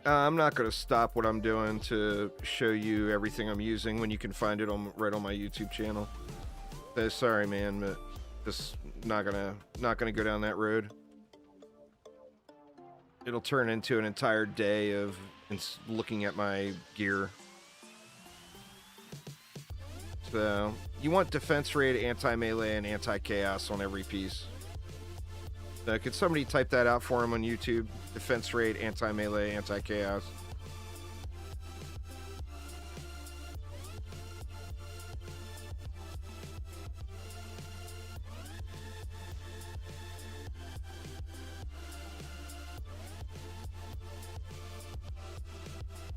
I'm not going to stop what I'm doing to show you everything I'm using when you can find it right on my YouTube channel. Sorry, man, but just not gonna go down that road. It'll turn into an entire day of looking at my gear. So you want defense rate, anti-melee, and anti-chaos on every piece. Could somebody type that out for him on YouTube? Defense rate, anti-melee, anti-chaos.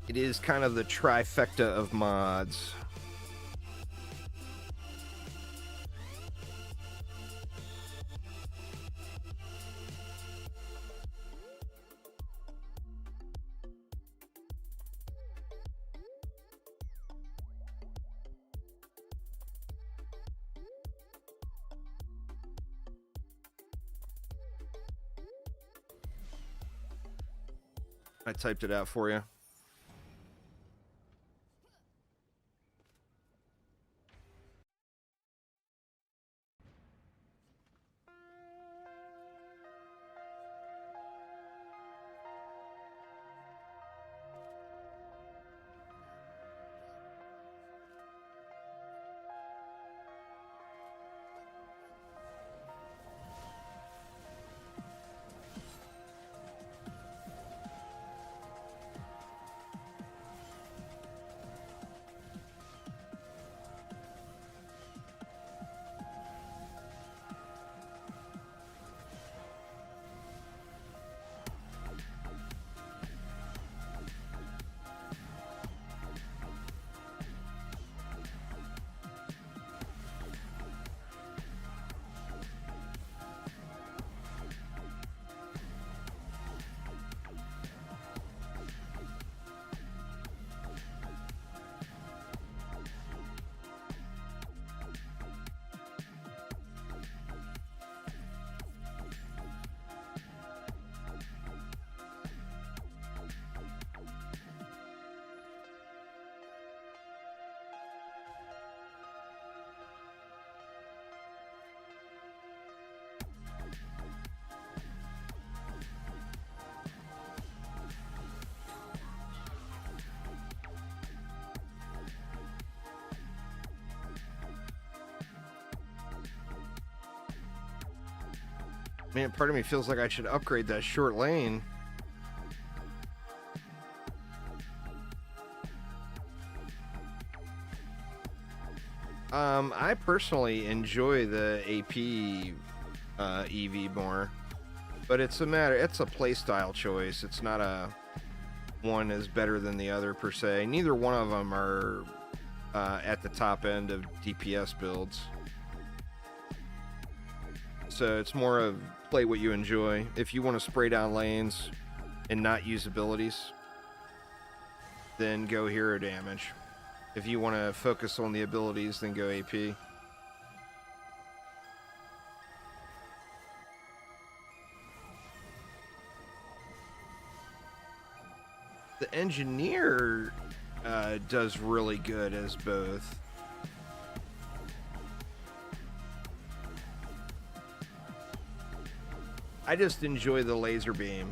It is kind of the trifecta of mods. I typed it out for you. Man, part of me feels like I should upgrade that short lane. I personally enjoy the AP EV more, but it's a playstyle choice. It's not a one is better than the other per se. Neither one of them are at the top end of DPS builds. So it's more of play what you enjoy. If you want to spray down lanes and not use abilities, then go hero damage. If you want to focus on the abilities, then go AP. The engineer does really good as both. I just enjoy the laser beam,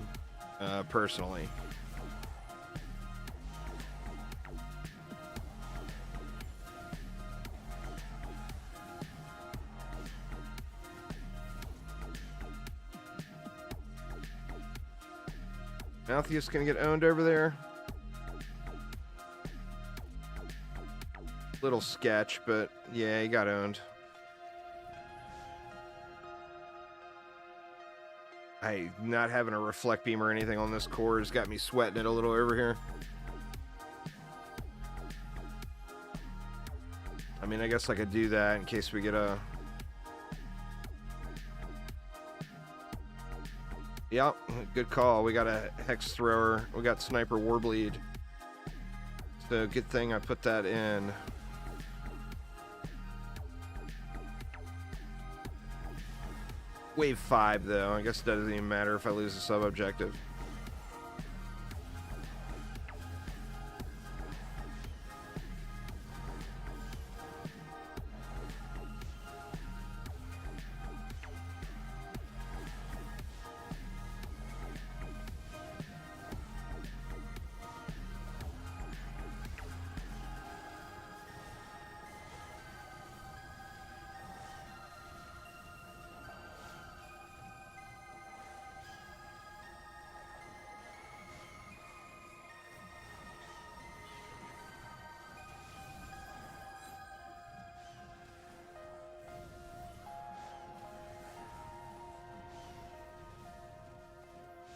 personally. Malthus gonna get owned over there. Little sketch, but yeah, he got owned. Not having a reflect beam or anything on this core has got me sweating it a little over here. I mean, I guess I could do that in case we get a... Yep, good call. We got a Hex Thrower. We got Sniper Warbleed. So good thing I put that in. Wave 5, though. I guess it doesn't even matter if I lose the sub-objective.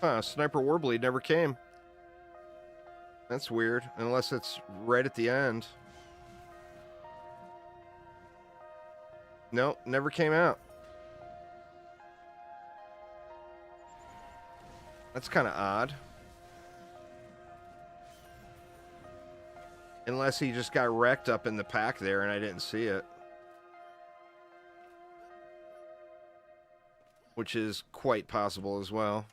Huh, Sniper Warbleed never came. That's weird, unless it's right at the end. Nope, never came out. That's kind of odd. Unless he just got wrecked up in the pack there and I didn't see it. Which is quite possible as well.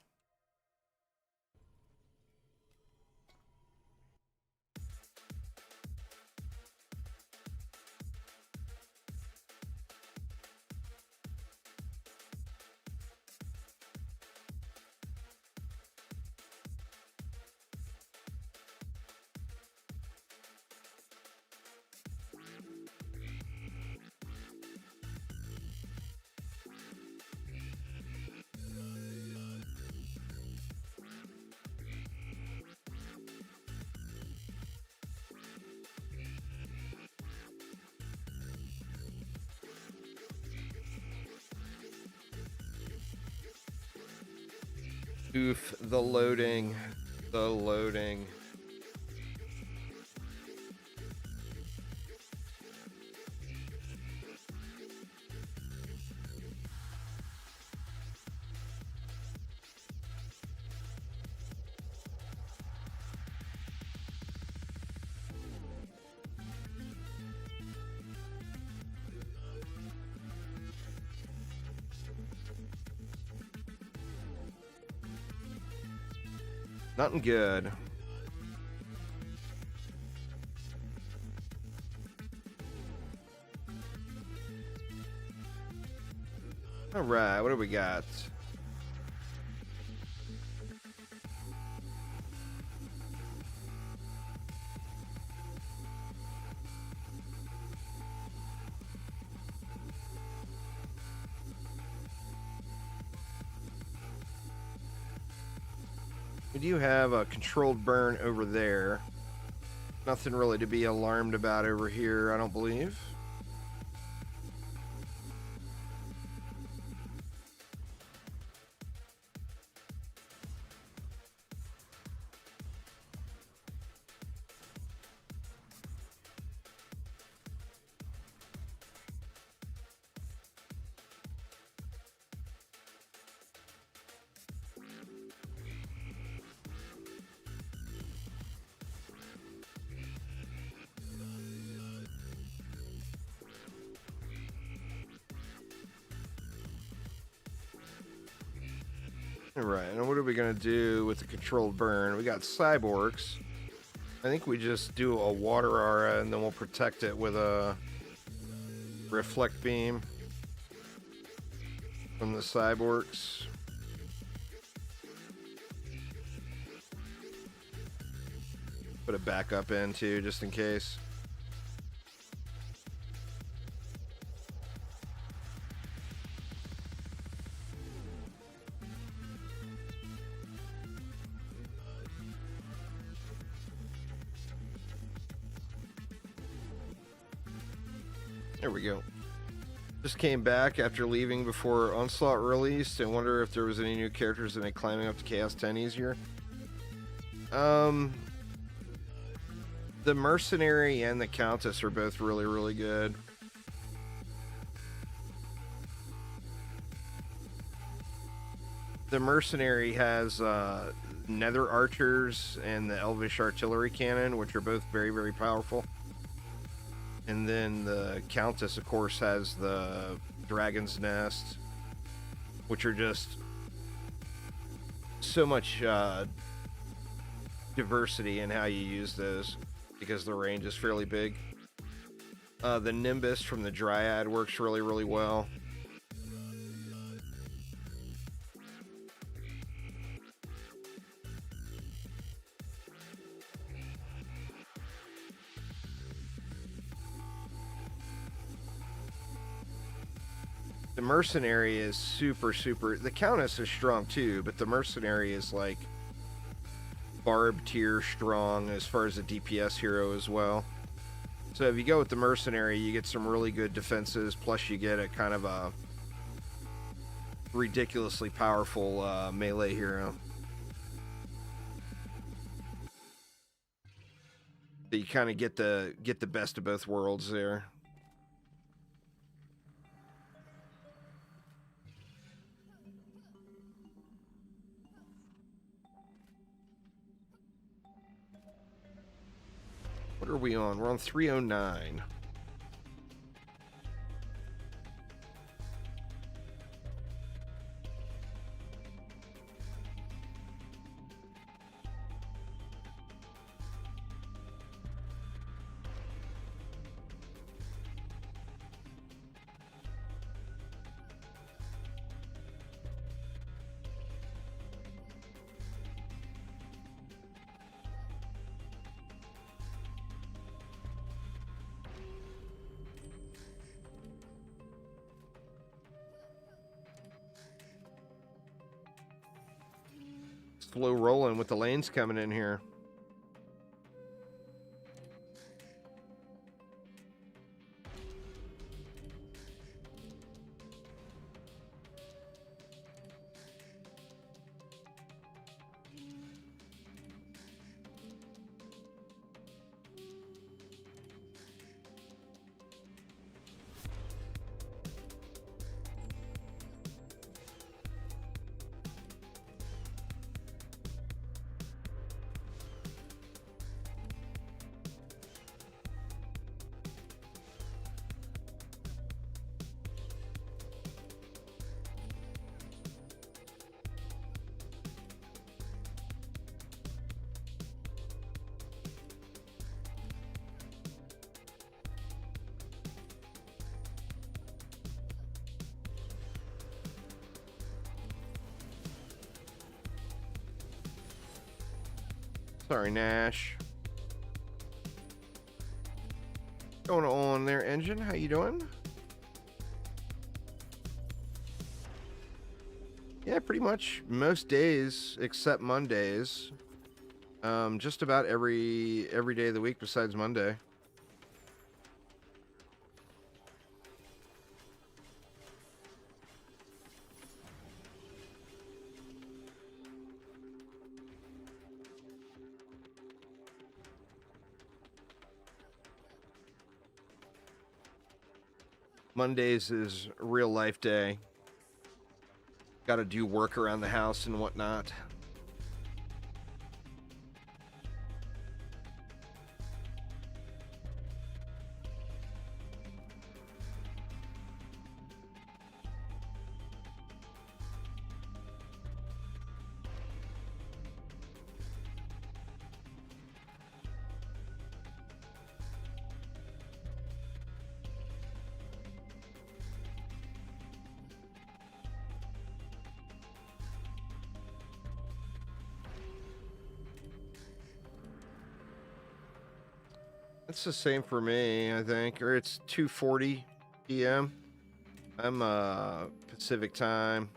Oof, the loading. The loading. Nothing good. All right, what do we got? We do have a controlled burn over there. Nothing really to be alarmed about over here, I don't believe. All right, and what are we gonna do with the controlled burn? We got cyborgs. I think we just do a water aura and then we'll protect it with a reflect beam from the cyborgs. Put a backup in too, just in case. There we go. Just came back after leaving before Onslaught released. I wonder if there was any new characters that make climbing up to Chaos 10 easier. The Mercenary and the Countess are both really, really good. The Mercenary has Nether Archers and the Elvish Artillery Cannon, which are both very, very powerful. And then the Countess, of course, has the Dragon's Nest, which are just so much diversity in how you use those because the range is fairly big. The Nimbus from the Dryad works really, really well. The Mercenary is super, super... The Countess is strong too, but the Mercenary is like Barb tier strong as far as a DPS hero as well. So if you go with the Mercenary, you get some really good defenses, plus you get a kind of a ridiculously powerful melee hero. So you kind of get the best of both worlds there. What are we on? We're on 309. Slow rolling with the lanes coming in here. Sorry, Nash. Going on there, Engine? How you doing? Yeah, pretty much most days except Mondays. Just about every day of the week besides Monday. Mondays is real life day. Got to do work around the house and whatnot. It's the same for me, I think, or it's 2:40 p.m. I'm Pacific time.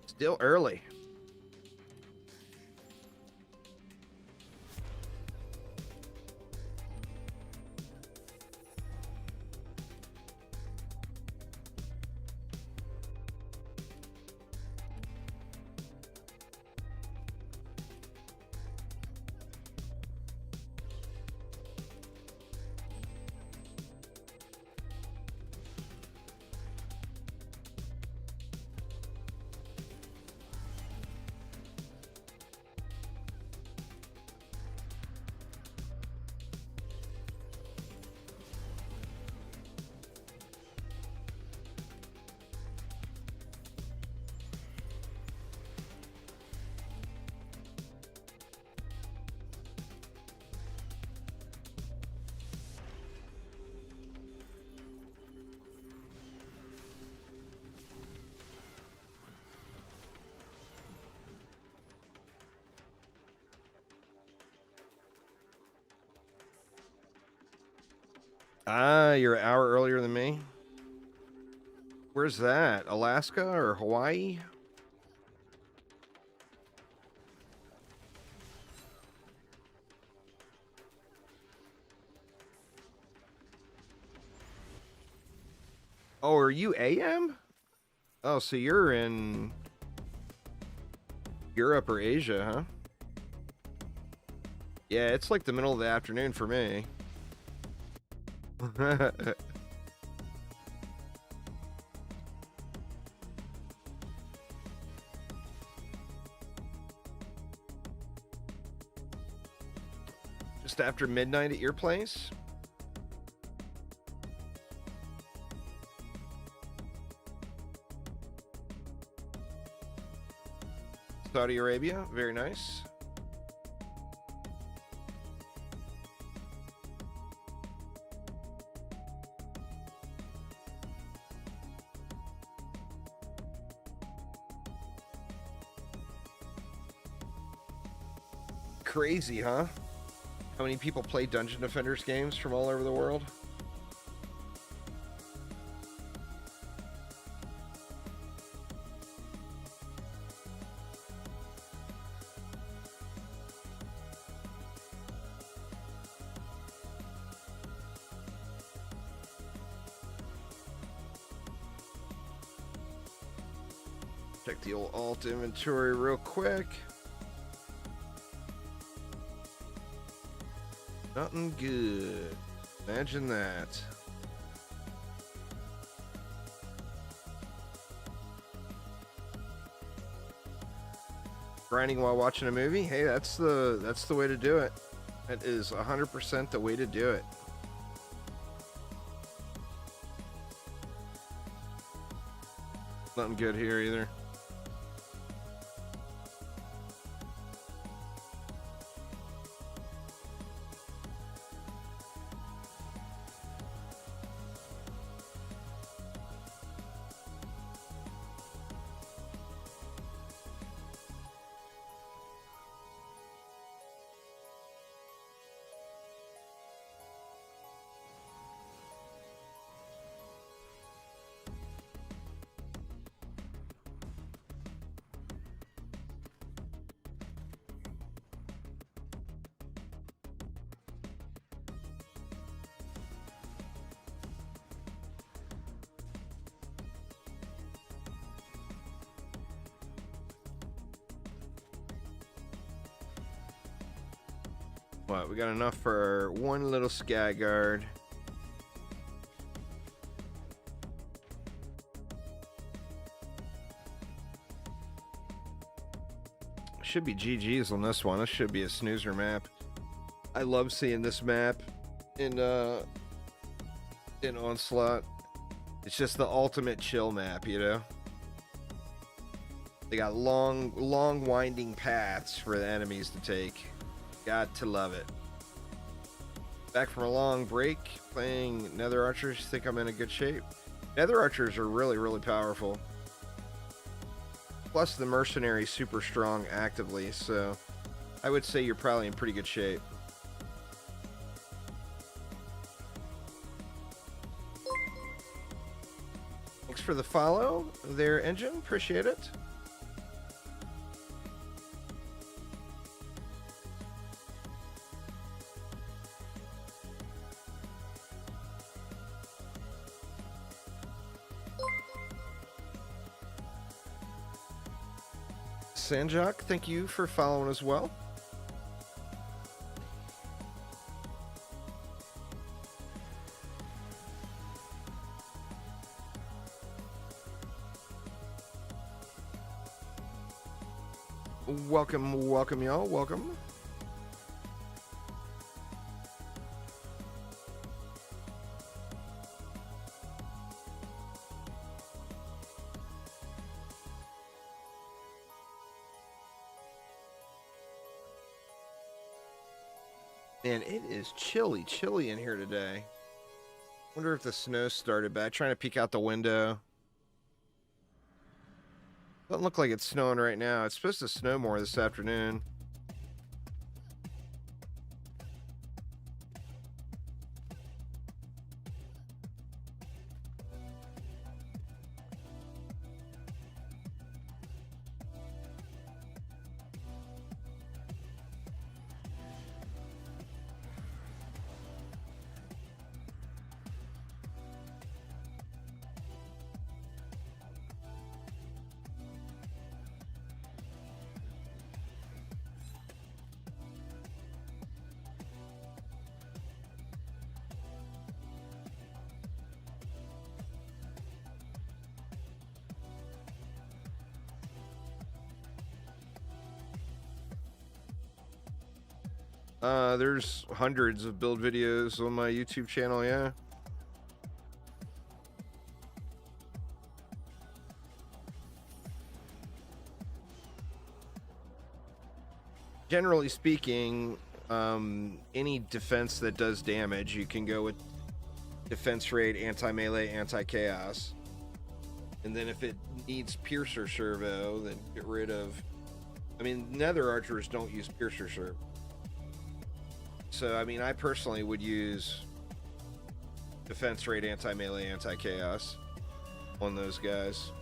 Still early. Ah, you're an hour earlier than me. Where's that? Alaska or Hawaii? Oh, are you AM? Oh, so you're in Europe or Asia, huh? Yeah, it's like the middle of the afternoon for me. Just after midnight at your place? Saudi Arabia, very nice. Crazy, huh? How many people play Dungeon Defenders games from all over the world? Check the old alt inventory real quick. Nothing good. Imagine that. Grinding while watching a movie? Hey, that's the way to do it. That is 100% the way to do it. Nothing good here either. What, we got enough for one little sky guard. Should be GG's on this one. This should be a snoozer map. I love seeing this map in Onslaught. It's just the ultimate chill map, you know? They got long winding paths for the enemies to take. Got to love it. Back from a long break, playing Nether Archers. Think I'm in a good shape. Nether Archers are really, really powerful. Plus the mercenaries super strong actively, so I would say you're probably in pretty good shape. Thanks for the follow there, Engine. Appreciate it. Sanjok, thank you for following as well. Welcome y'all, welcome. Man, it is chilly in here today. Wonder if the snow started back. Trying to peek out the window. Doesn't look like it's snowing right now. It's supposed to snow more this afternoon. There's hundreds of build videos on my YouTube channel, yeah. Generally speaking, any defense that does damage, you can go with defense rate, anti-melee, anti-chaos. And then if it needs piercer servo, then get rid of... I mean, Nether Archers don't use piercer servo. So, I mean, I personally would use defense rate, anti-melee, anti-chaos on those guys.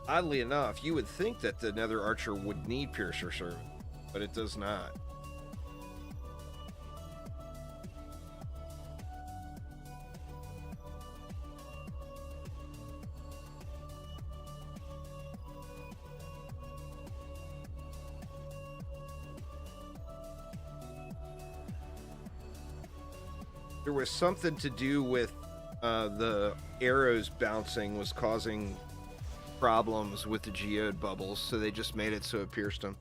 Oddly enough, you would think that the Nether Archer would need piercer servo, but it does not. There was something to do with the arrows bouncing was causing problems with the geode bubbles, so they just made it so it pierced them.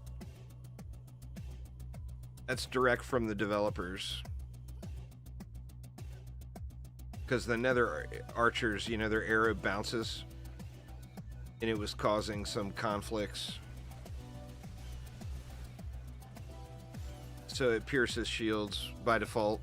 That's direct from the developers. Because the Nether Archers, you know, their arrow bounces, and it was causing some conflicts. So it pierces shields by default.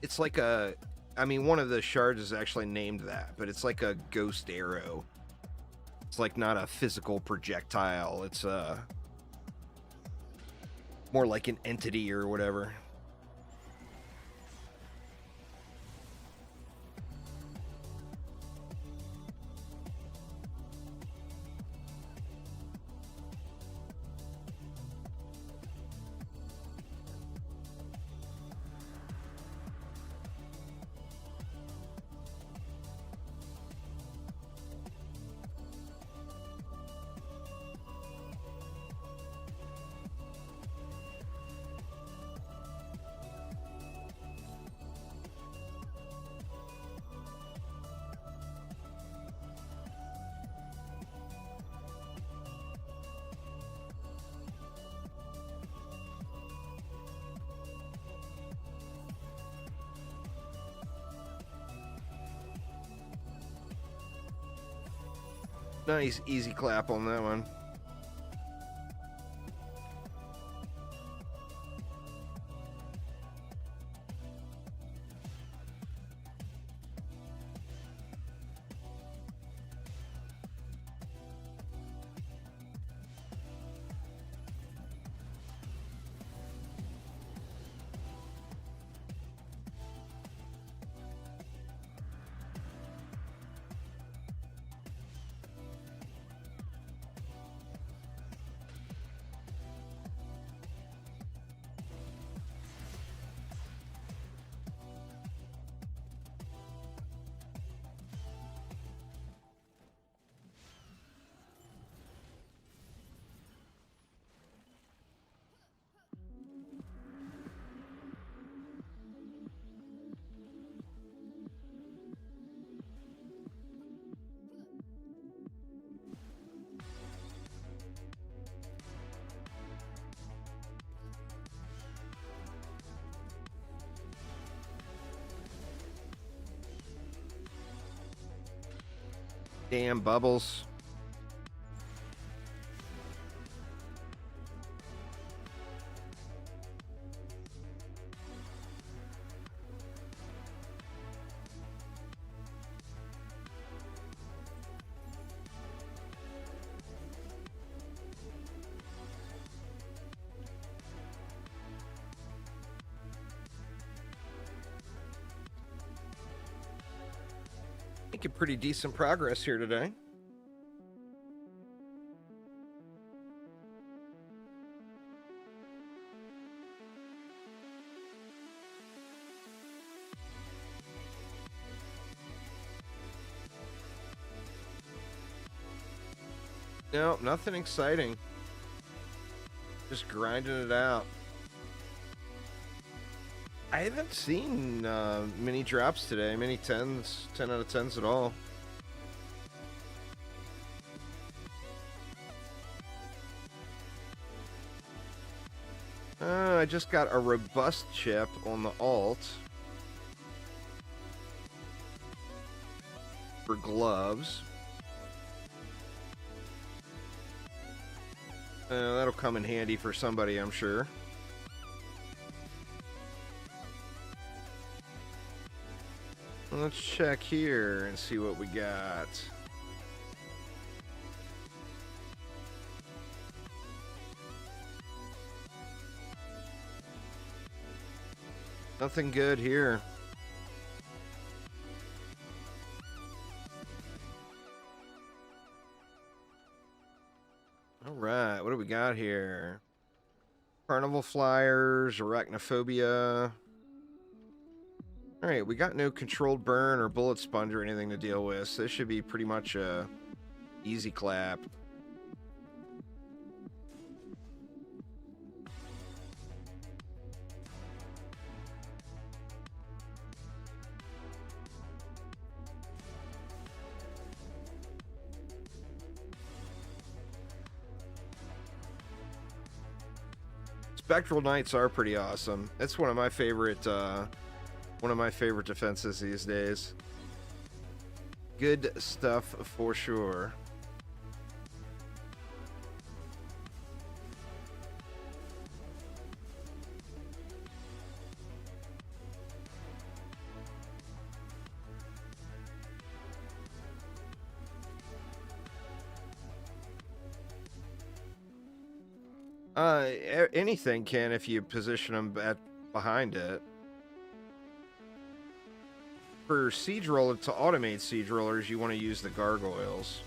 It's like a, I mean, one of the shards is actually named that, but it's like a ghost arrow. It's like not a physical projectile. It's more like an entity or whatever. Nice, easy clap on that one. Damn bubbles. Making pretty decent progress here today. No, nothing exciting. Just grinding it out. I haven't seen many drops today, many 10s, 10 out of 10s at all. I just got a robust chip on the alt for gloves. That'll come in handy for somebody, I'm sure. Let's check here and see what we got. Nothing good here. All right, what do we got here? Carnival flyers, arachnophobia. All right, we got no controlled burn or bullet sponge or anything to deal with, so this should be pretty much a easy clap. Spectral Knights are pretty awesome. It's one of my favorite defenses these days. Good stuff for sure. Anything can if you position them behind it. For siege roller, to automate siege rollers, you want to use the gargoyles.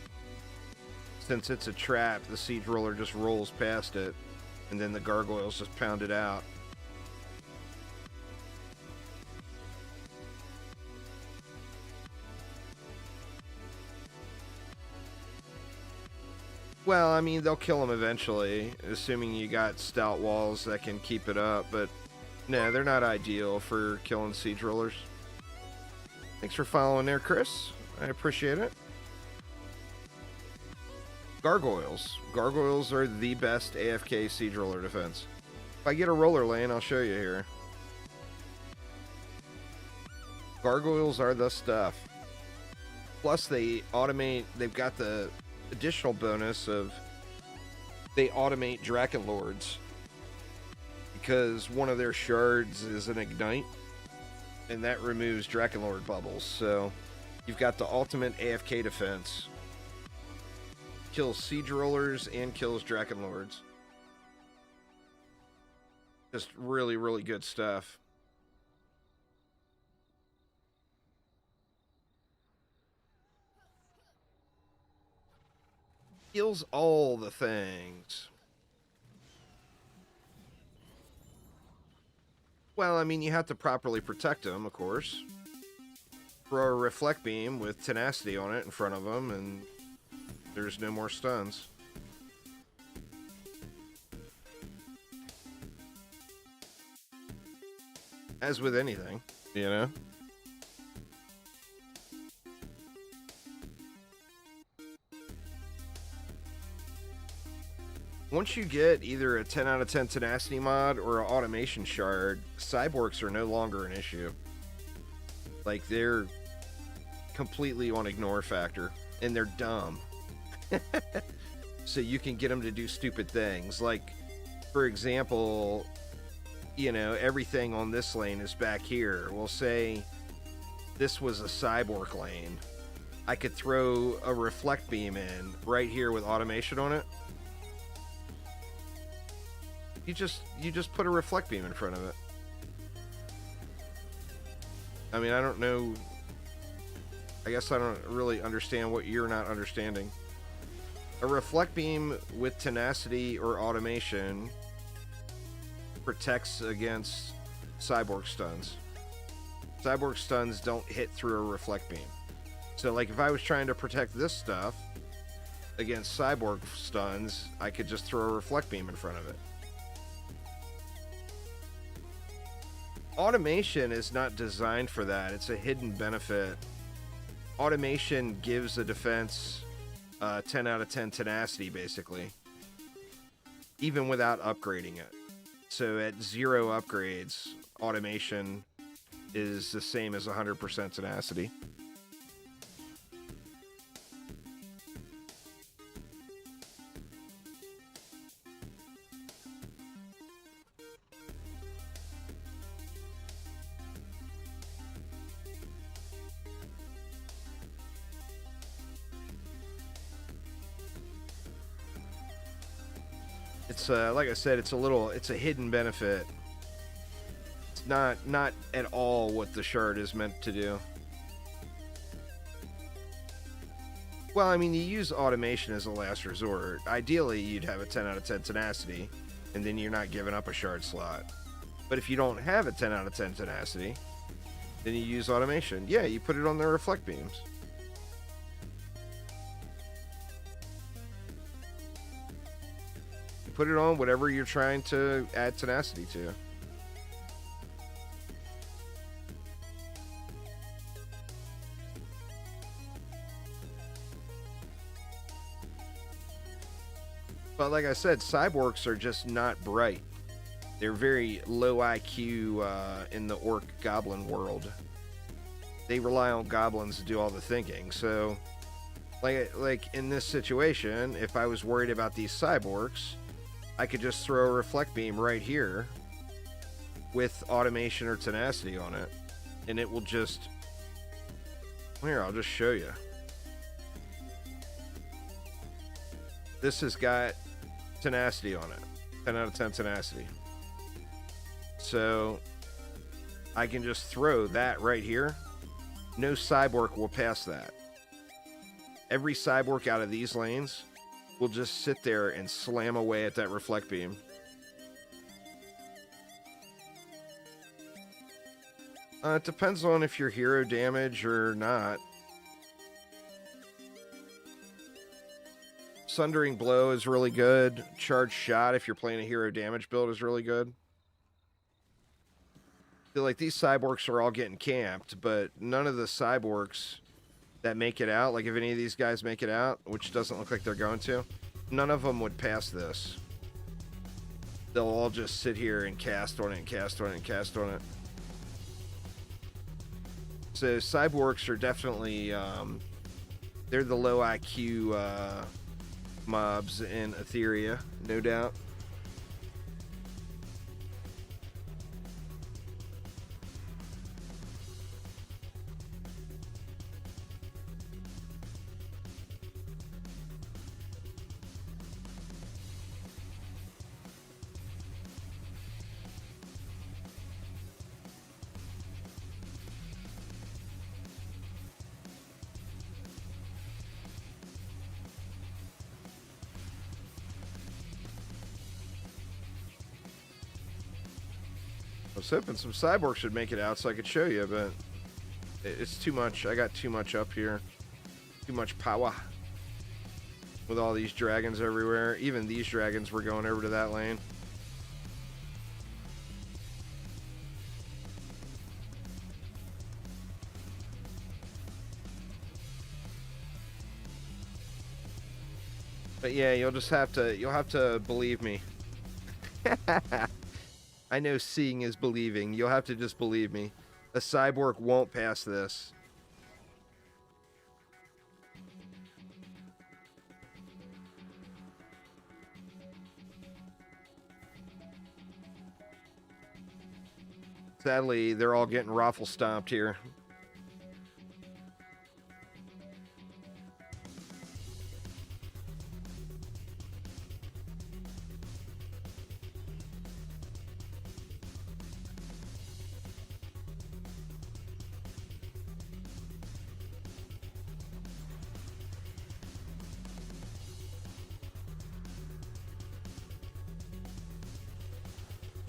Since it's a trap, the siege roller just rolls past it, and then the gargoyles just pound it out. Well, I mean, they'll kill them eventually, assuming you got stout walls that can keep it up, but no, they're not ideal for killing siege rollers. Thanks for following there, Chris. I appreciate it. Gargoyles. Gargoyles are the best AFK siege roller defense. If I get a roller lane, I'll show you here. Gargoyles are the stuff. Plus, they automate. They've got the additional bonus of they automate Drakenlords because one of their shards is an ignite, and that removes Drakenlord bubbles. So you've got the ultimate AFK defense. Kills siege rollers and kills Drakenlords. Just really, really good stuff. Kills all the things. Well, I mean, you have to properly protect them, of course. Throw a reflect beam with tenacity on it in front of them, and there's no more stuns. As with anything, you know? Once you get either a 10 out of 10 tenacity mod or an automation shard, cyborgs are no longer an issue. Like, they're completely on ignore factor, and they're dumb. So you can get them to do stupid things. Like, for example, you know, everything on this lane is back here. We'll say this was a cyborg lane. I could throw a reflect beam in right here with automation on it. You just put a reflect beam in front of it. I mean, I don't know. I guess I don't really understand what you're not understanding. A reflect beam with tenacity or automation protects against cyborg stuns. Cyborg stuns don't hit through a reflect beam. So, like, if I was trying to protect this stuff against cyborg stuns, I could just throw a reflect beam in front of it. Automation is not designed for that. It's a hidden benefit. Automation gives a defense 10 out of 10 tenacity, basically, even without upgrading it. So at 0 upgrades, automation is the same as 100% tenacity. It's like I said, it's a hidden benefit. It's not at all what the shard is meant to do. Well, I mean, you use automation as a last resort. Ideally, you'd have a 10 out of 10 tenacity, and then you're not giving up a shard slot. But if you don't have a 10 out of 10 tenacity, then you use automation. Yeah, you put it on the reflect beams. Put it on whatever you're trying to add tenacity to. But like I said, cyborgs are just not bright. They're very low IQ in the orc goblin world. They rely on goblins to do all the thinking. So, like in this situation, if I was worried about these cyborgs, I could just throw a reflect beam right here with automation or tenacity on it, and it will just... Here, I'll just show you. This has got tenacity on it. 10 out of 10 tenacity. So I can just throw that right here. No cyborg will pass that. Every cyborg out of these lanes will just sit there and slam away at that reflect beam. It depends on if you're hero damage or not. Sundering Blow is really good. Charge Shot, if you're playing a hero damage build, is really good. I feel like these cyborgs are all getting camped, but none of the cyborgs that make it out, like if any of these guys make it out, which doesn't look like they're going to, none of them would pass this. They'll all just sit here and cast on it and cast on it and cast on it. So cyborgs are definitely They're the low IQ mobs in Etheria, no doubt. I was hoping some cyborgs should make it out so I could show you, but it's too much. I got too much up here. Too much power. With all these dragons everywhere. Even these dragons were going over to that lane. But yeah, you'll have to believe me. I know seeing is believing. You'll have to just believe me. A cyborg won't pass this. Sadly, they're all getting raffle stomped here.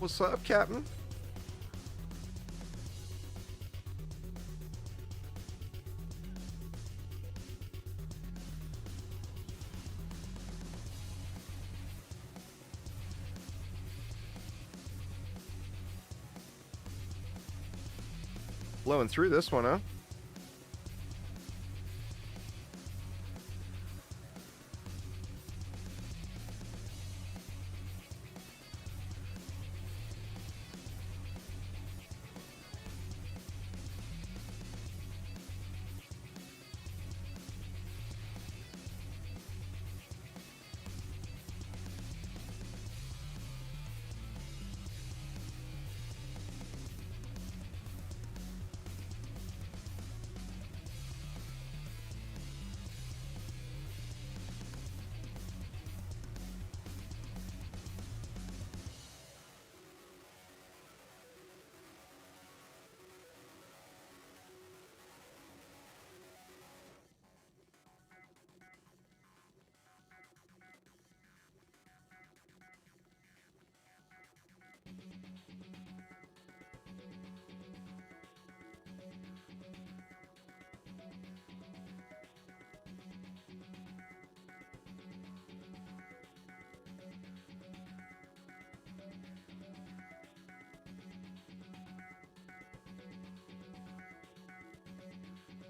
What's up, Captain? Blowing through this one, huh?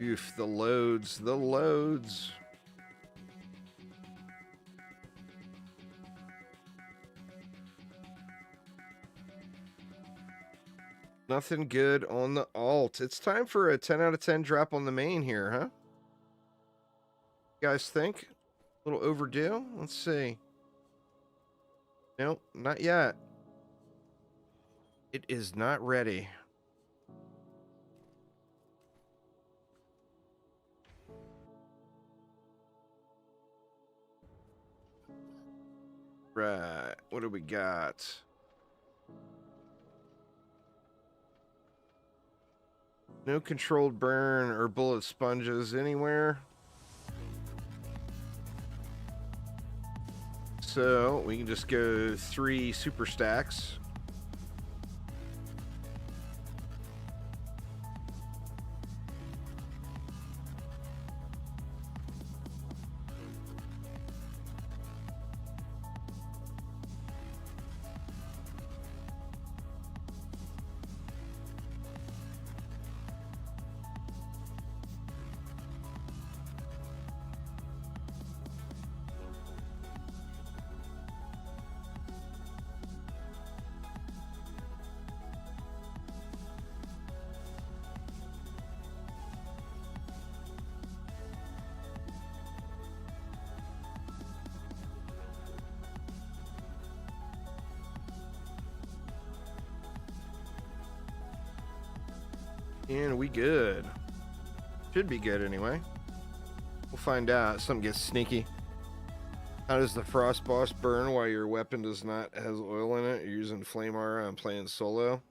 Oof, the loads, the loads. Nothing good on the alt. It's time for a 10 out of 10 drop on the main here, huh? You guys think? A little overdue? Let's see. Nope, not yet. It is not ready. Right, what do we got? No controlled burn or bullet sponges anywhere. So we can just go 3 super stacks. And we good. Should be good anyway. We'll find out. Something gets sneaky. How does the Frost Boss burn while your weapon does not has oil in it? You're using Flame Aura and playing solo.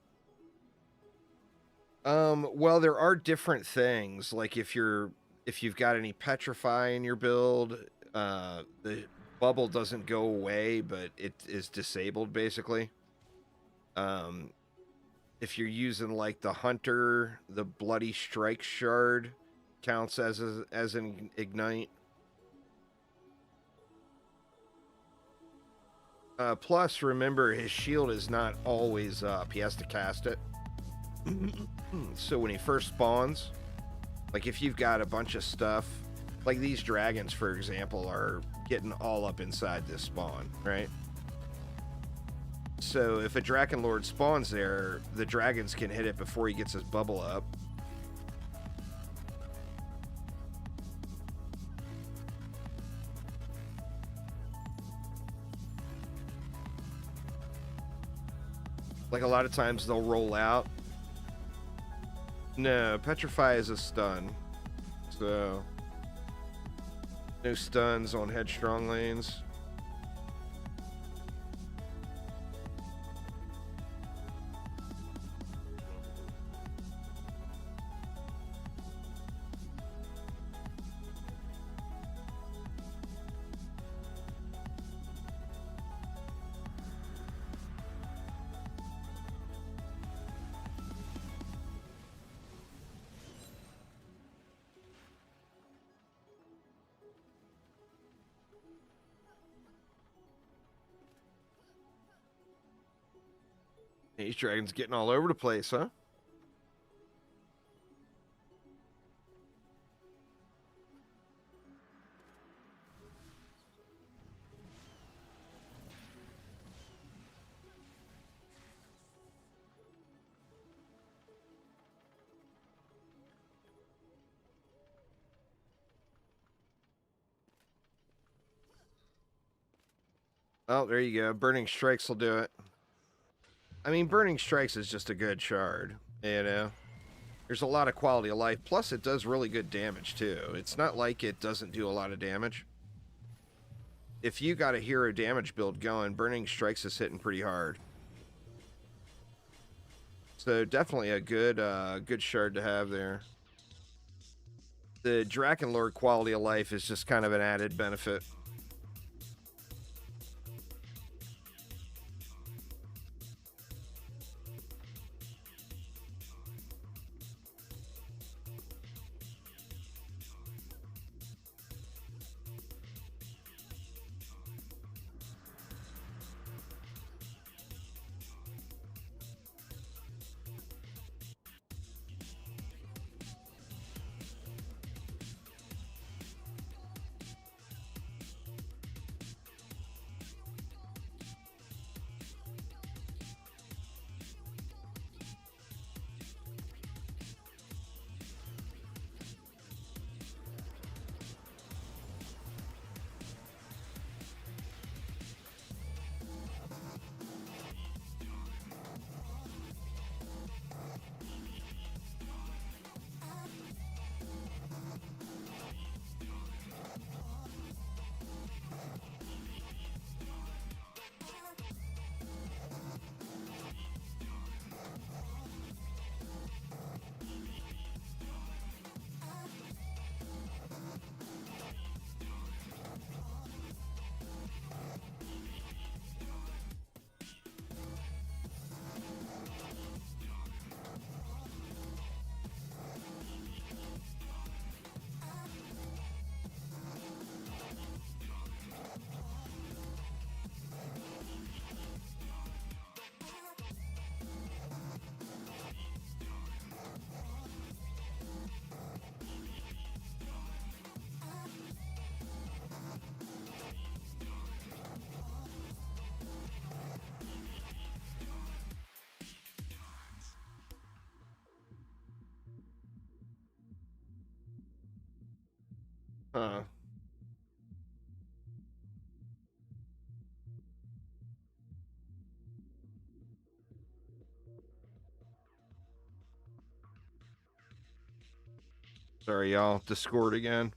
Well, there are different things. Like if you've got any Petrify in your build, the bubble doesn't go away, but it is disabled basically. If you're using like the Hunter, the Bloody Strike Shard counts as an ignite. Plus, remember, his shield is not always up. He has to cast it. So when he first spawns, like if you've got a bunch of stuff, like these dragons, for example, are getting all up inside this spawn, right? So if a Drakenlord spawns there, the dragons can hit it before he gets his bubble up. Like a lot of times they'll roll out. No, Petrify is a stun. So no stuns on headstrong lanes. These dragons getting all over the place, huh? Oh, there you go. Burning Strikes will do it. I mean, Burning Strikes is just a good shard, you know? There's a lot of quality of life. Plus, it does really good damage, too. It's not like it doesn't do a lot of damage. If you got a hero damage build going, Burning Strikes is hitting pretty hard. So definitely a good shard to have there. The Drakenlord quality of life is just kind of an added benefit. Huh. Sorry, y'all. Discord again.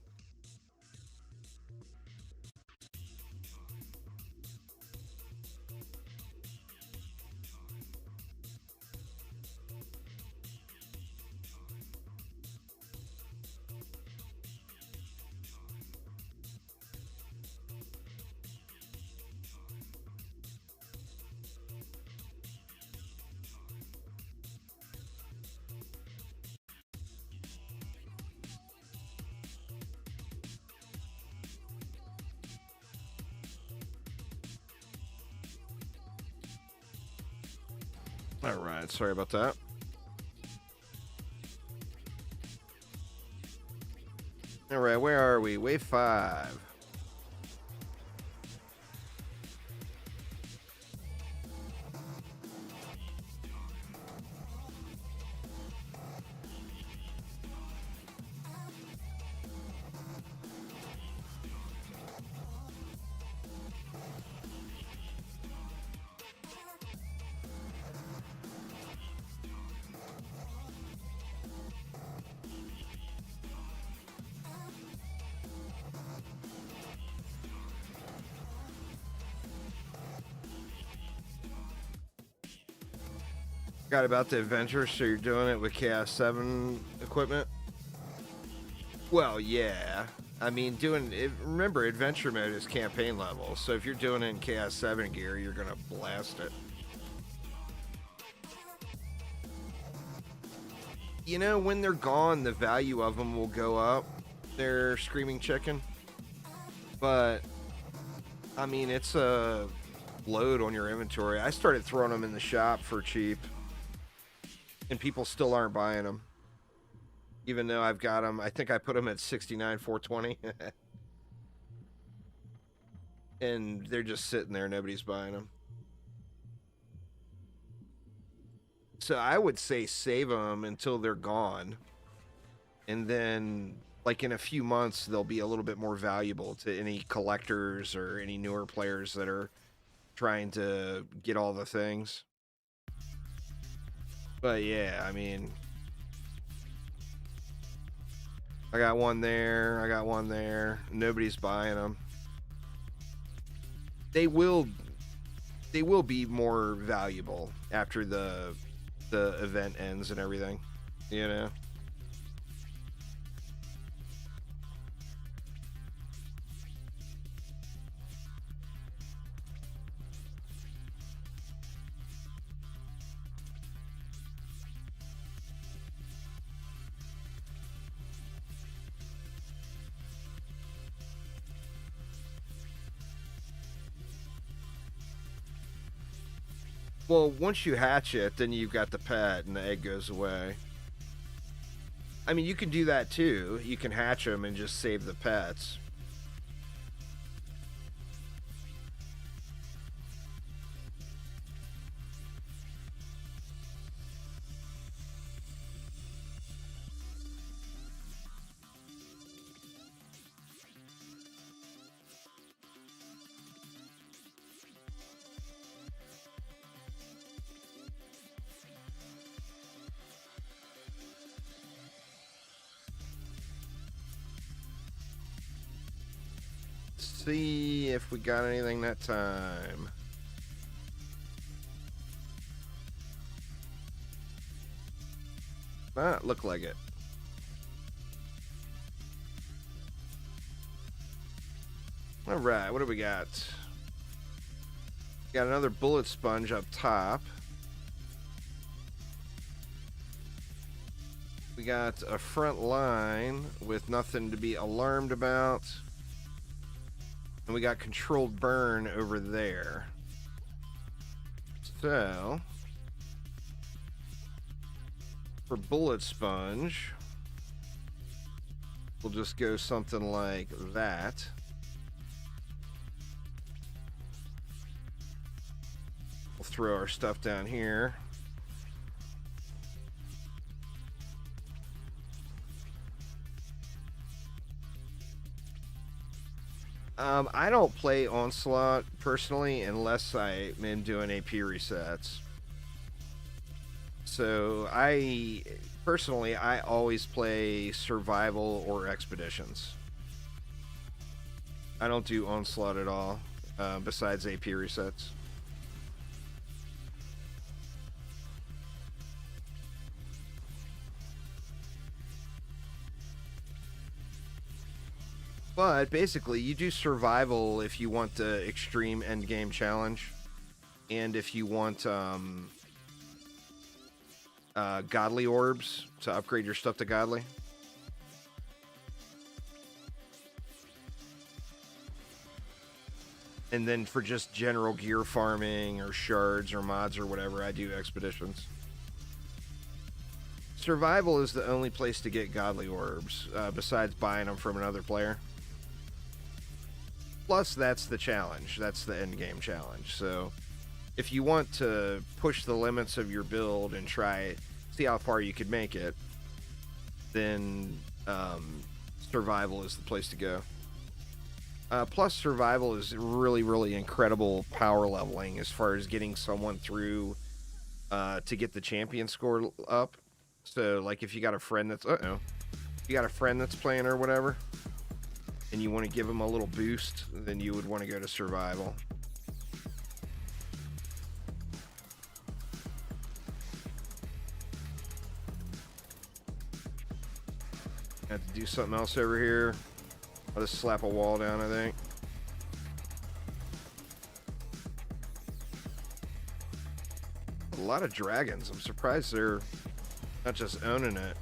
All right, sorry about that. All right, where are we? Wave 5. Forgot about the adventure, so you're doing it with Chaos 7 equipment? Well, yeah. I mean, doing it, remember, adventure mode is campaign level, so if you're doing it in Chaos 7 gear, you're gonna blast it. You know, when they're gone, the value of them will go up. They're Screaming Chicken. But, I mean, it's a load on your inventory. I started throwing them in the shop for cheap. And people still aren't buying them. Even though I've got them, I think I put them at 69,420. And they're just sitting there, nobody's buying them. So I would say save them until they're gone. And then, like, in a few months, they'll be a little bit more valuable to any collectors or any newer players that are trying to get all the things. But yeah, I mean, I got one there, I got one there. Nobody's buying them. They will be more valuable after the event ends and everything, you know. Well, once you hatch it, then you've got the pet and the egg goes away. I mean, you can do that too. You can hatch them and just save the pets. See if we got anything that time. Look like it. All right, what do we got? Got another bullet sponge up top. We got a front line with nothing to be alarmed about. And we got controlled burn over there. So, for bullet sponge, we'll just go something like that. We'll throw our stuff down here. I don't play Onslaught personally unless I'm doing AP resets. So personally, I always play survival or expeditions. I don't do onslaught at all, besides AP resets. But basically, you do survival if you want the extreme end game challenge, and if you want godly orbs to upgrade your stuff to godly. And then for just general gear farming or shards or mods or whatever, I do expeditions. Survival is the only place to get godly orbs, besides buying them from another player. Plus, that's the challenge. That's the end game challenge. So, if you want to push the limits of your build and see how far you could make it, then survival is the place to go. Plus, survival is really, really incredible power leveling as far as getting someone through to get the champion score up. So, like, if you got a friend that's playing or whatever, and you want to give them a little boost, then you would want to go to survival. I have to do something else over here. I'll just slap a wall down, I think. A lot of dragons. I'm surprised they're not just owning it.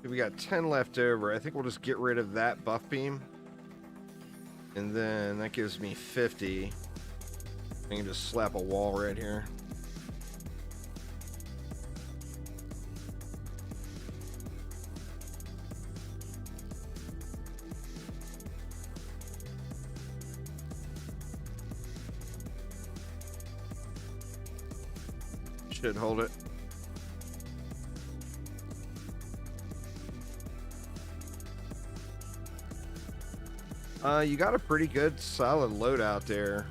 We got 10 left over. I think we'll just get rid of that buff beam. And then that gives me 50. I can just slap a wall right here. Should hold it. You got a pretty good, solid loadout there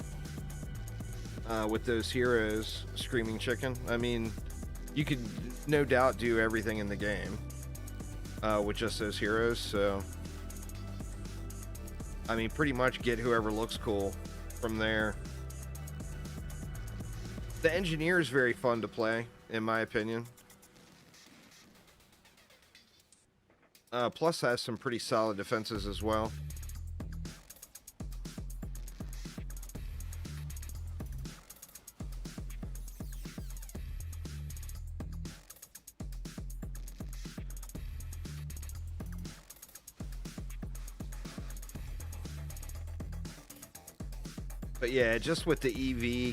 with those heroes, Screaming Chicken. I mean, you could no doubt do everything in the game with just those heroes, so... I mean, pretty much get whoever looks cool from there. The Engineer is very fun to play, in my opinion. Plus has some pretty solid defenses as well. But yeah, just with the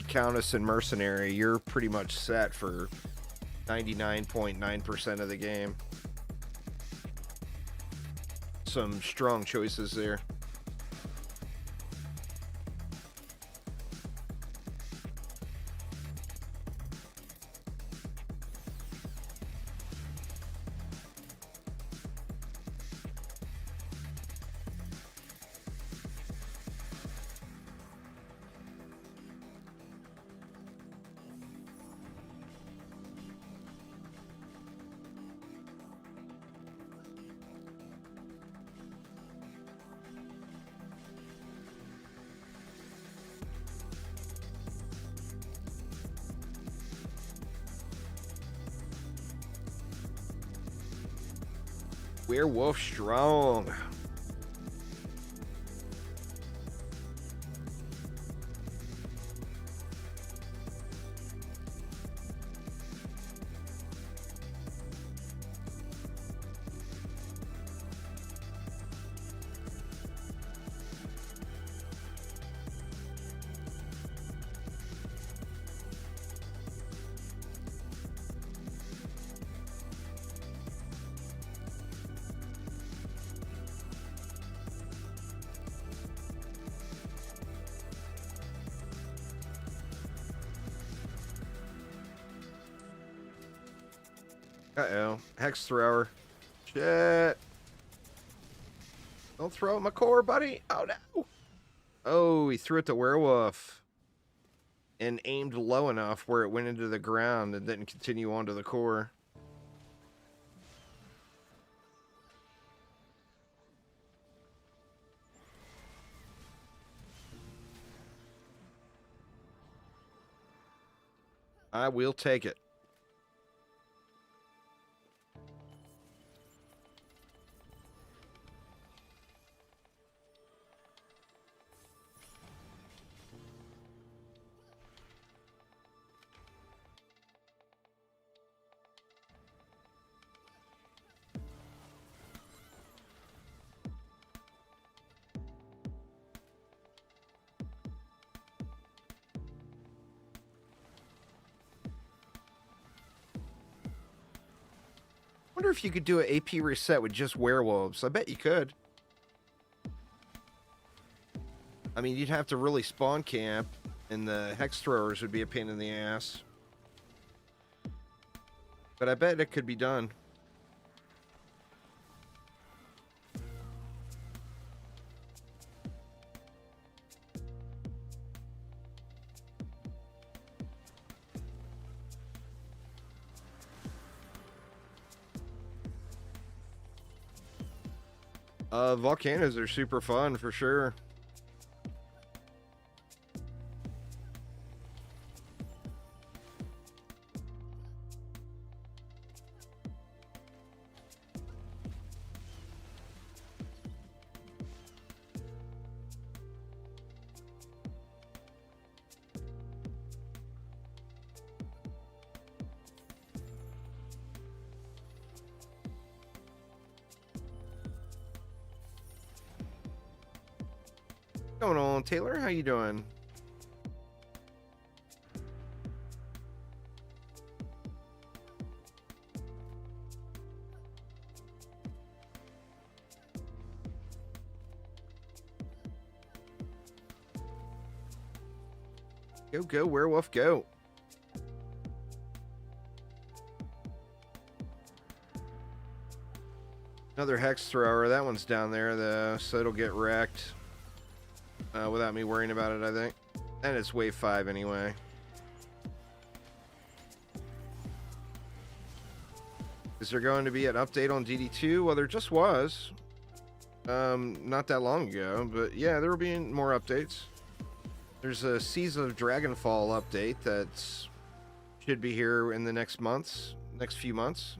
EV, Countess, and Mercenary, you're pretty much set for 99.9% of the game. Some strong choices there. Werewolf strong. Uh-oh. Hex thrower. Shit. Don't throw at my core, buddy. Oh, no. Oh, he threw it to werewolf. And aimed low enough where it went into the ground and didn't continue onto the core. I will take it. I wonder if you could do an AP reset with just werewolves. I bet you could. I mean, you'd have to really spawn camp, and the hex throwers would be a pain in the ass. But I bet it could be done. Volcanoes are super fun for sure. What's going on, Taylor? How you doing? Go, go, werewolf, go. Another hex thrower. That one's down there, though, so it'll get wrecked without me worrying about it, I think. And it's wave 5 anyway. Is there going to be an update on DD2? Well, there just was. Not that long ago, but yeah, there will be more updates. There's a Season of Dragonfall update that's should be here in the next few months.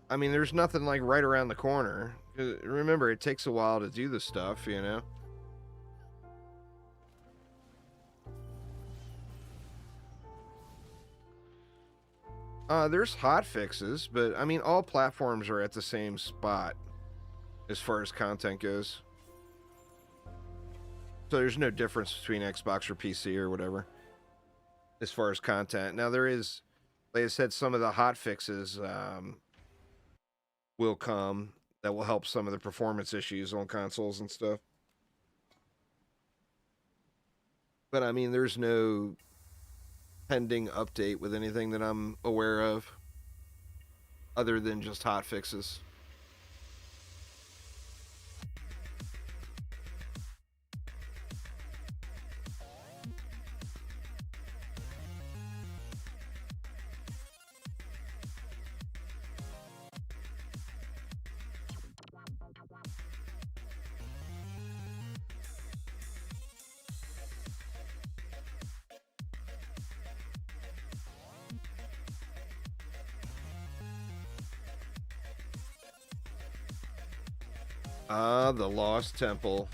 I mean, there's nothing like right around the corner. Remember, it takes a while to do this stuff, you know? There's hot fixes, but I mean, all platforms are at the same spot as far as content goes. So there's no difference between Xbox or PC or whatever as far as content. Now, there is, like I said, some of the hot fixes will come that will help some of the performance issues on consoles and stuff. But I mean, there's no pending update with anything that I'm aware of other than just hot fixes. Ah, the Lost Temple.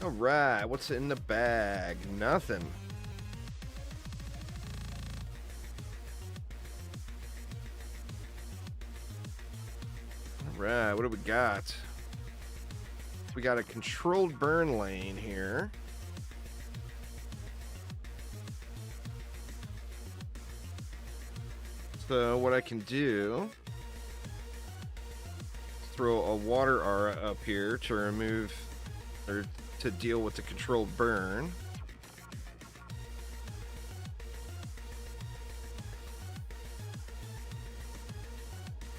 All right, what's in the bag? Nothing. All right, what do we got? We got a controlled burn lane here. So what I can do, throw a water aura up here to remove, or to deal with the controlled burn.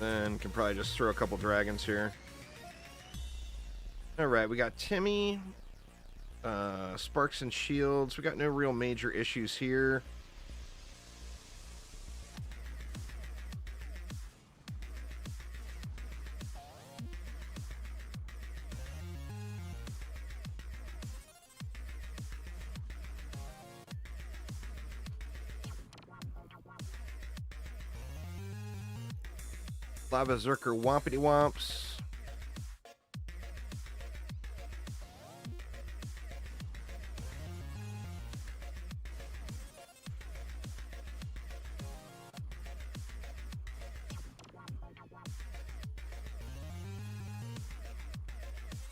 Then can probably just throw a couple dragons here. Alright, we got Timmy, Sparks and Shields. We got no real major issues here. Lava Zerker Wompity Womps.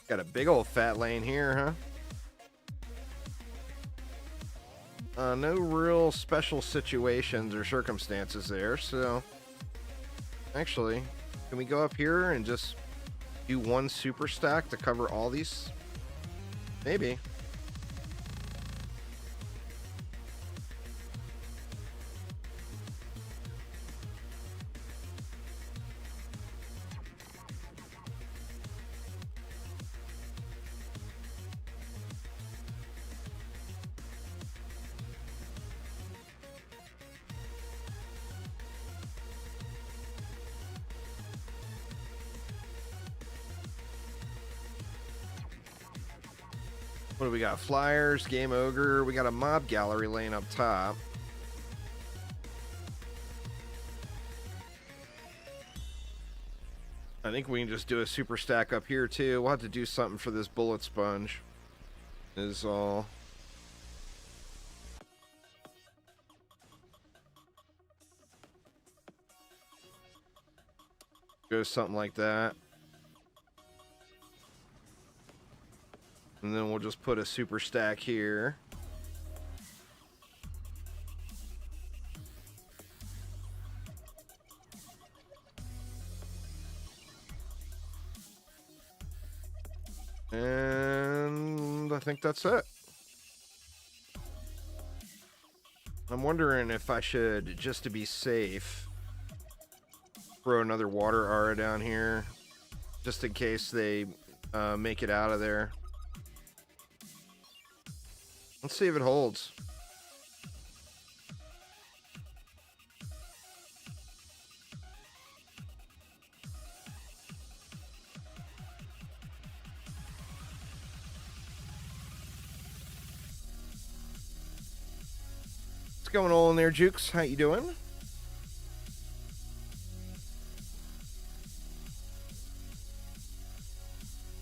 Got a big old fat lane here, huh? No real special situations or circumstances there, so... Actually, can we go up here and just do one super stack to cover all these? Maybe. What do we got? Flyers, Game Ogre. We got a mob gallery lane up top. I think we can just do a super stack up here too. We'll have to do something for this bullet sponge. Is all. Go something like that. And then we'll just put a super stack here. And I think that's it. I'm wondering if I should, just to be safe, throw another water aura down here, just in case they make it out of there. Let's see if it holds. What's going on there, Jukes? How you doing?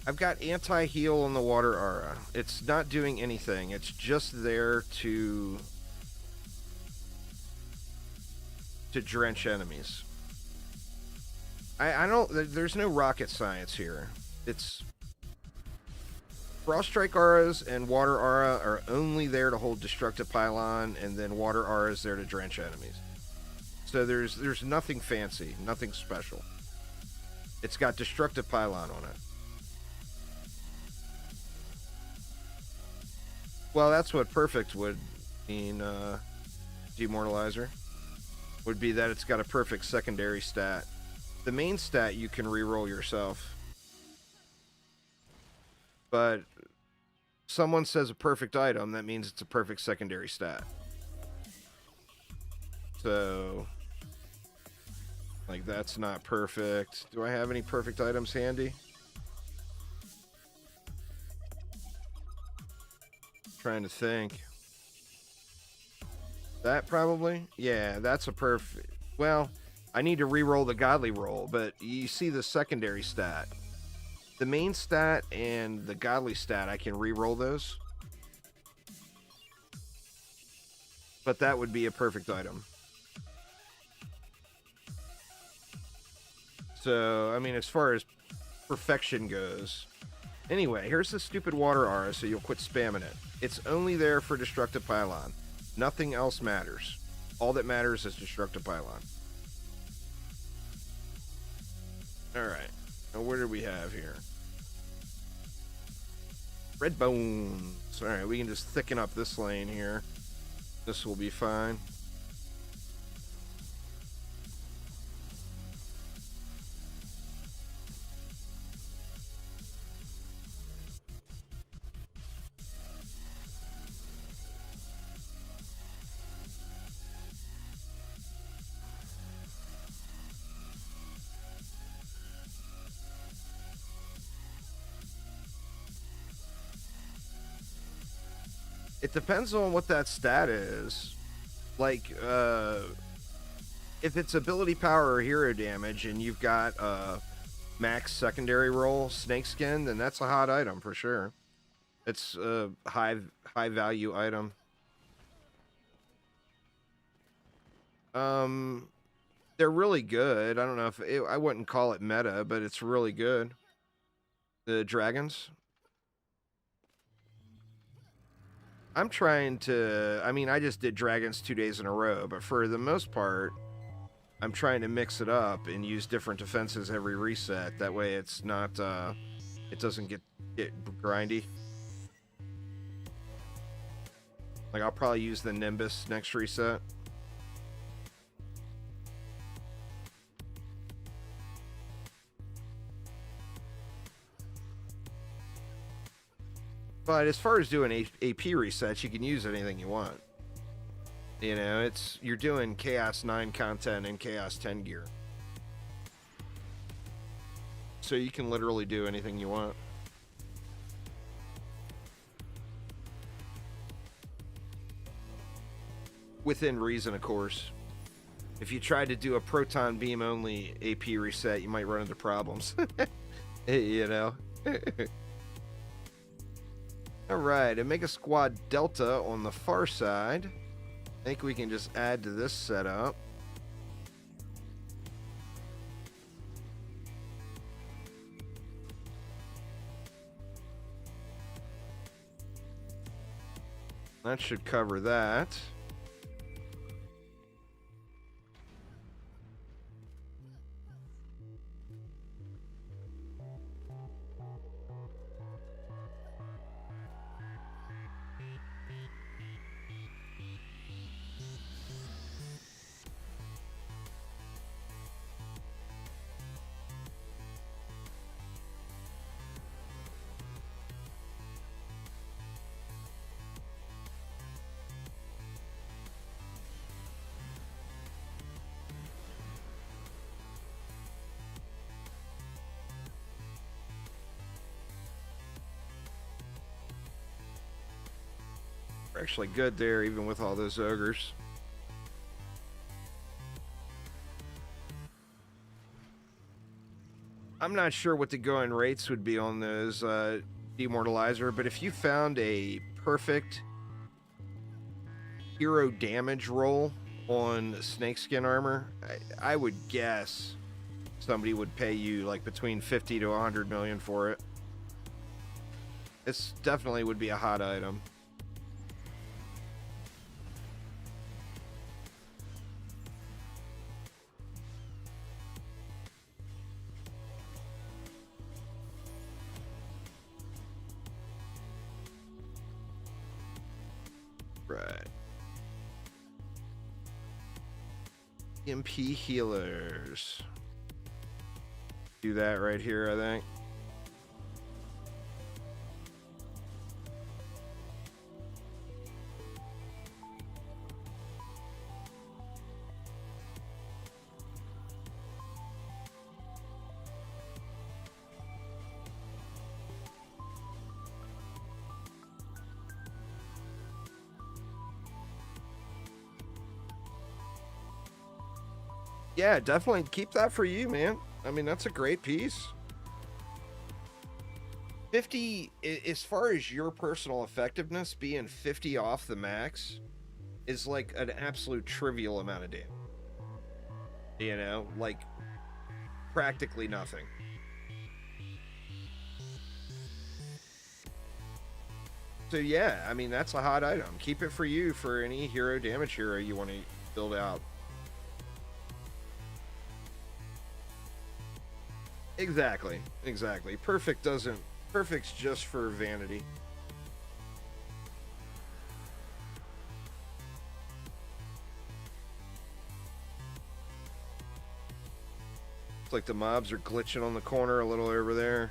I've got anti-heal on the water aura. It's not doing anything. It's just there to drench enemies. I don't... There's no rocket science here. It's... Frost Strike auras and water aura are only there to hold destructive pylon, and then water aura is there to drench enemies. So there's nothing fancy, nothing special. It's got destructive pylon on it. Well, that's what perfect would mean, Demoralizer. Would be that it's got a perfect secondary stat. The main stat you can reroll yourself. But someone says a perfect item, that means it's a perfect secondary stat. So, like, that's not perfect. Do I have any perfect items handy? Trying to think. That probably? Yeah, that's a perfect... Well, I need to re-roll the godly roll, but you see the secondary stat. The main stat and the godly stat, I can re-roll those. But that would be a perfect item. So, I mean, as far as perfection goes, Anyway, here's the stupid water aura, so you'll quit spamming it. It's only there for Destructive Pylon. Nothing else matters. All that matters is Destructive Pylon. Alright. Now, what do we have here? Red Bones. Alright, we can just thicken up this lane here. This will be fine. It depends on what that stat is. Like, if it's ability power or hero damage and you've got max secondary roll snakeskin, then that's a hot item for sure. It's a high value item. They're really good. I don't know if I wouldn't call it meta, but it's really good. The dragons. I'm trying to, I mean, I just did dragons 2 days in a row, but for the most part, I'm trying to mix it up and use different defenses every reset. That way it's not, it doesn't get grindy. Like, I'll probably use the Nimbus next reset. But as far as doing AP resets, you can use anything you want. You know, you're doing Chaos 9 content and Chaos 10 gear. So you can literally do anything you want. Within reason, of course. If you tried to do a proton beam only AP reset, you might run into problems. You know? Alright, Omega Squad Delta on the far side. I think we can just add to this setup. That should cover that. Actually good there, even with all those ogres. I'm not sure what the going rates would be on those Demortalizer, but if you found a perfect hero damage roll on snakeskin armor, I would guess somebody would pay you like between 50 to 100 million for it. This definitely would be a hot item. Right. MP healers. Do that right here, I think. Yeah, definitely keep that for you, man. I mean, that's a great piece. 50, as far as your personal effectiveness, being 50 off the max is like an absolute trivial amount of damage. You know, like practically nothing. So yeah, I mean, that's a hot item. Keep it for you for any hero damage hero you want to build out. Exactly. Exactly. Perfect's just for vanity. It's like the mobs are glitching on the corner a little over there.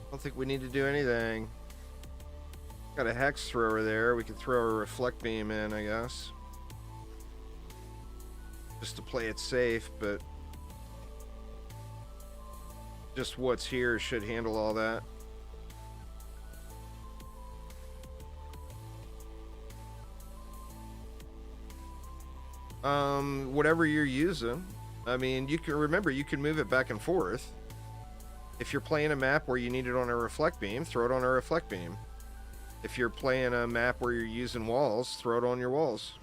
I don't think we need to do anything. Got a hex thrower there. We could throw a reflect beam in, I guess. Just to play it safe, but just what's here should handle all that. Whatever you're using. I mean, you can remember you can move it back and forth. If you're playing a map where you need it on a reflect beam, throw it on a reflect beam. If you're playing a map where you're using walls, throw it on your walls.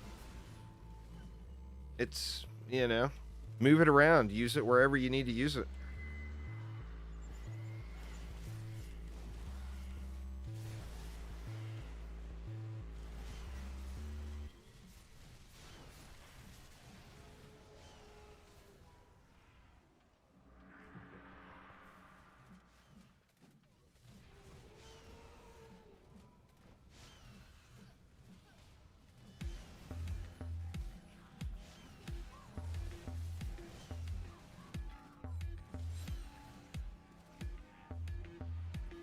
It's, you know, move it around, use it wherever you need to use it.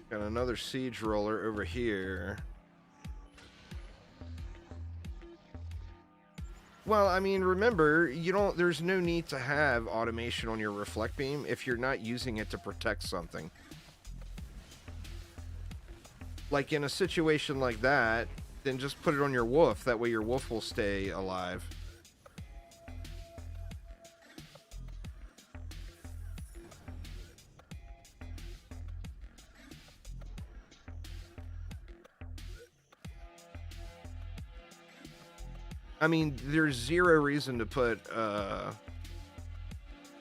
Got another siege roller over here. Well, I mean, remember, there's no need to have automation on your reflect beam if you're not using it to protect something. Like in a situation like that, then just put it on your wolf. That way your wolf will stay alive. I mean, there's zero reason to put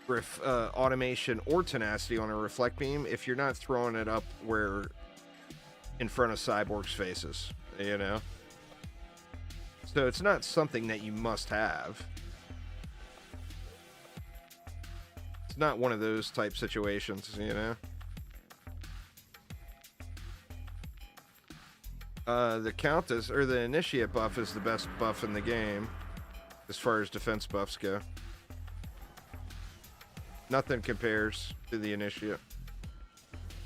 automation or tenacity on a reflect beam if you're not throwing it up where in front of Cyborg's faces, you know? So it's not something that you must have. It's not one of those type situations, you know? The Countess, or the Initiate buff is the best buff in the game, as far as defense buffs go. Nothing compares to the Initiate.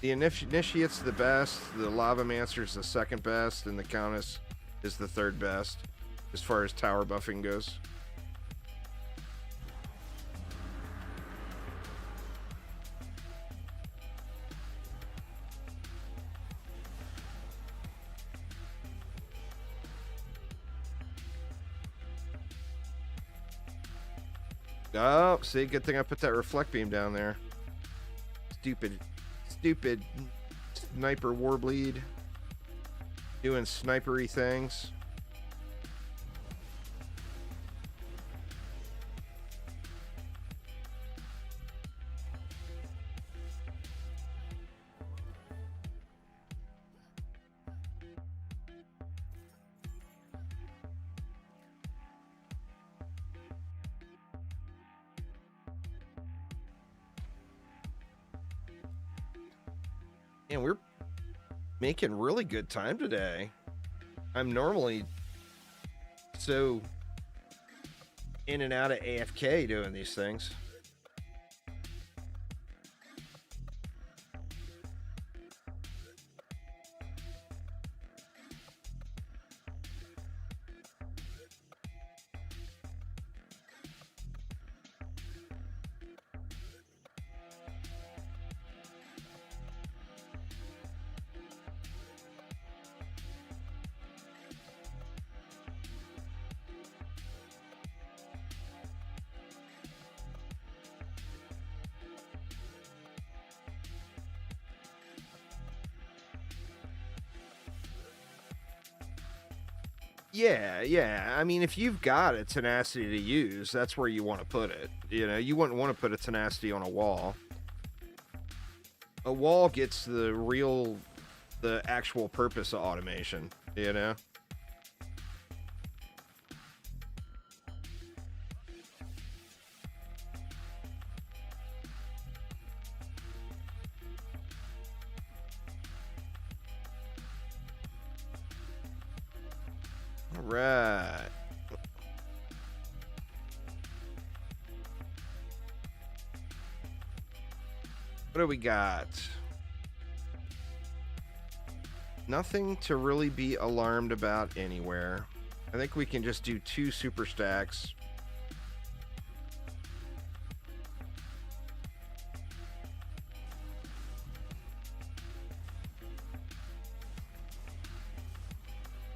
The Initiate's the best, the Lavamancer's the second best, and the Countess is the third best, as far as tower buffing goes. Oh, see, good thing I put that reflect beam down there. Stupid sniper warbleed. Doing snipery things. And we're making really good time today. I'm normally so in and out of AFK doing these things. Yeah. I mean, if you've got a tenacity to use, that's where you want to put it. You know, you wouldn't want to put a tenacity on a wall. A wall gets the actual purpose of automation, you know? All right. What do we got? Nothing to really be alarmed about anywhere. I think we can just do 2 super stacks.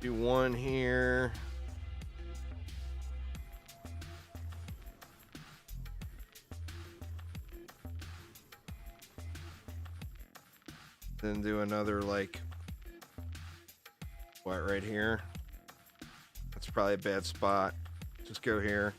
Do 1 here. Then do another, like, what, right here? That's probably a bad spot. Just go here.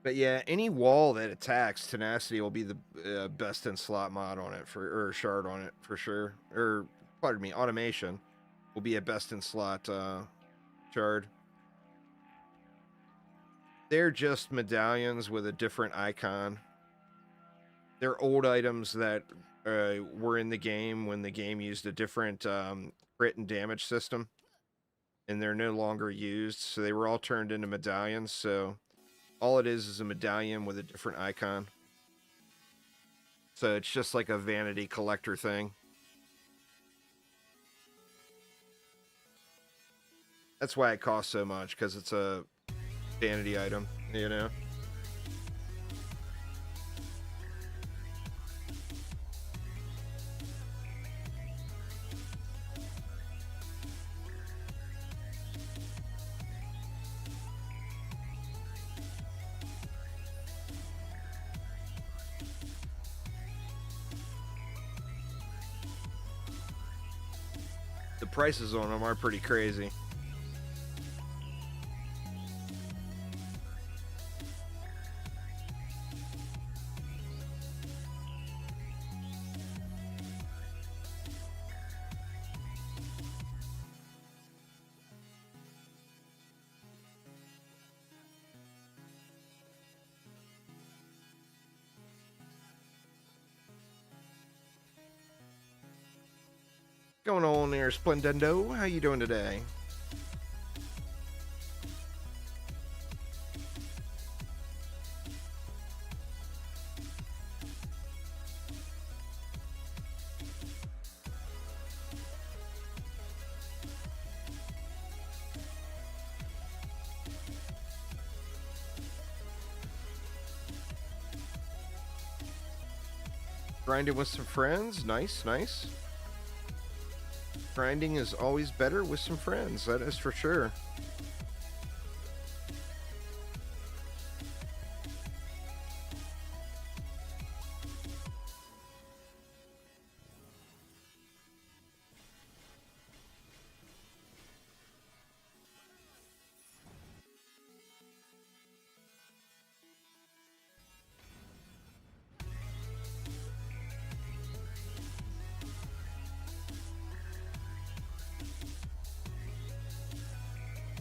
But yeah, any wall that attacks tenacity will be the best in slot mod on it or shard on it for sure. Or pardon me, automation will be a best in slot shard. They're just medallions with a different icon. They're old items that were in the game when the game used a different crit and damage system, and they're no longer used. So they were all turned into medallions. So all it is a medallion with a different icon. So it's just like a vanity collector thing. That's why it costs so much, because it's a vanity item, you know? The prices on them are pretty crazy. Going on there, Splendendo? How you doing today? Grinding with some friends. Nice. Grinding is always better with some friends. That is for sure.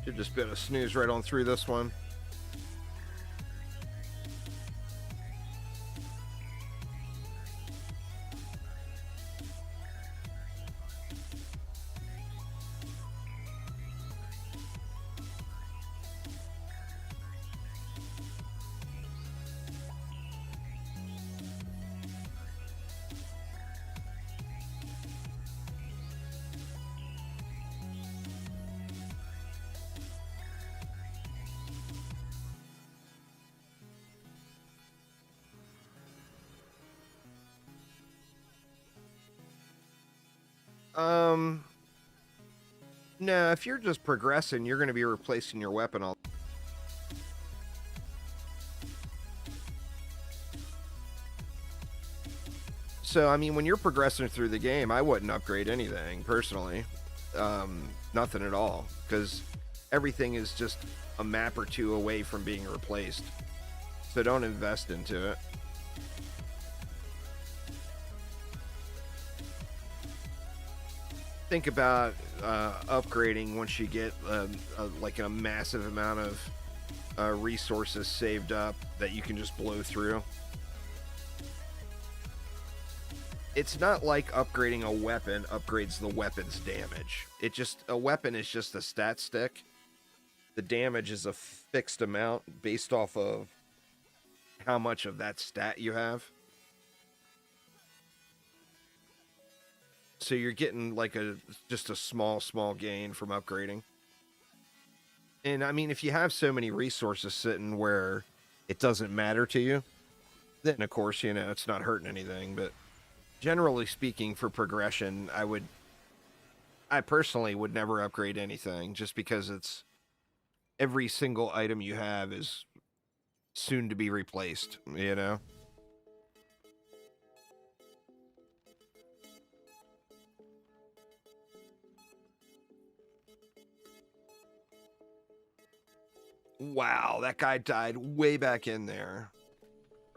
Should just be able to snooze right on through this one. No, if you're just progressing, you're going to be replacing your weapon all. So, I mean, when you're progressing through the game, I wouldn't upgrade anything, personally. Nothing at all, because everything is just a map or two away from being replaced. So don't invest into it. Think about upgrading once you get like a massive amount of resources saved up that you can just blow through. It's not like upgrading a weapon upgrades the weapon's damage. A weapon is just a stat stick. The damage is a fixed amount based off of how much of that stat you have. So you're getting like just a small gain from upgrading. And I mean, if you have so many resources sitting where it doesn't matter to you, then of course, you know, it's not hurting anything. But generally speaking, for progression, I personally would never upgrade anything, just because it's every single item you have is soon to be replaced, you know? Wow, that guy died way back in there.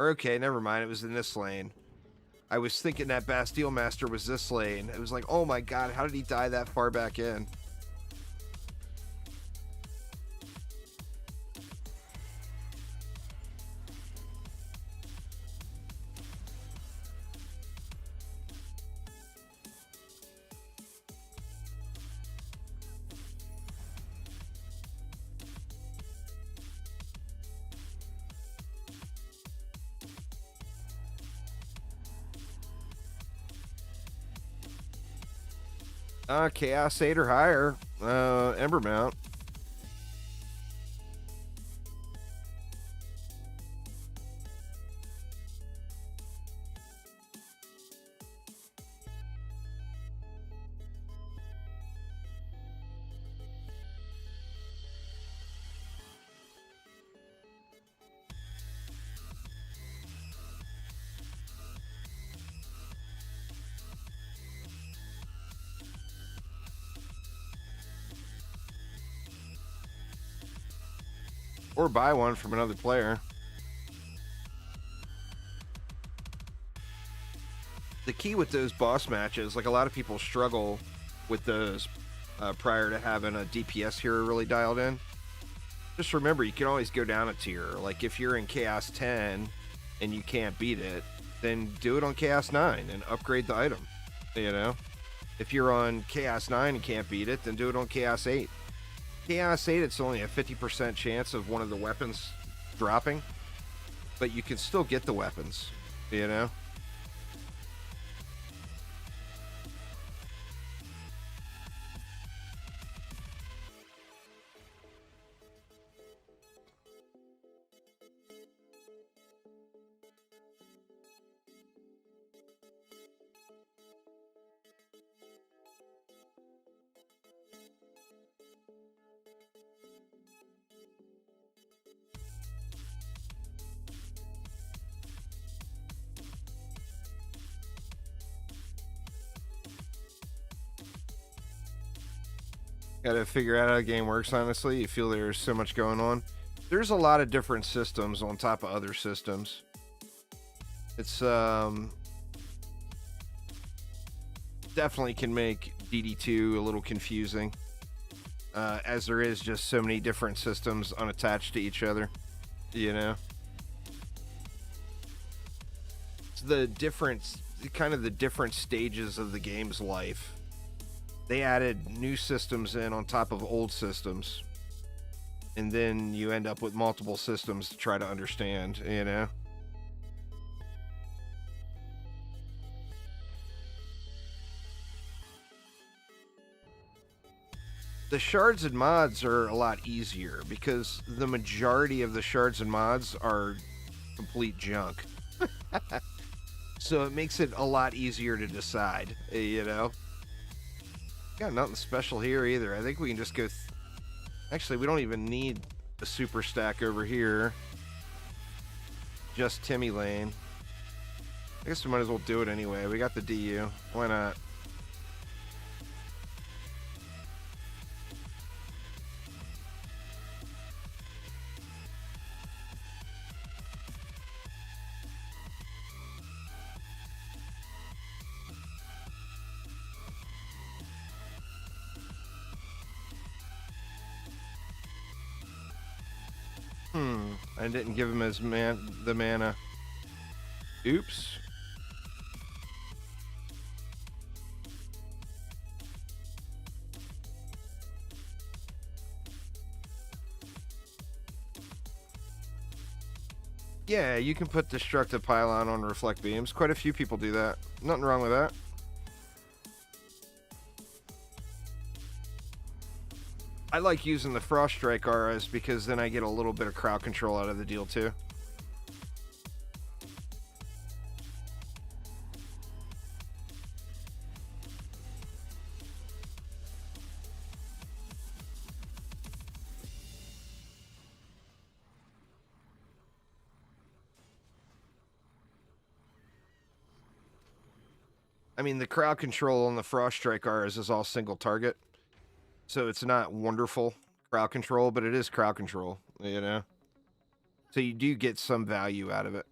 Okay, never mind, it was in this lane. I was thinking that Bastille Master was this lane. It was like, oh my god, how did he die that far back in? Chaos 8 or higher. Ember Mount. Or buy one from another player. The key with those boss matches, like a lot of people struggle with those prior to having a DPS hero really dialed in. Just remember, you can always go down a tier. Like if you're in Chaos 10 and you can't beat it, then do it on Chaos 9 and upgrade the item, you know? If you're on Chaos 9 and can't beat it, then do it on Chaos 8. Chaos 8, it's only a 50% chance of one of the weapons dropping, but you can still get the weapons, you know? Gotta figure out how the game works, honestly. You feel there's so much going on. There's a lot of different systems on top of other systems. It's, definitely can make DD2 a little confusing. As there is just so many different systems unattached to each other, you know? It's the different, kind of the different stages of the game's life. They added new systems in on top of old systems. And then you end up with multiple systems to try to understand, you know? The shards and mods are a lot easier because the majority of the shards and mods are complete junk. So it makes it a lot easier to decide, you know? Got nothing special here either. I think we can just go... Actually, we don't even need a super stack over here. Just Timmy Lane. I guess we might as well do it anyway. We got the DU. Why not? I didn't give him his the mana. Oops. Yeah, you can put Destructive Pylon on Reflect Beams. Quite a few people do that. Nothing wrong with that. I like using the Frost Strike auras because then I get a little bit of crowd control out of the deal too. I mean, the crowd control on the Frost Strike auras is all single target. So it's not wonderful crowd control, but it is crowd control, you know? So you do get some value out of it.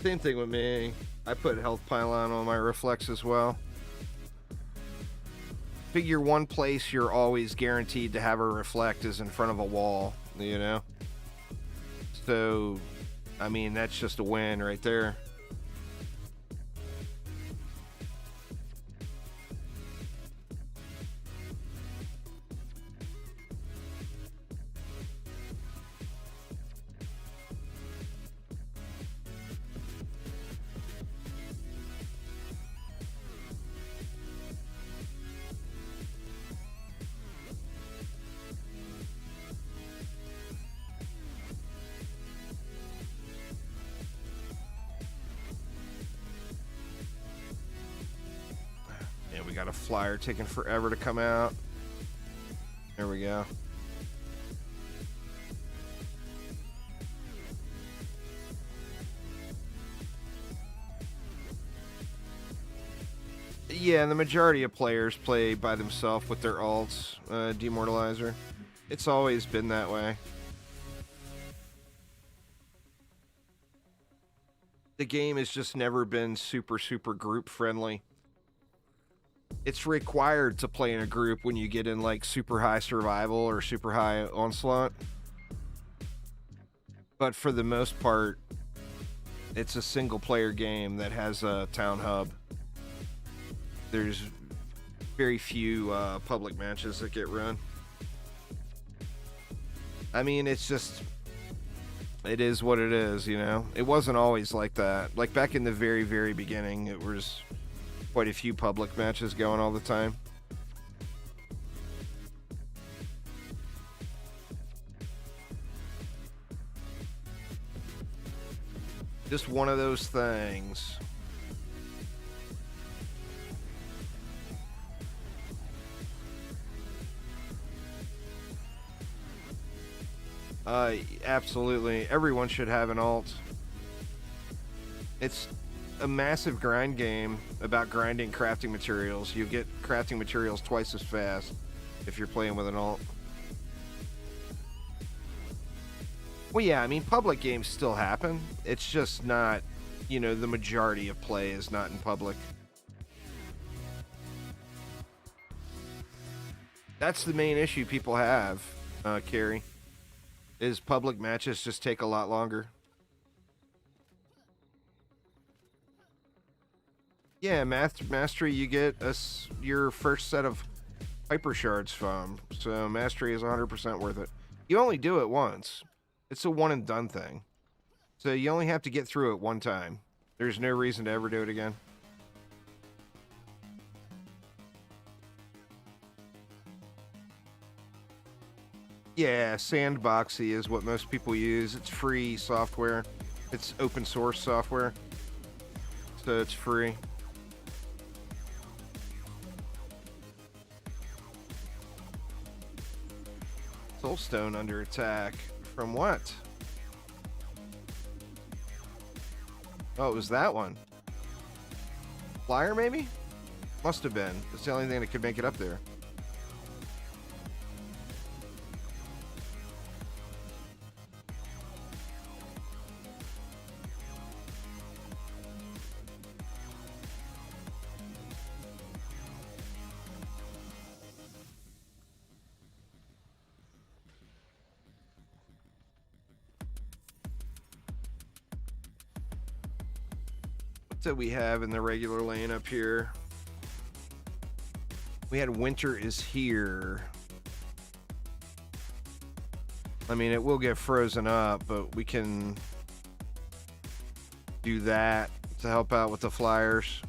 Same thing with me. I put Health Pylon on my Reflex as well. Figure one place you're always guaranteed to have a Reflect is in front of a wall, you know? So, I mean, that's just a win right there. We got a flyer taking forever to come out. There we go. Yeah, the majority of players play by themselves with their alts, Demortalizer. It's always been that way. The game has just never been super group friendly. It's required to play in a group when you get in like super high survival or super high onslaught. But for the most part, it's a single player game that has a town hub. There's very few public matches that get run. I mean, it's just, it is what it is, you know? It wasn't always like that. Like back in the very beginning, it was quite a few public matches going all the time. Just one of those things. Absolutely. Everyone should have an alt. It's a massive grind game about grinding crafting materials. You get crafting materials twice as fast if you're playing with an alt. Well, yeah, I mean, public games still happen. It's just not, you know, the majority of play is not in public. That's the main issue people have, Carrie, is public matches just take a lot longer. Yeah, Mastery, you get your first set of Hyper Shards from, so Mastery is 100% worth it. You only do it once. It's a one and done thing. So you only have to get through it one time. There's no reason to ever do it again. Yeah, Sandboxy is what most people use. It's free software. It's open source software, so it's free. Soulstone under attack. From what? Oh, it was that one. Flyer, maybe? Must have been. It's the only thing that could make it up there. What did we have in the regular lane up here? We had Winter is Here. I mean, it will get frozen up, but we can do that to help out with the flyers.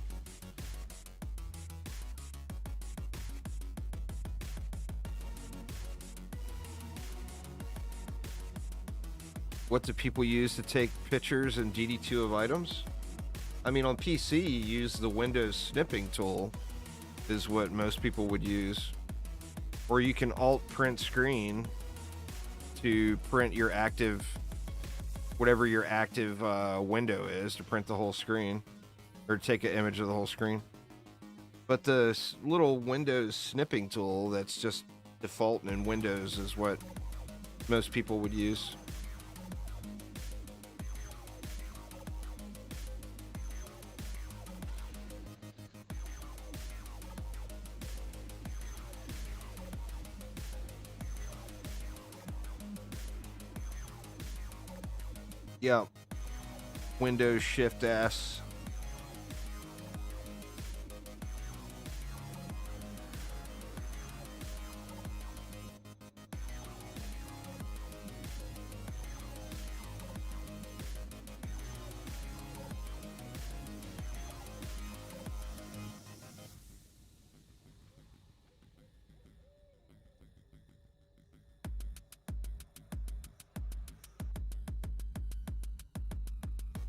What do people use to take pictures in DD2 of items? I mean, on PC, you use the Windows snipping tool, is what most people would use. Or you can alt print screen to print your active, whatever your active window is, to print the whole screen, or take an image of the whole screen. But the little Windows snipping tool that's just default in Windows is what most people would use. Yeah. Windows Shift S.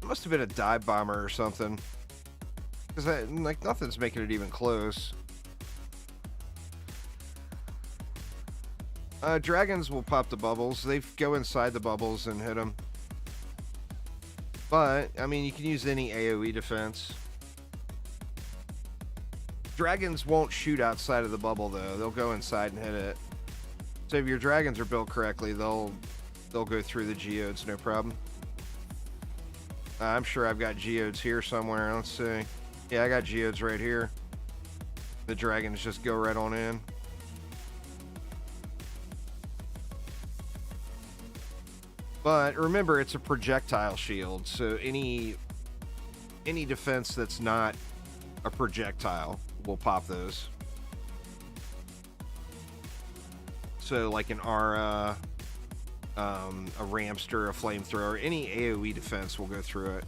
Must have been a dive bomber or something, because like nothing's making it even close. Dragons will pop the bubbles. They go inside the bubbles and hit them. But I mean, you can use any AoE defense. Dragons won't shoot outside of the bubble though. They'll go inside and hit it. So if your dragons are built correctly, they'll go through the geodes, no problem. I'm sure I've got geodes here somewhere. Let's see. Yeah, I got geodes right here. The dragons just go right on in. But remember, it's a projectile shield, so any defense that's not a projectile will pop those. So like an aura, a ramster, a flamethrower, any AoE defense will go through it.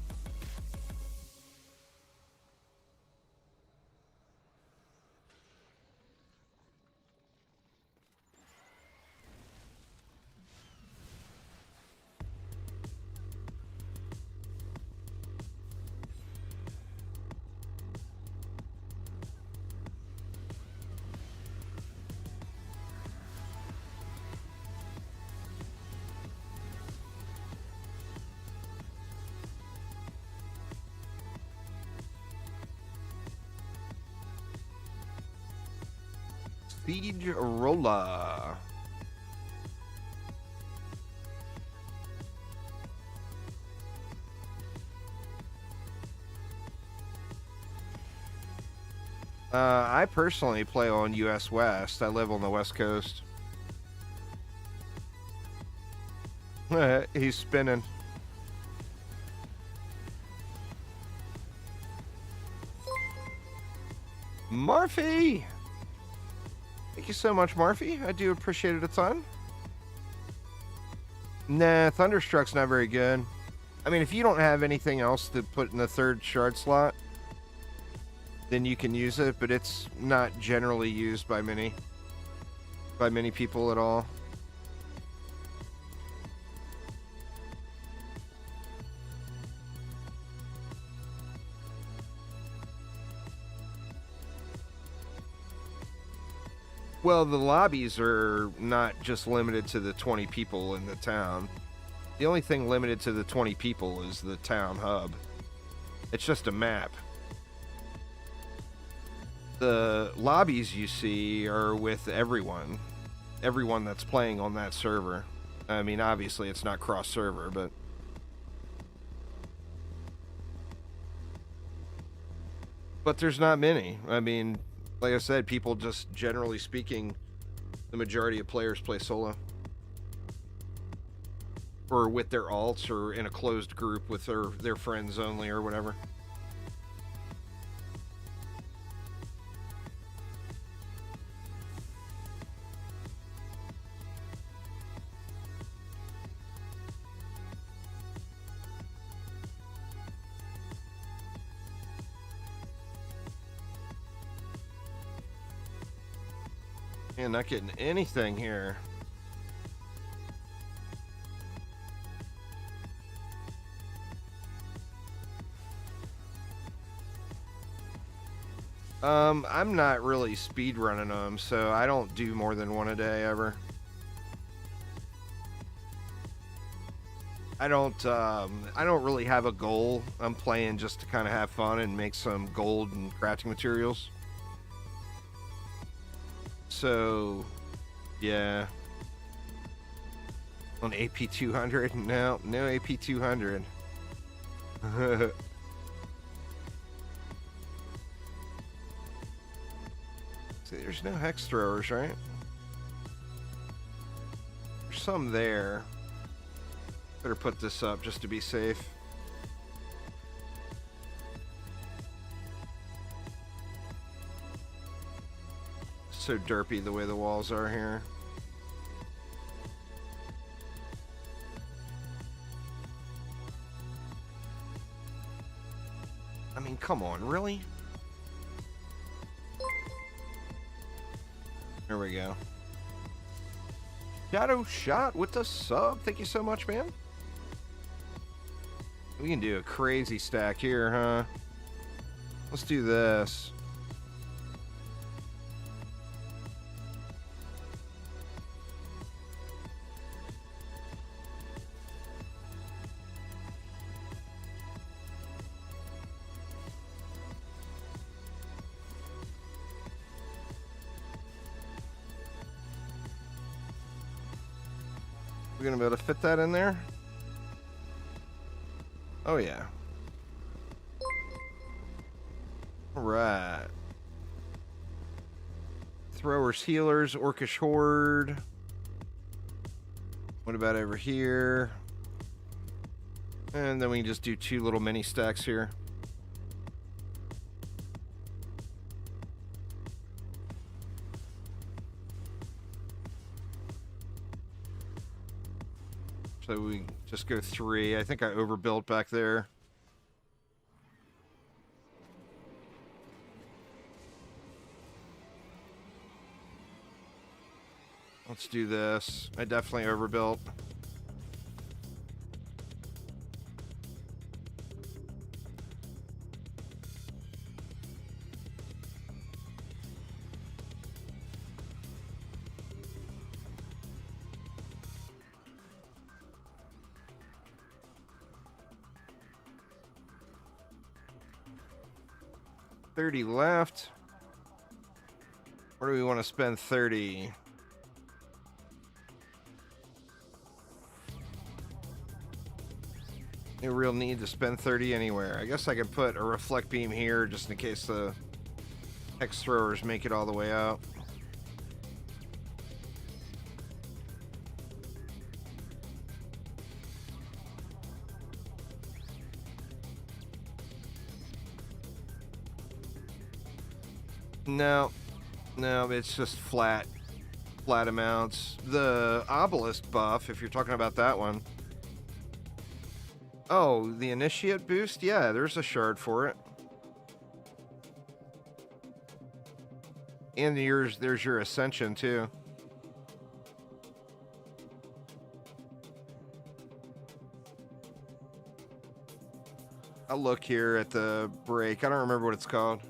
Siege Rolla. I personally play on US West. I live on the West Coast. He's spinning. Murphy! Thank you so much, Murphy. I do appreciate it a ton. Nah, Thunderstruck's not very good. I mean, if you don't have anything else to put in the third shard slot, then you can use it, but it's not generally used by many people at all. Well, the lobbies are not just limited to the 20 people in the town. The only thing limited to the 20 people is the town hub. It's just a map. The lobbies you see are with everyone. Everyone that's playing on that server. I mean, obviously it's not cross-server, but... But there's not many. I mean, like I said, people just, generally speaking, the majority of players play solo. Or with their alts, or in a closed group with their friends only, or whatever. Man, not getting anything here. I'm not really speed running them, so I don't do more than one a day ever. I don't really have a goal. I'm playing just to kind of have fun and make some gold and crafting materials. So, yeah. On AP 200? No AP 200. See, there's no hex throwers, right? There's some there. Better put this up just to be safe. So derpy the way the walls are here. I mean, come on, really? There we go. Shadow Shot with the sub. Thank you so much, man. We can do a crazy stack here, huh? Let's do this. We're gonna be able to fit that in there? Oh yeah. Alright. Throwers, healers, Orcish Horde. What about over here? And then we can just do two little mini stacks here. So we just go 3. I think I overbuilt back there. Let's do this. I definitely overbuilt. $30 left. Where do we want to spend 30? No real need to spend 30 anywhere. I guess I can put a reflect beam here just in case the hex throwers make it all the way out. No, it's just flat amounts. The obelisk buff, if you're talking about that one. Oh, the initiate boost? Yeah, there's a shard for it. And there's your ascension too. I'll look here at the break. I don't remember what it's called.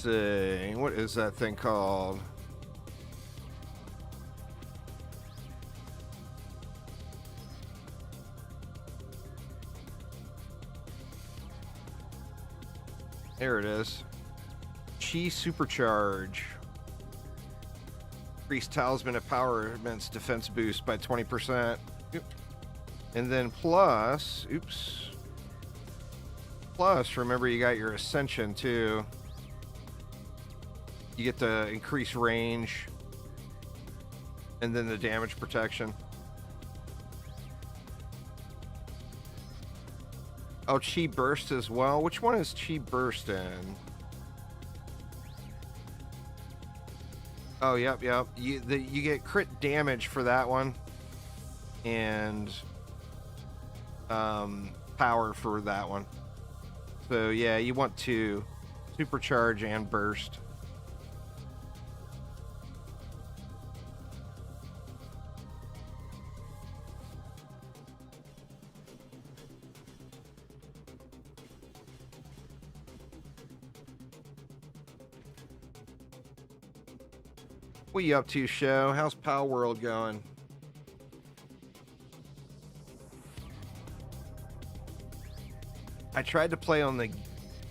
see. What is that thing called? There it is. Chi Supercharge. Increase Talisman of Power immense defense boost by 20%. Yep. And then plus, oops. Plus, remember you got your Ascension too. You get the increased range. And then the damage protection. Oh, Chi Burst as well. Which one is Chi Burst in? Oh, yep. You get crit damage for that one. And power for that one. So, yeah, you want to supercharge and burst. What you up to, show? How's Palworld going? I tried to play on the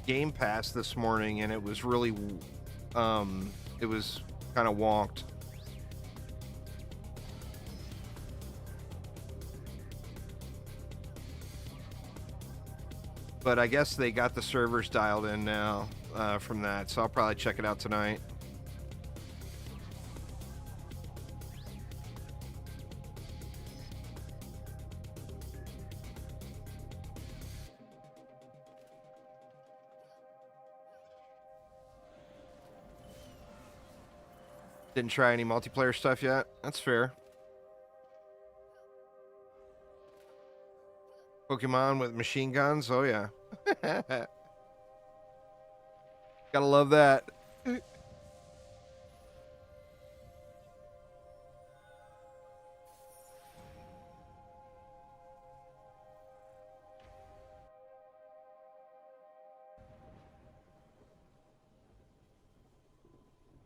Game Pass this morning, and it was really, it was kind of wonked. But I guess they got the servers dialed in now from that, so I'll probably check it out tonight. Didn't try any multiplayer stuff yet. That's fair. Pokemon with machine guns. Oh, yeah. Gotta love that.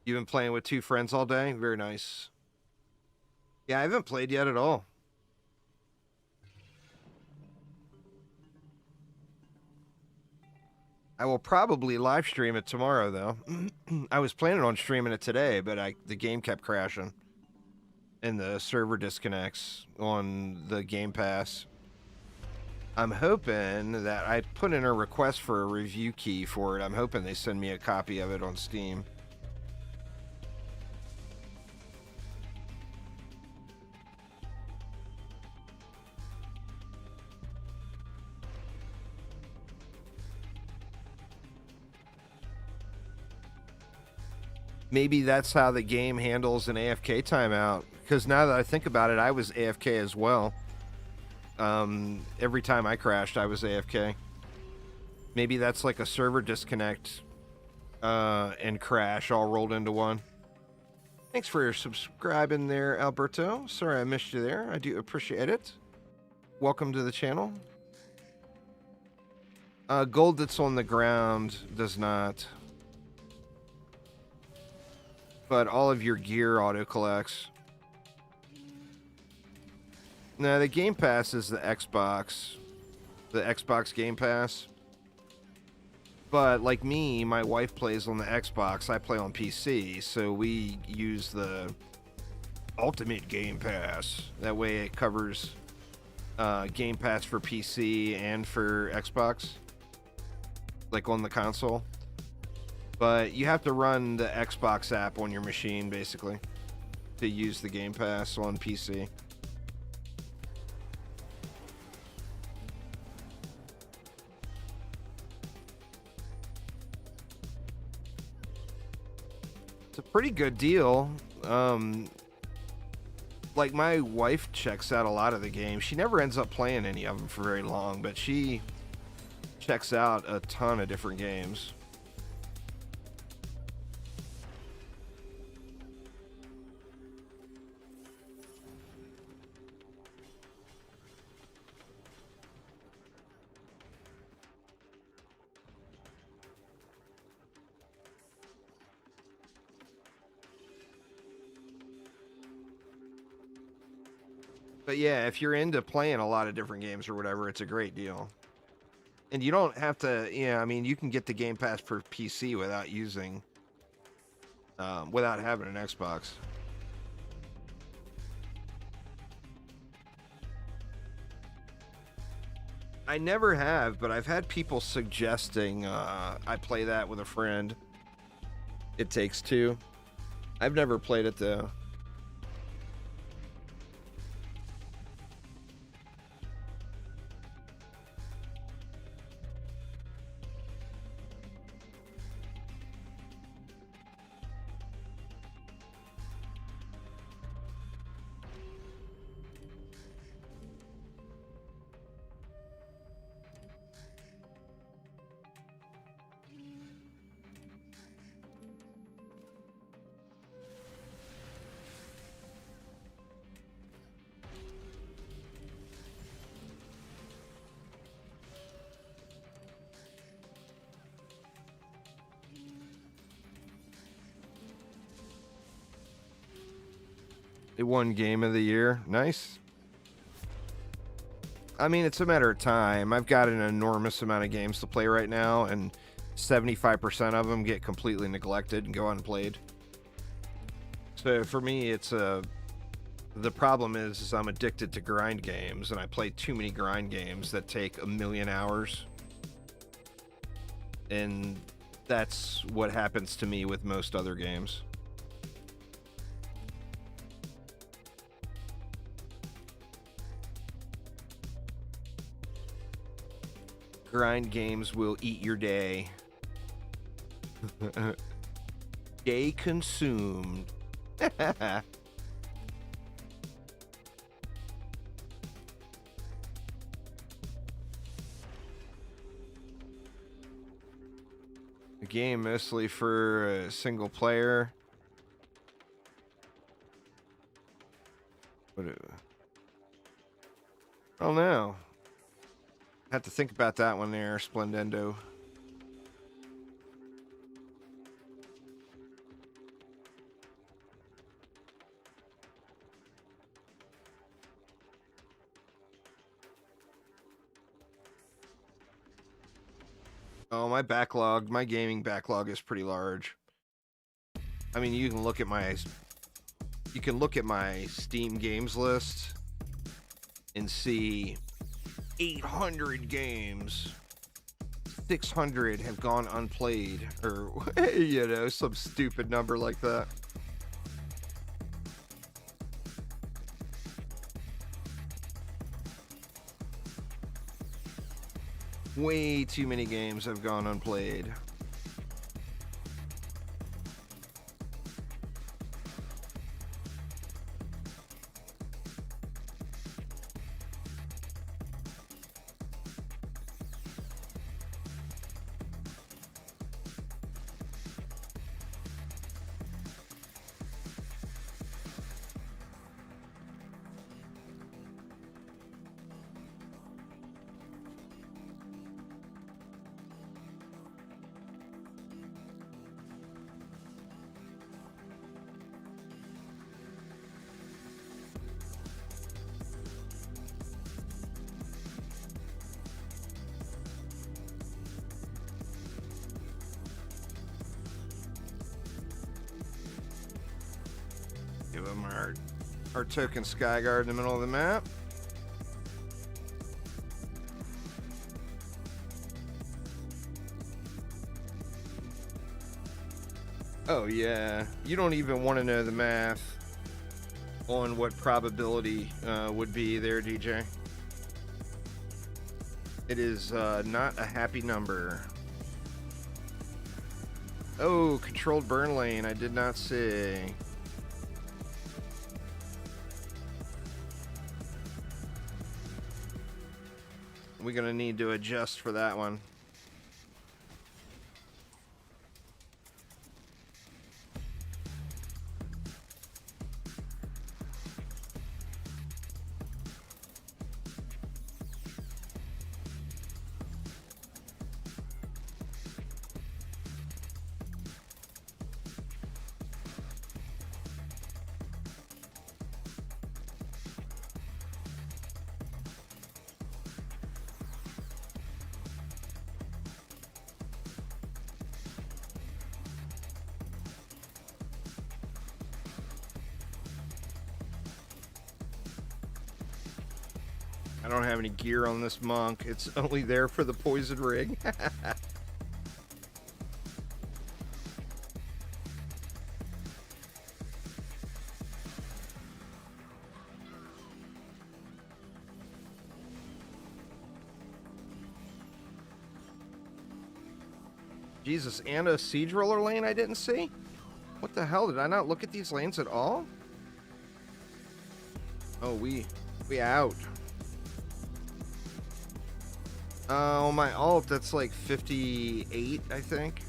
You've been playing with 2 friends all day? Very nice. Yeah, I haven't played yet at all. I will probably live stream it tomorrow, though. I was planning on streaming it today, but the game kept crashing. And the server disconnects on the Game Pass. I'm hoping that I put in a request for a review key for it. I'm hoping they send me a copy of it on Steam. Maybe that's how the game handles an AFK timeout. Because now that I think about it, I was AFK as well. Every time I crashed, I was AFK. Maybe that's like a server disconnect and crash all rolled into one. Thanks for subscribing there, Alberto. Sorry I missed you there. I do appreciate it. Welcome to the channel. Gold that's on the ground does not. But all of your gear auto-collects. No, the Game Pass is the Xbox. The Xbox Game Pass. But like me, my wife plays on the Xbox. I play on PC. So we use the Ultimate Game Pass. That way it covers Game Pass for PC and for Xbox. Like on the console. But you have to run the Xbox app on your machine, basically, to use the Game Pass on PC. It's a pretty good deal. Like, my wife checks out a lot of the games. She never ends up playing any of them for very long, but she checks out a ton of different games. But yeah, if you're into playing a lot of different games or whatever, it's a great deal. And you don't have to, I mean, you can get the Game Pass for PC without using, without having an Xbox. I never have, but I've had people suggesting I play that with a friend. It Takes Two. I've never played it though. It won Game of the Year. Nice. I mean, it's a matter of time. I've got an enormous amount of games to play right now, and 75% of them get completely neglected and go unplayed. So for me, it's the problem is I'm addicted to grind games, and I play too many grind games that take 1,000,000 hours. And that's what happens to me with most other games. Grind games will eat your day. Day consumed. The game mostly for single player. What? I don't know. Have to think about that one there, Splendendo. Oh, my backlog, my gaming backlog is pretty large. I mean, you can look at my Steam games list and see 800 games. 600 have gone unplayed, or some stupid number like that. Way too many games have gone unplayed. Give them our token Skyguard in the middle of the map. Oh yeah, you don't even want to know the math on what probability would be there, DJ. It is not a happy number. Oh, controlled burn lane, I did not see. We're gonna need to adjust for that one. I don't have any gear on this monk. It's only there for the poison ring. Jesus, and a siege roller lane I didn't see? What the hell? Did I not look at these lanes at all? Oh, we out. On my alt, that's like 58, I think.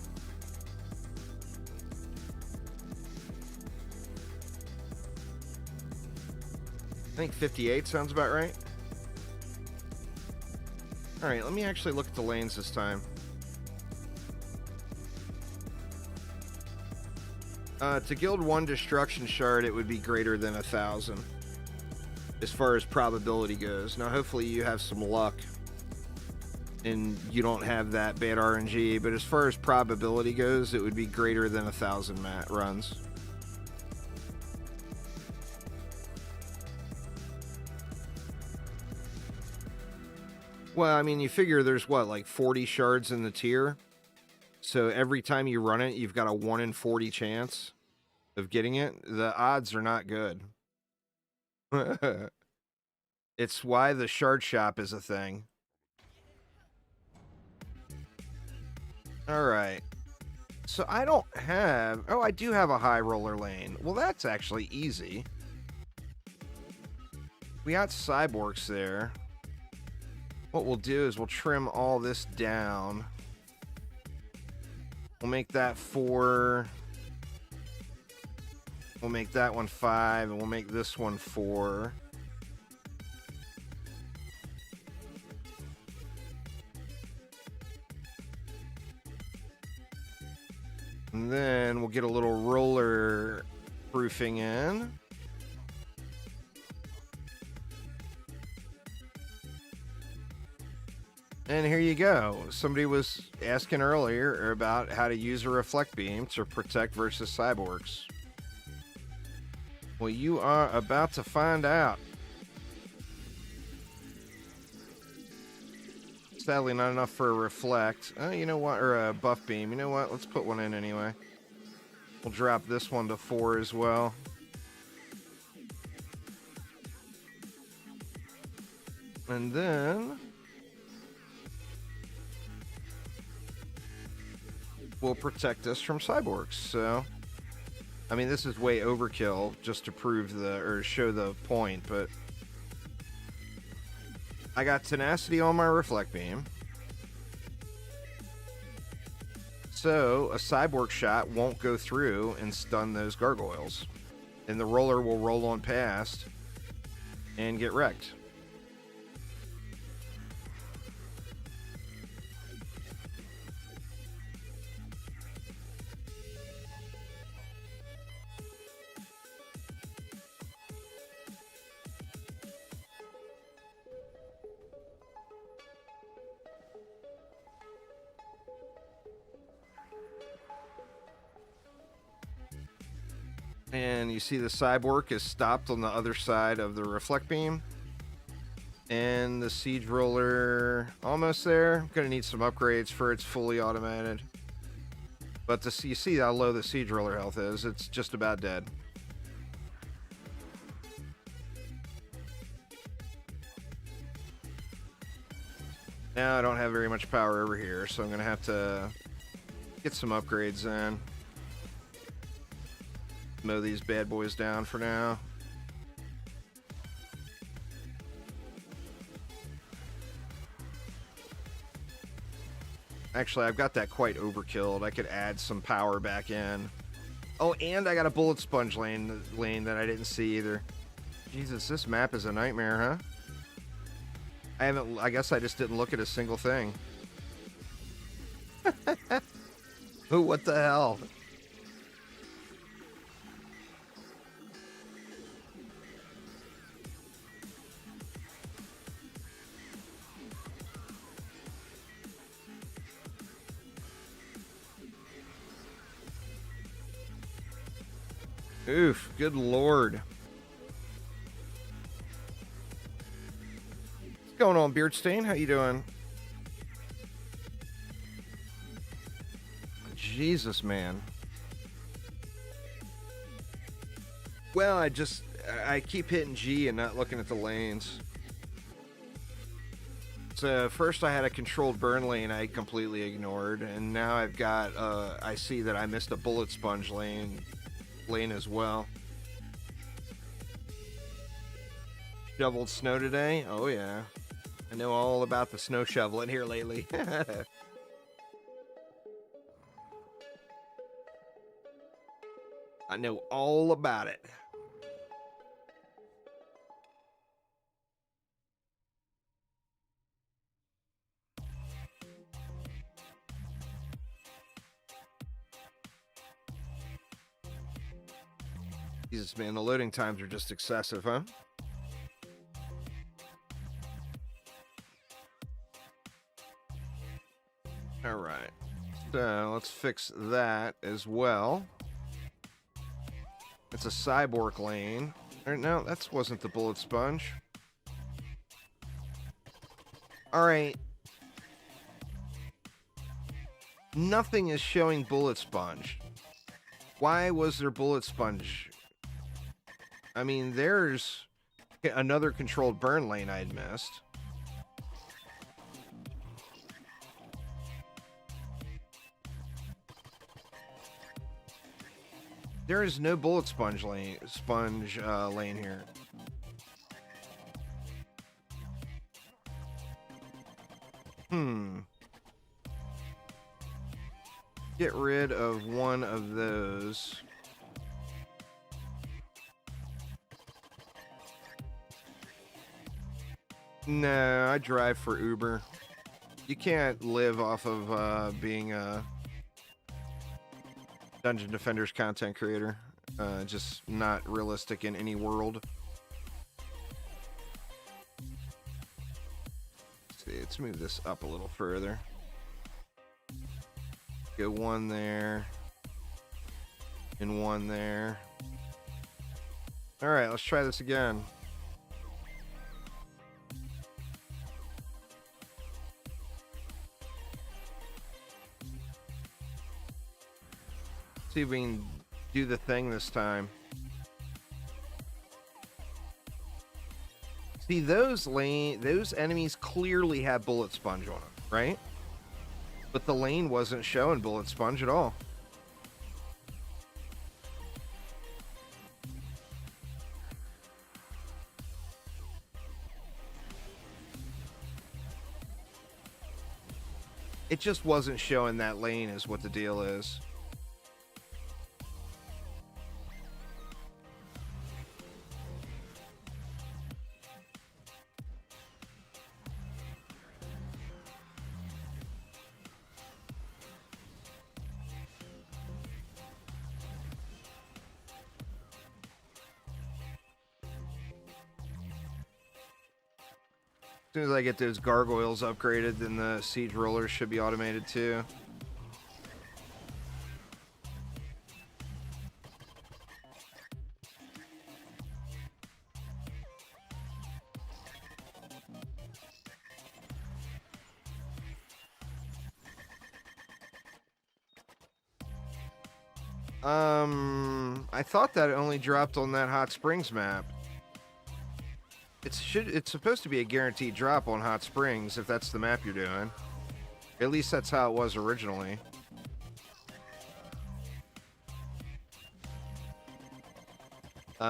I think 58 sounds about right. Alright, let me actually look at the lanes this time. To guild 1 destruction shard, it would be greater than 1,000. As far as probability goes. Now, hopefully you have some luck. And you don't have that bad RNG. But as far as probability goes, it would be greater than 1,000 runs. Well, I mean, you figure there's what, like 40 shards in the tier? So every time you run it, you've got a 1 in 40 chance of getting it. The odds are not good. It's why the shard shop is a thing. Alright. So I don't have... Oh, I do have a high roller lane. Well, that's actually easy. We got cyborgs there. What we'll do is we'll trim all this down. We'll make that 4. We'll make that one 5, and we'll make this one 4. And then we'll get a little roller proofing in. And here you go. Somebody was asking earlier about how to use a reflect beam to protect versus cyborgs. Well, you are about to find out. Sadly, not enough for a reflect. Oh, you know what? Or a buff beam. You know what? Let's put one in anyway. We'll drop this one to 4 as well. And then will protect us from cyborgs. So, I mean, this is way overkill just to prove or show the point, but I got tenacity on my reflect beam. So a cyborg shot won't go through and stun those gargoyles. And the roller will roll on past and get wrecked. And you see the cyborg is stopped on the other side of the reflect beam. And the siege roller almost there. Gonna need some upgrades for it's fully automated. But you see how low the siege roller health is. It's just about dead. Now I don't have very much power over here, so I'm gonna have to get some upgrades in. Mow these bad boys down for now. Actually, I've got that quite overkilled. I could add some power back in. Oh, and I got a bullet sponge lane that I didn't see either. Jesus, this map is a nightmare, huh? I guess I just didn't look at a single thing. Ooh, what the hell? Oof, good lord. What's going on, Beardstain? How you doing? Jesus, man. Well, I keep hitting G and not looking at the lanes. So first I had a controlled burn lane I completely ignored, and now I've got I see that I missed a bullet sponge lane as well. Shoveled snow today? Oh yeah. I know all about the snow shoveling here lately. I know all about it. Jesus, man, the loading times are just excessive, huh? All right. So let's fix that as well. It's a cyborg lane. Or no, that wasn't the bullet sponge. All right. Nothing is showing bullet sponge. Why was there bullet sponge? I mean, there's another controlled burn lane I'd missed. There is no bullet sponge lane here. Get rid of one of those. No, I drive for Uber. You can't live off of being a Dungeon Defenders content creator. Just not realistic in any world. Let's see, let's move this up a little further. Go one there. And one there. Alright, let's try this again. See if we can do the thing this time. See, those enemies clearly have bullet sponge on them, right? But the lane wasn't showing bullet sponge at all. It just wasn't showing that lane is what the deal is. As soon as I get those gargoyles upgraded, then the siege rollers should be automated too. I thought that it only dropped on that Hot Springs map. It's supposed to be a guaranteed drop on Hot Springs if that's the map you're doing. At least that's how it was originally.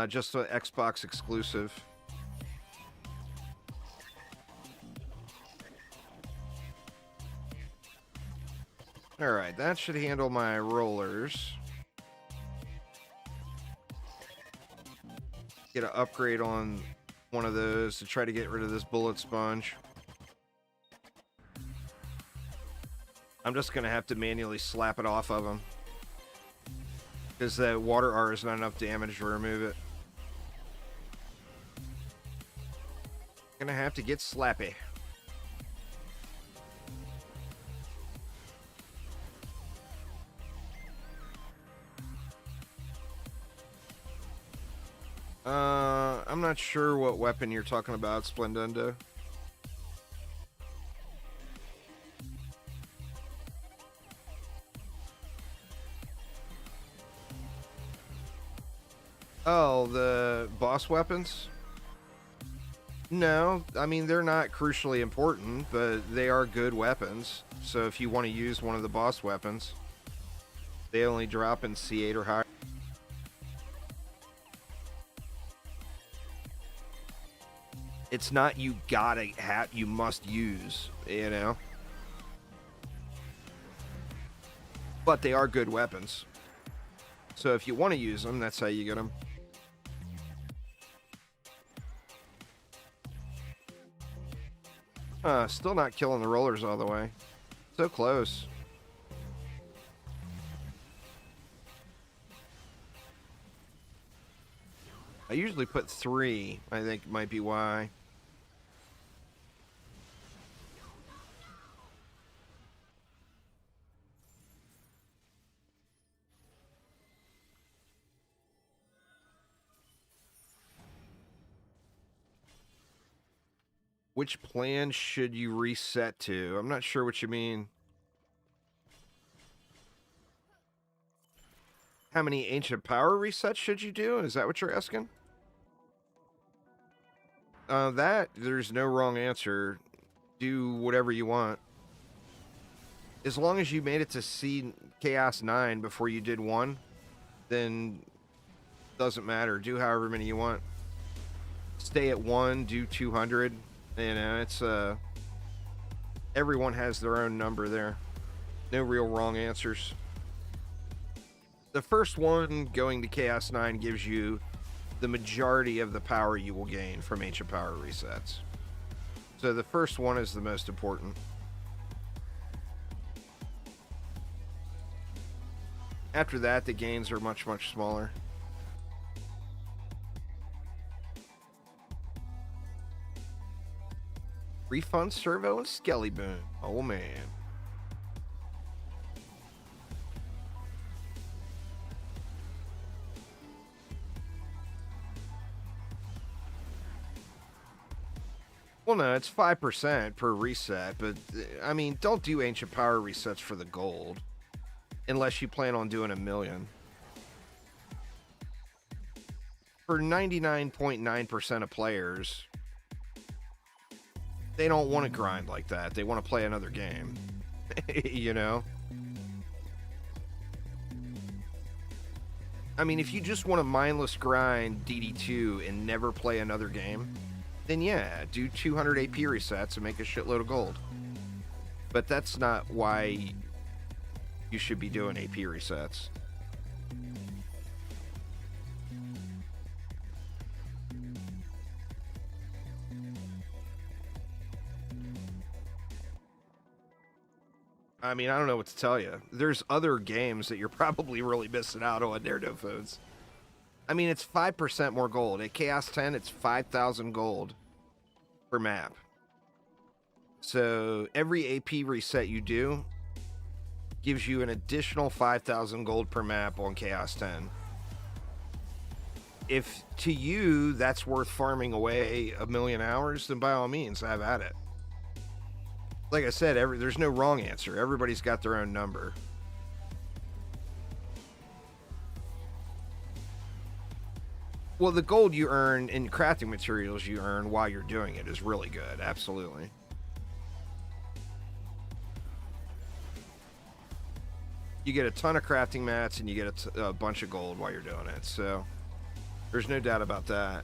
Just an Xbox exclusive. Alright, that should handle my rollers. Get an upgrade on one of those to try to get rid of this bullet sponge. I'm just gonna have to manually slap it off of him because the water R is not enough damage to remove it. Gonna have to get slappy. I'm not sure what weapon you're talking about, Splendundo. Oh, the boss weapons? No, I mean, they're not crucially important, but they are good weapons. So if you want to use one of the boss weapons, they only drop in C8 or higher. It's not you gotta have, you must use, you know? But they are good weapons. So if you want to use them, that's how you get them. Still not killing the rollers all the way. So close. I usually put 3, I think might be why. Which plan should you reset to? I'm not sure what you mean. How many ancient power resets should you do? Is that what you're asking? That, there's no wrong answer. Do whatever you want. As long as you made it to C Chaos 9 before you did 1, then doesn't matter. Do however many you want. Stay at 1, do 200. You know, it's, everyone has their own number there. No real wrong answers. The first one, going to Chaos 9, gives you the majority of the power you will gain from ancient power resets. So the first one is the most important. After that, the gains are much, much smaller. Refund Servo and Skelly Boom. Oh, man. Well, no, it's 5% per reset, but, I mean, don't do Ancient Power resets for the gold. Unless you plan on doing 1,000,000. For 99.9% of players, they don't want to grind like that. They want to play another game. You know? I mean, if you just want to mindless grind DD2 and never play another game, then yeah, do 200 AP resets and make a shitload of gold. But that's not why you should be doing AP resets. I mean, I don't know what to tell you. There's other games that you're probably really missing out on there, no phones. I mean, it's 5% more gold. At Chaos 10, it's 5,000 gold per map. So every AP reset you do gives you an additional 5,000 gold per map on Chaos 10. If to you that's worth farming away 1,000,000 hours, then by all means, have at it. Like I said, there's no wrong answer. Everybody's got their own number. Well, the gold you earn in crafting materials you earn while you're doing it is really good. Absolutely. You get a ton of crafting mats and you get a bunch of gold while you're doing it. So there's no doubt about that.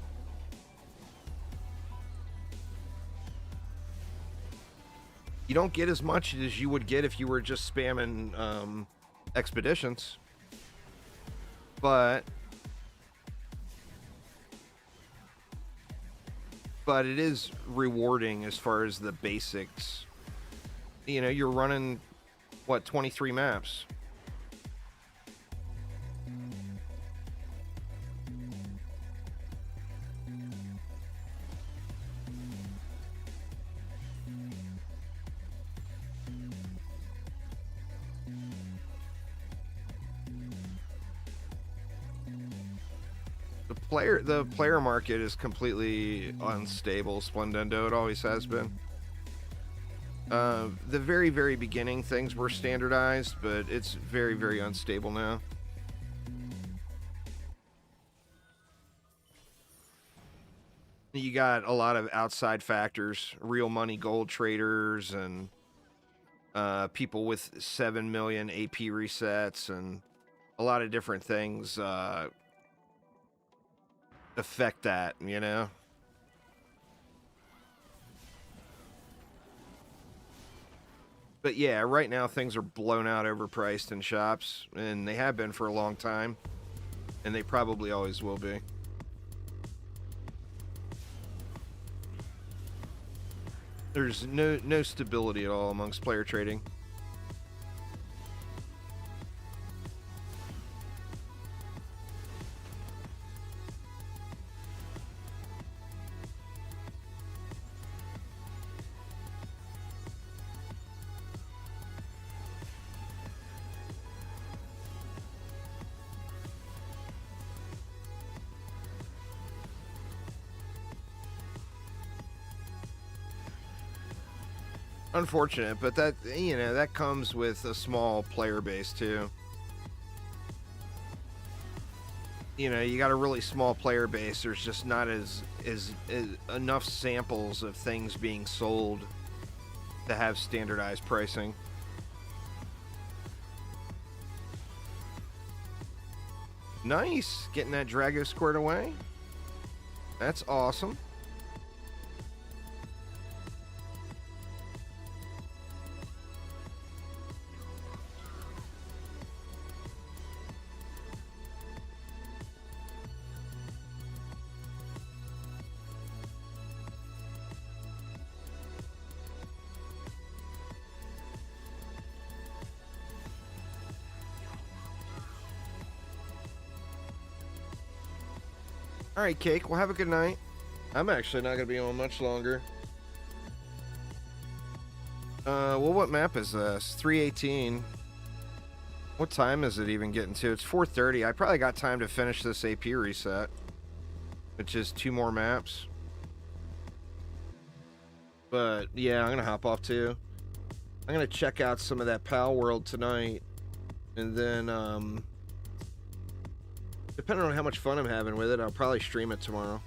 You don't get as much as you would get if you were just spamming expeditions. But it is rewarding as far as the basics. You know, you're running, what, 23 maps? The player market is completely unstable, Splendendo. It always has been. The very, very beginning things were standardized, but it's very, very unstable now. You got a lot of outside factors, real money gold traders and people with 7 million AP resets and a lot of different things affect that, you know? But yeah, right now things are blown out overpriced in shops, and they have been for a long time, and they probably always will be. There's no stability at all amongst player trading. Unfortunate, but that, you know, that comes with a small player base too. You know, you got a really small player base. There's just not as enough samples of things being sold to have standardized pricing. Nice, getting that Drago squared away. That's awesome. All right, Cake, well, have a good night. I'm actually not going to be on much longer. Well, what map is this? 318. What time is it even getting to? It's 4:30. I probably got time to finish this AP reset, which is 2 more maps. But, yeah, I'm going to hop off, too. I'm going to check out some of that Palworld tonight, and then, depending on how much fun I'm having with it, I'll probably stream it tomorrow.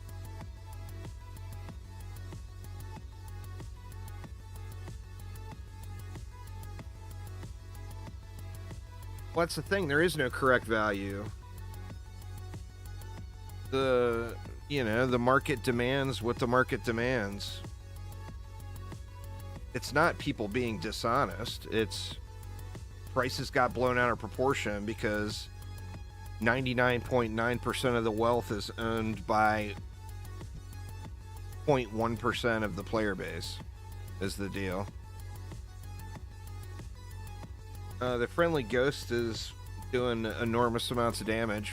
Well, that's the thing. There is no correct value. You know, the market demands what the market demands. It's not people being dishonest. It's prices got blown out of proportion because 99.9% of the wealth is owned by 0.1% of the player base, is the deal. The friendly ghost is doing enormous amounts of damage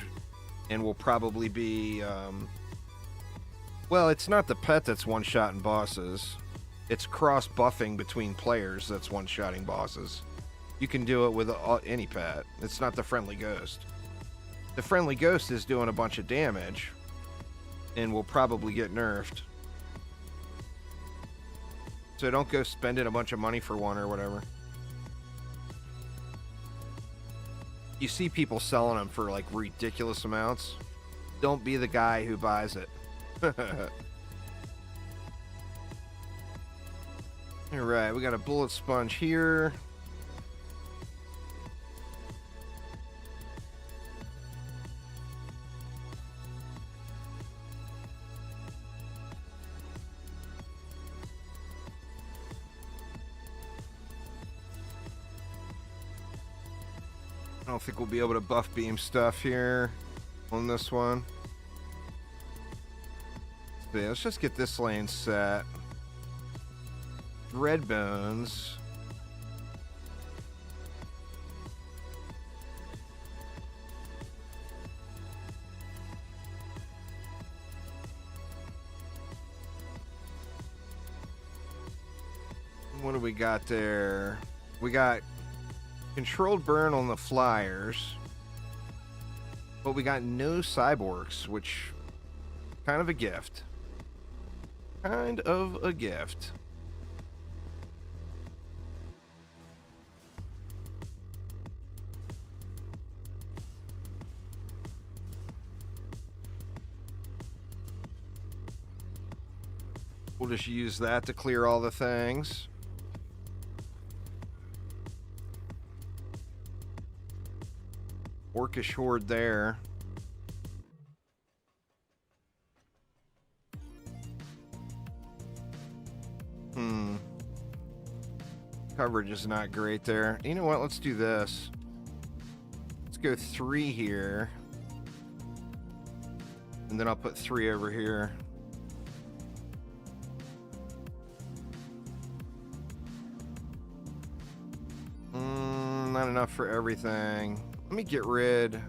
and will probably be, well, it's not the pet that's one-shotting bosses. It's cross-buffing between players that's one-shotting bosses. You can do it with any pet. It's not the friendly ghost. The friendly ghost is doing a bunch of damage and will probably get nerfed. So don't go spending a bunch of money for one or whatever. You see people selling them for like ridiculous amounts. Don't be the guy who buys it. Alright, we got a bullet sponge here. I don't think we'll be able to buff beam stuff here on this one. So yeah, let's just get this lane set. Red bones. What do we got there? We got controlled burn on the flyers, but we got no cyborgs, which kind of a gift. Kind of a gift. We'll just use that to clear all the things. Orcish horde there. Coverage is not great there. You know what? Let's do this. Let's go 3 here. And then I'll put 3 over here. Not enough for everything. Let me get rid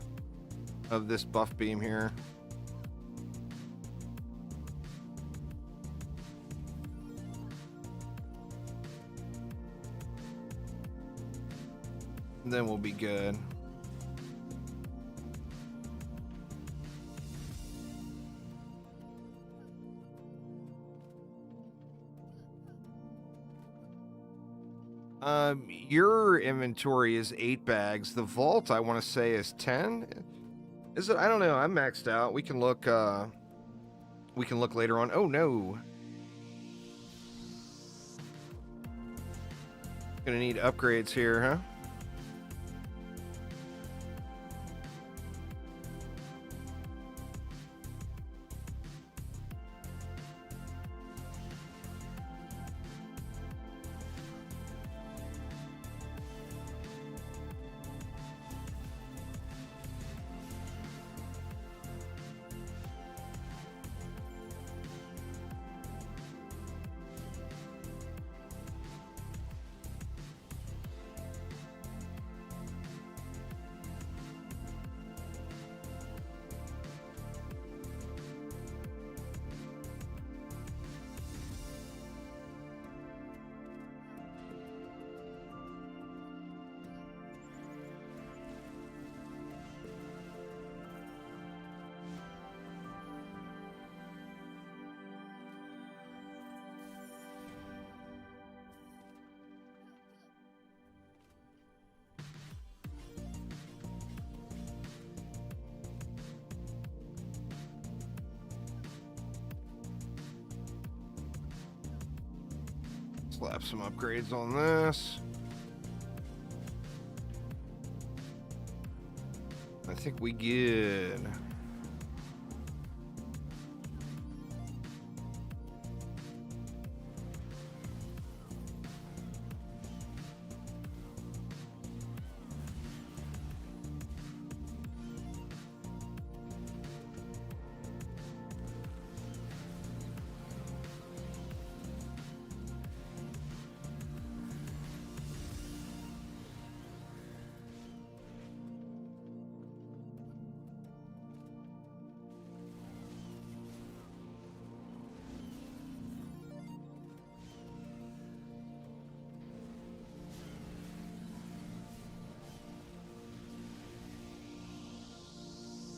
of this buff beam here. Then we'll be good. Your inventory is 8 bags. The vault, I want to say, is 10. Is it? I don't know. I'm maxed out. We can look. We can look later on. Oh no. Gonna need upgrades here, huh? Slap some upgrades on this. I think we good.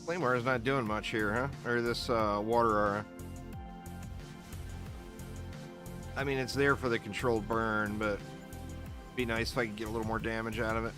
Flamewire is not doing much here, huh? Or this water aura. I mean, it's there for the controlled burn, but it'd be nice if I could get a little more damage out of it.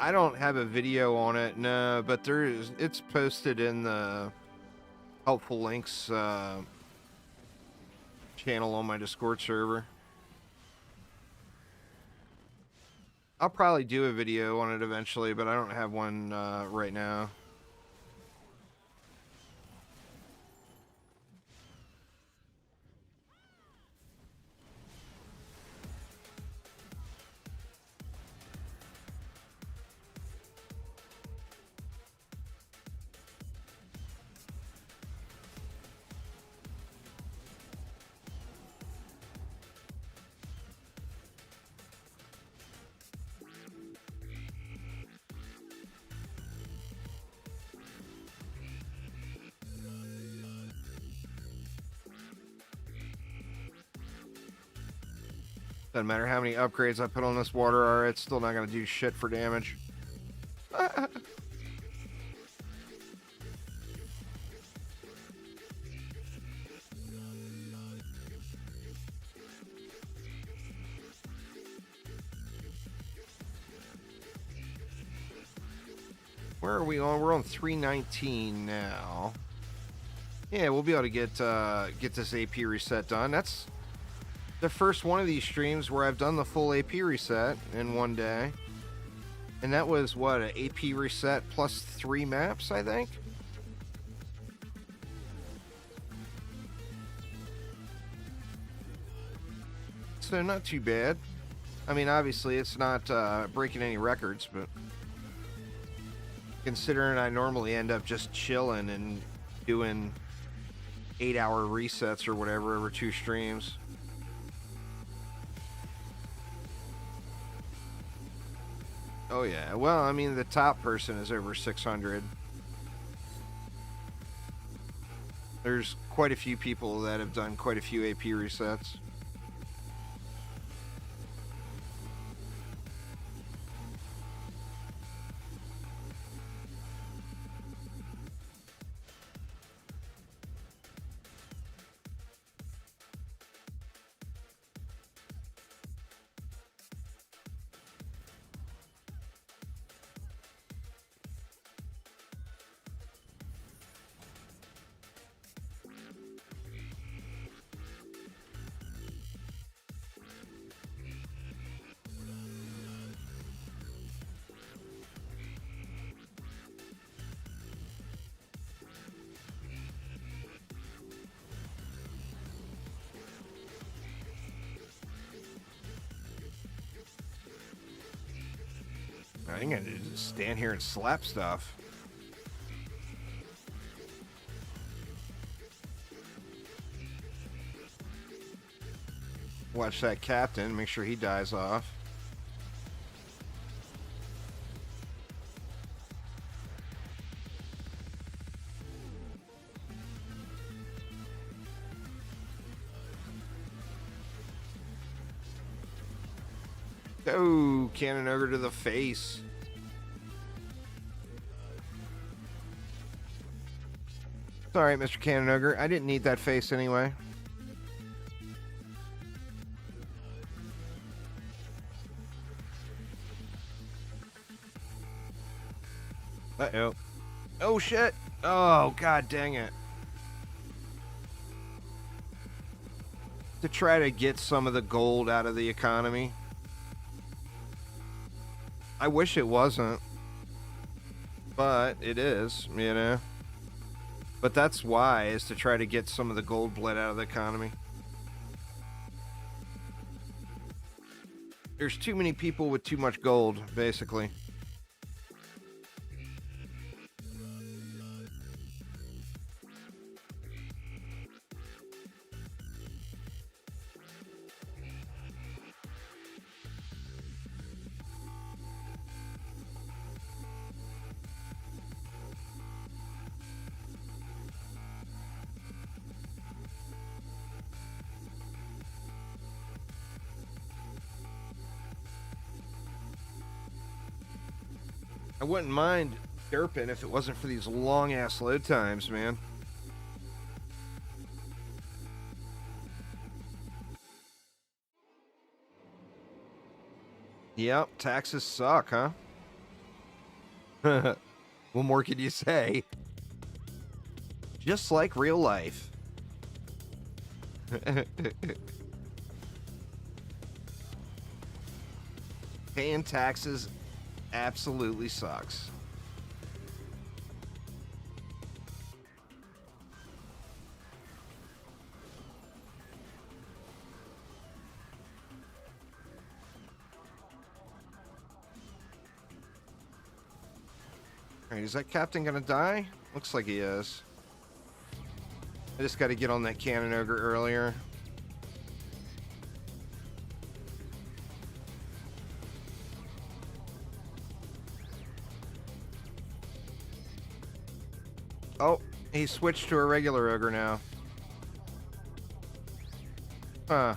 I don't have a video on it, no, but it's posted in the helpful links channel on my Discord server. I'll probably do a video on it eventually, but I don't have one right now. Doesn't matter how many upgrades I put on this water aura, it's still not going to do shit for damage. Where are we on? We're on 319 now. Yeah, we'll be able to get this AP reset done. That's the first one of these streams where I've done the full AP reset in one day. And that was, what, an AP reset plus 3 maps, I think? So not too bad. I mean, obviously, it's not breaking any records, but considering I normally end up just chilling and doing 8-hour resets or whatever over 2 streams. Oh yeah, well, I mean, the top person is over 600. There's quite a few people that have done quite a few AP resets. I think I need to just stand here and slap stuff. Watch that captain, make sure he dies off. Oh, cannon ogre to the face. It's alright, Mr. Cannon Ogre. I didn't need that face anyway. Uh-oh. Oh, shit. Oh, god dang it. To try to get some of the gold out of the economy. I wish it wasn't. But it is, you know. But that's why, is to try to get some of the gold bled out of the economy. There's too many people with too much gold, basically. I wouldn't mind derping if it wasn't for these long-ass load times, man. Yep, taxes suck, huh? What more could you say? Just like real life. Paying taxes absolutely sucks. Alright, is that captain gonna die? Looks like he is. I just gotta get on that cannon ogre earlier. Oh, he switched to a regular ogre now. Huh.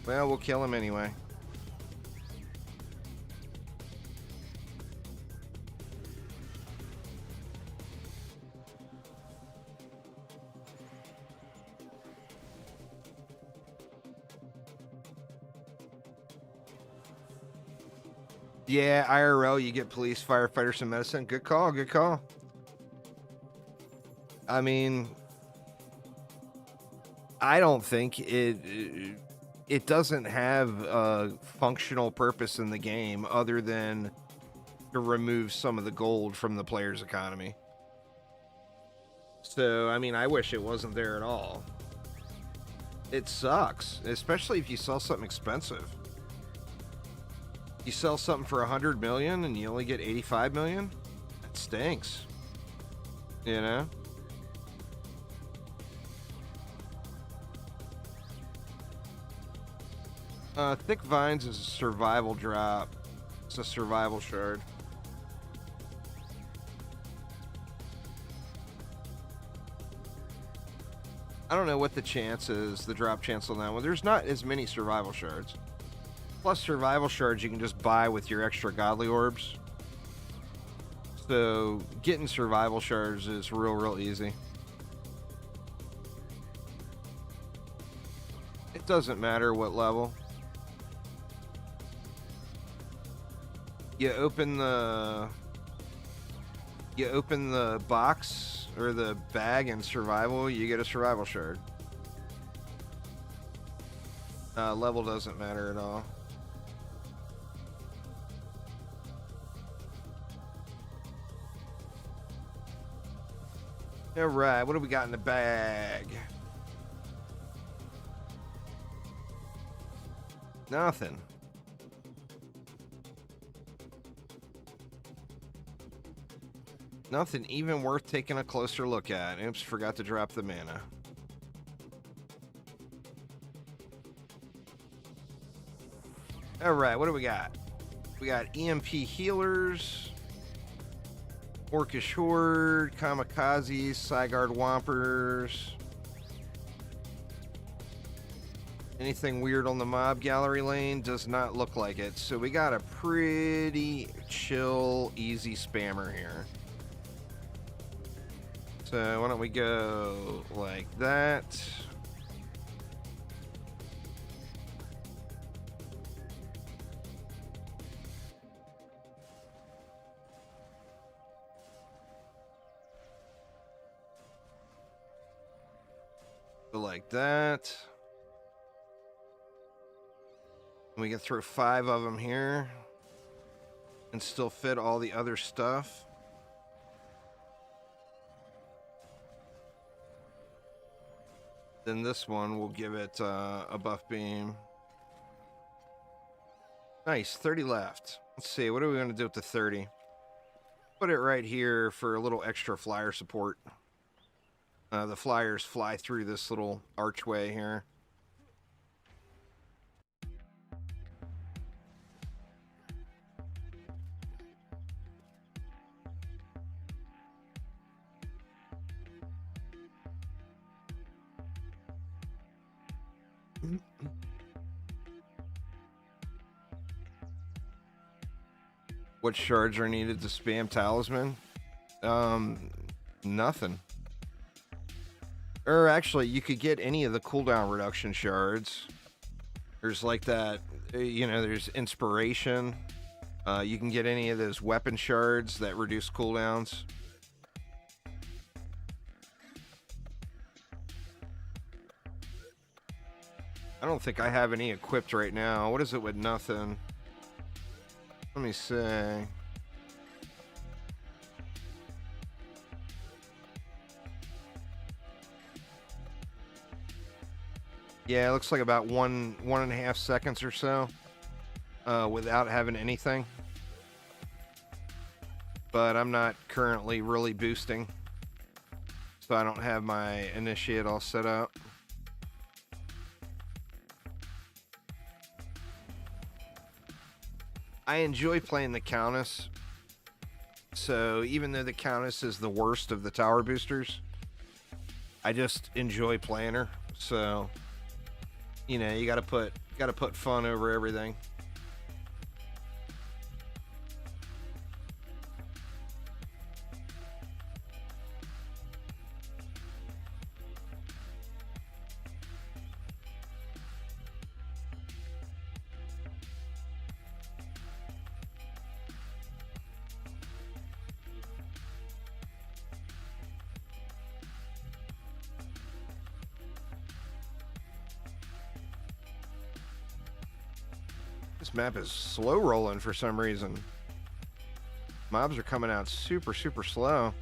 Well, we'll kill him anyway. Yeah, IRL, you get police, firefighters, and medicine. Good call, good call. I mean, I don't think it doesn't have a functional purpose in the game other than to remove some of the gold from the player's economy. So, I mean, I wish it wasn't there at all. It sucks, especially if you sell something expensive. You sell something for 100 million and you only get 85 million? That stinks. You know? Thick Vines is a survival drop. It's a survival shard. I don't know what the chance is, the drop chance on that one. There's not as many survival shards. Plus survival shards you can just buy with your extra godly orbs. So getting survival shards is real easy. It doesn't matter what level. You open the box or the bag in survival, you get a survival shard. Level doesn't matter at all. All right, what do we got in the bag? Nothing. Nothing even worth taking a closer look at. Oops, forgot to drop the mana. All right, what do we got? We got EMP healers, Orcish Horde, Kamikazes, Sigard Whompers. Anything weird on the mob gallery lane? Does not look like it. So we got a pretty chill, easy spammer here. So why don't we go like that? Go like that. And we can throw 5 of them here and still fit all the other stuff. Then this one will give it a buff beam. Nice, 30 left. Let's see, what are we going to do with the 30? Put it right here for a little extra flyer support. The flyers fly through this little archway here. What shards are needed to spam talisman? Nothing. Or actually, you could get any of the cooldown reduction shards. There's like that, you know, there's inspiration. You can get any of those weapon shards that reduce cooldowns. I don't think I have any equipped right now. What is it with nothing? Let me see. Yeah, it looks like about 1.5 seconds or so without having anything. But I'm not currently really boosting, so I don't have my initiate all set up. I enjoy playing the Countess, so even though the Countess is the worst of the tower boosters, I just enjoy playing her. So, you know, you got to put Got to put fun over everything. This map is slow rolling for some reason. Mobs are coming out super, super slow.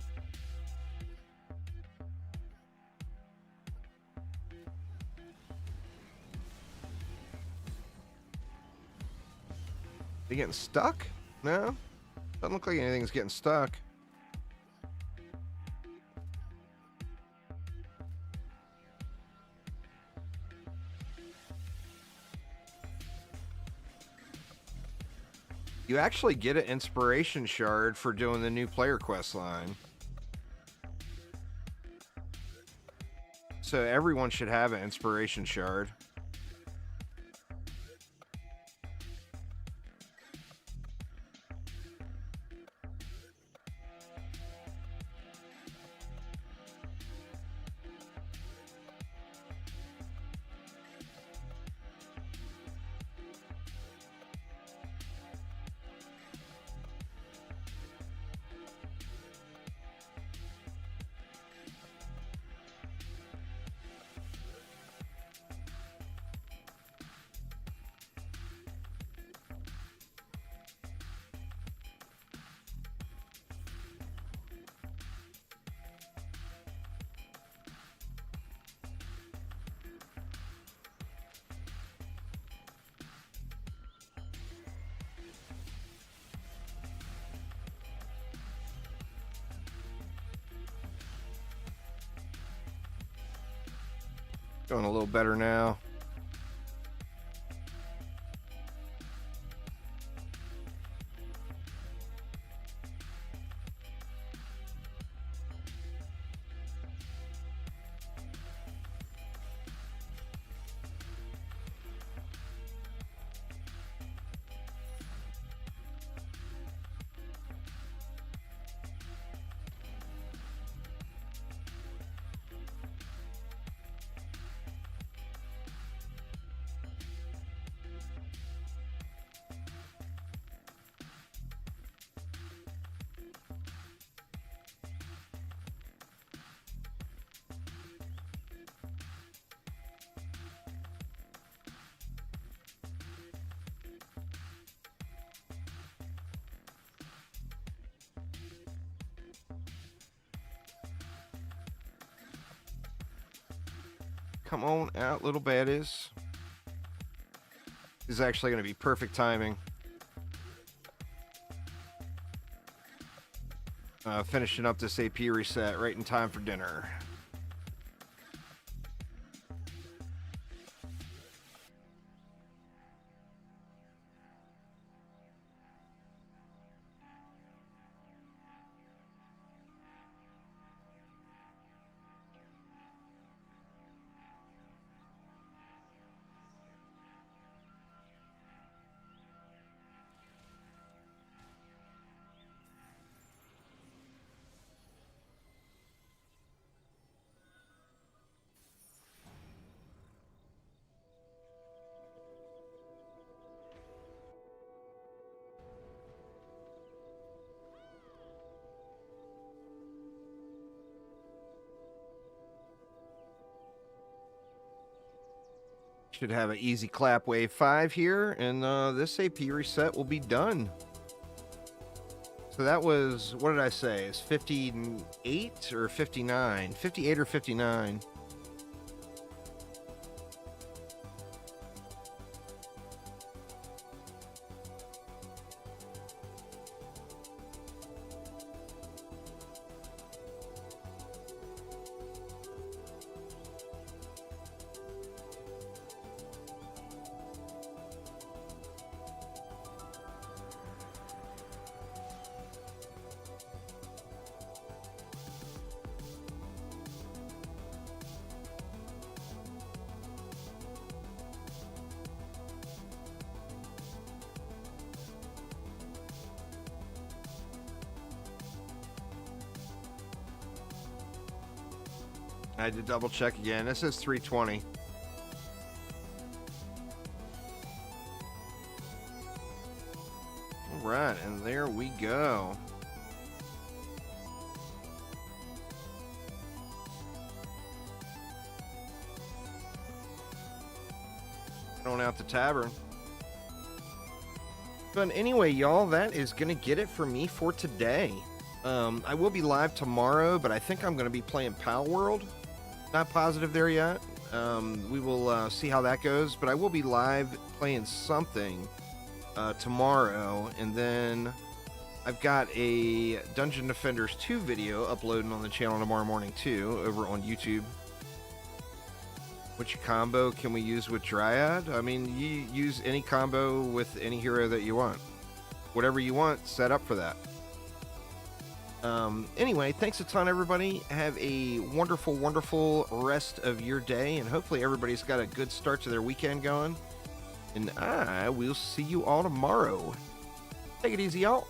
They getting stuck? No? Doesn't look like anything's getting stuck. You actually get an inspiration shard for doing the new player quest line. So everyone should have an inspiration shard. Going a little better now. Come on out, little baddies. This is actually going to be perfect timing. Finishing up this AP reset right in time for dinner. Should have an easy clap wave 5 here, and this AP reset will be done. So that was, what did I say? It's 58 or 59? 58 or 59. I had to double check again. This is 320. All right, and there we go. On out the tavern. But anyway, y'all, that is going to get it for me for today. I will be live tomorrow, but I think I'm going to be playing Palworld. Not positive there yet. We will see how that goes, but I will be live playing something tomorrow, and then I've got a Dungeon Defenders 2 video uploading on the channel tomorrow morning too, over on YouTube. Which combo can we use with Dryad? I mean, you use any combo with any hero that you want. Whatever you want, set up for that. Anyway, thanks a ton, everybody. Have a wonderful, wonderful rest of your day, and hopefully everybody's got a good start to their weekend going. And I will see you all tomorrow. Take it easy, y'all.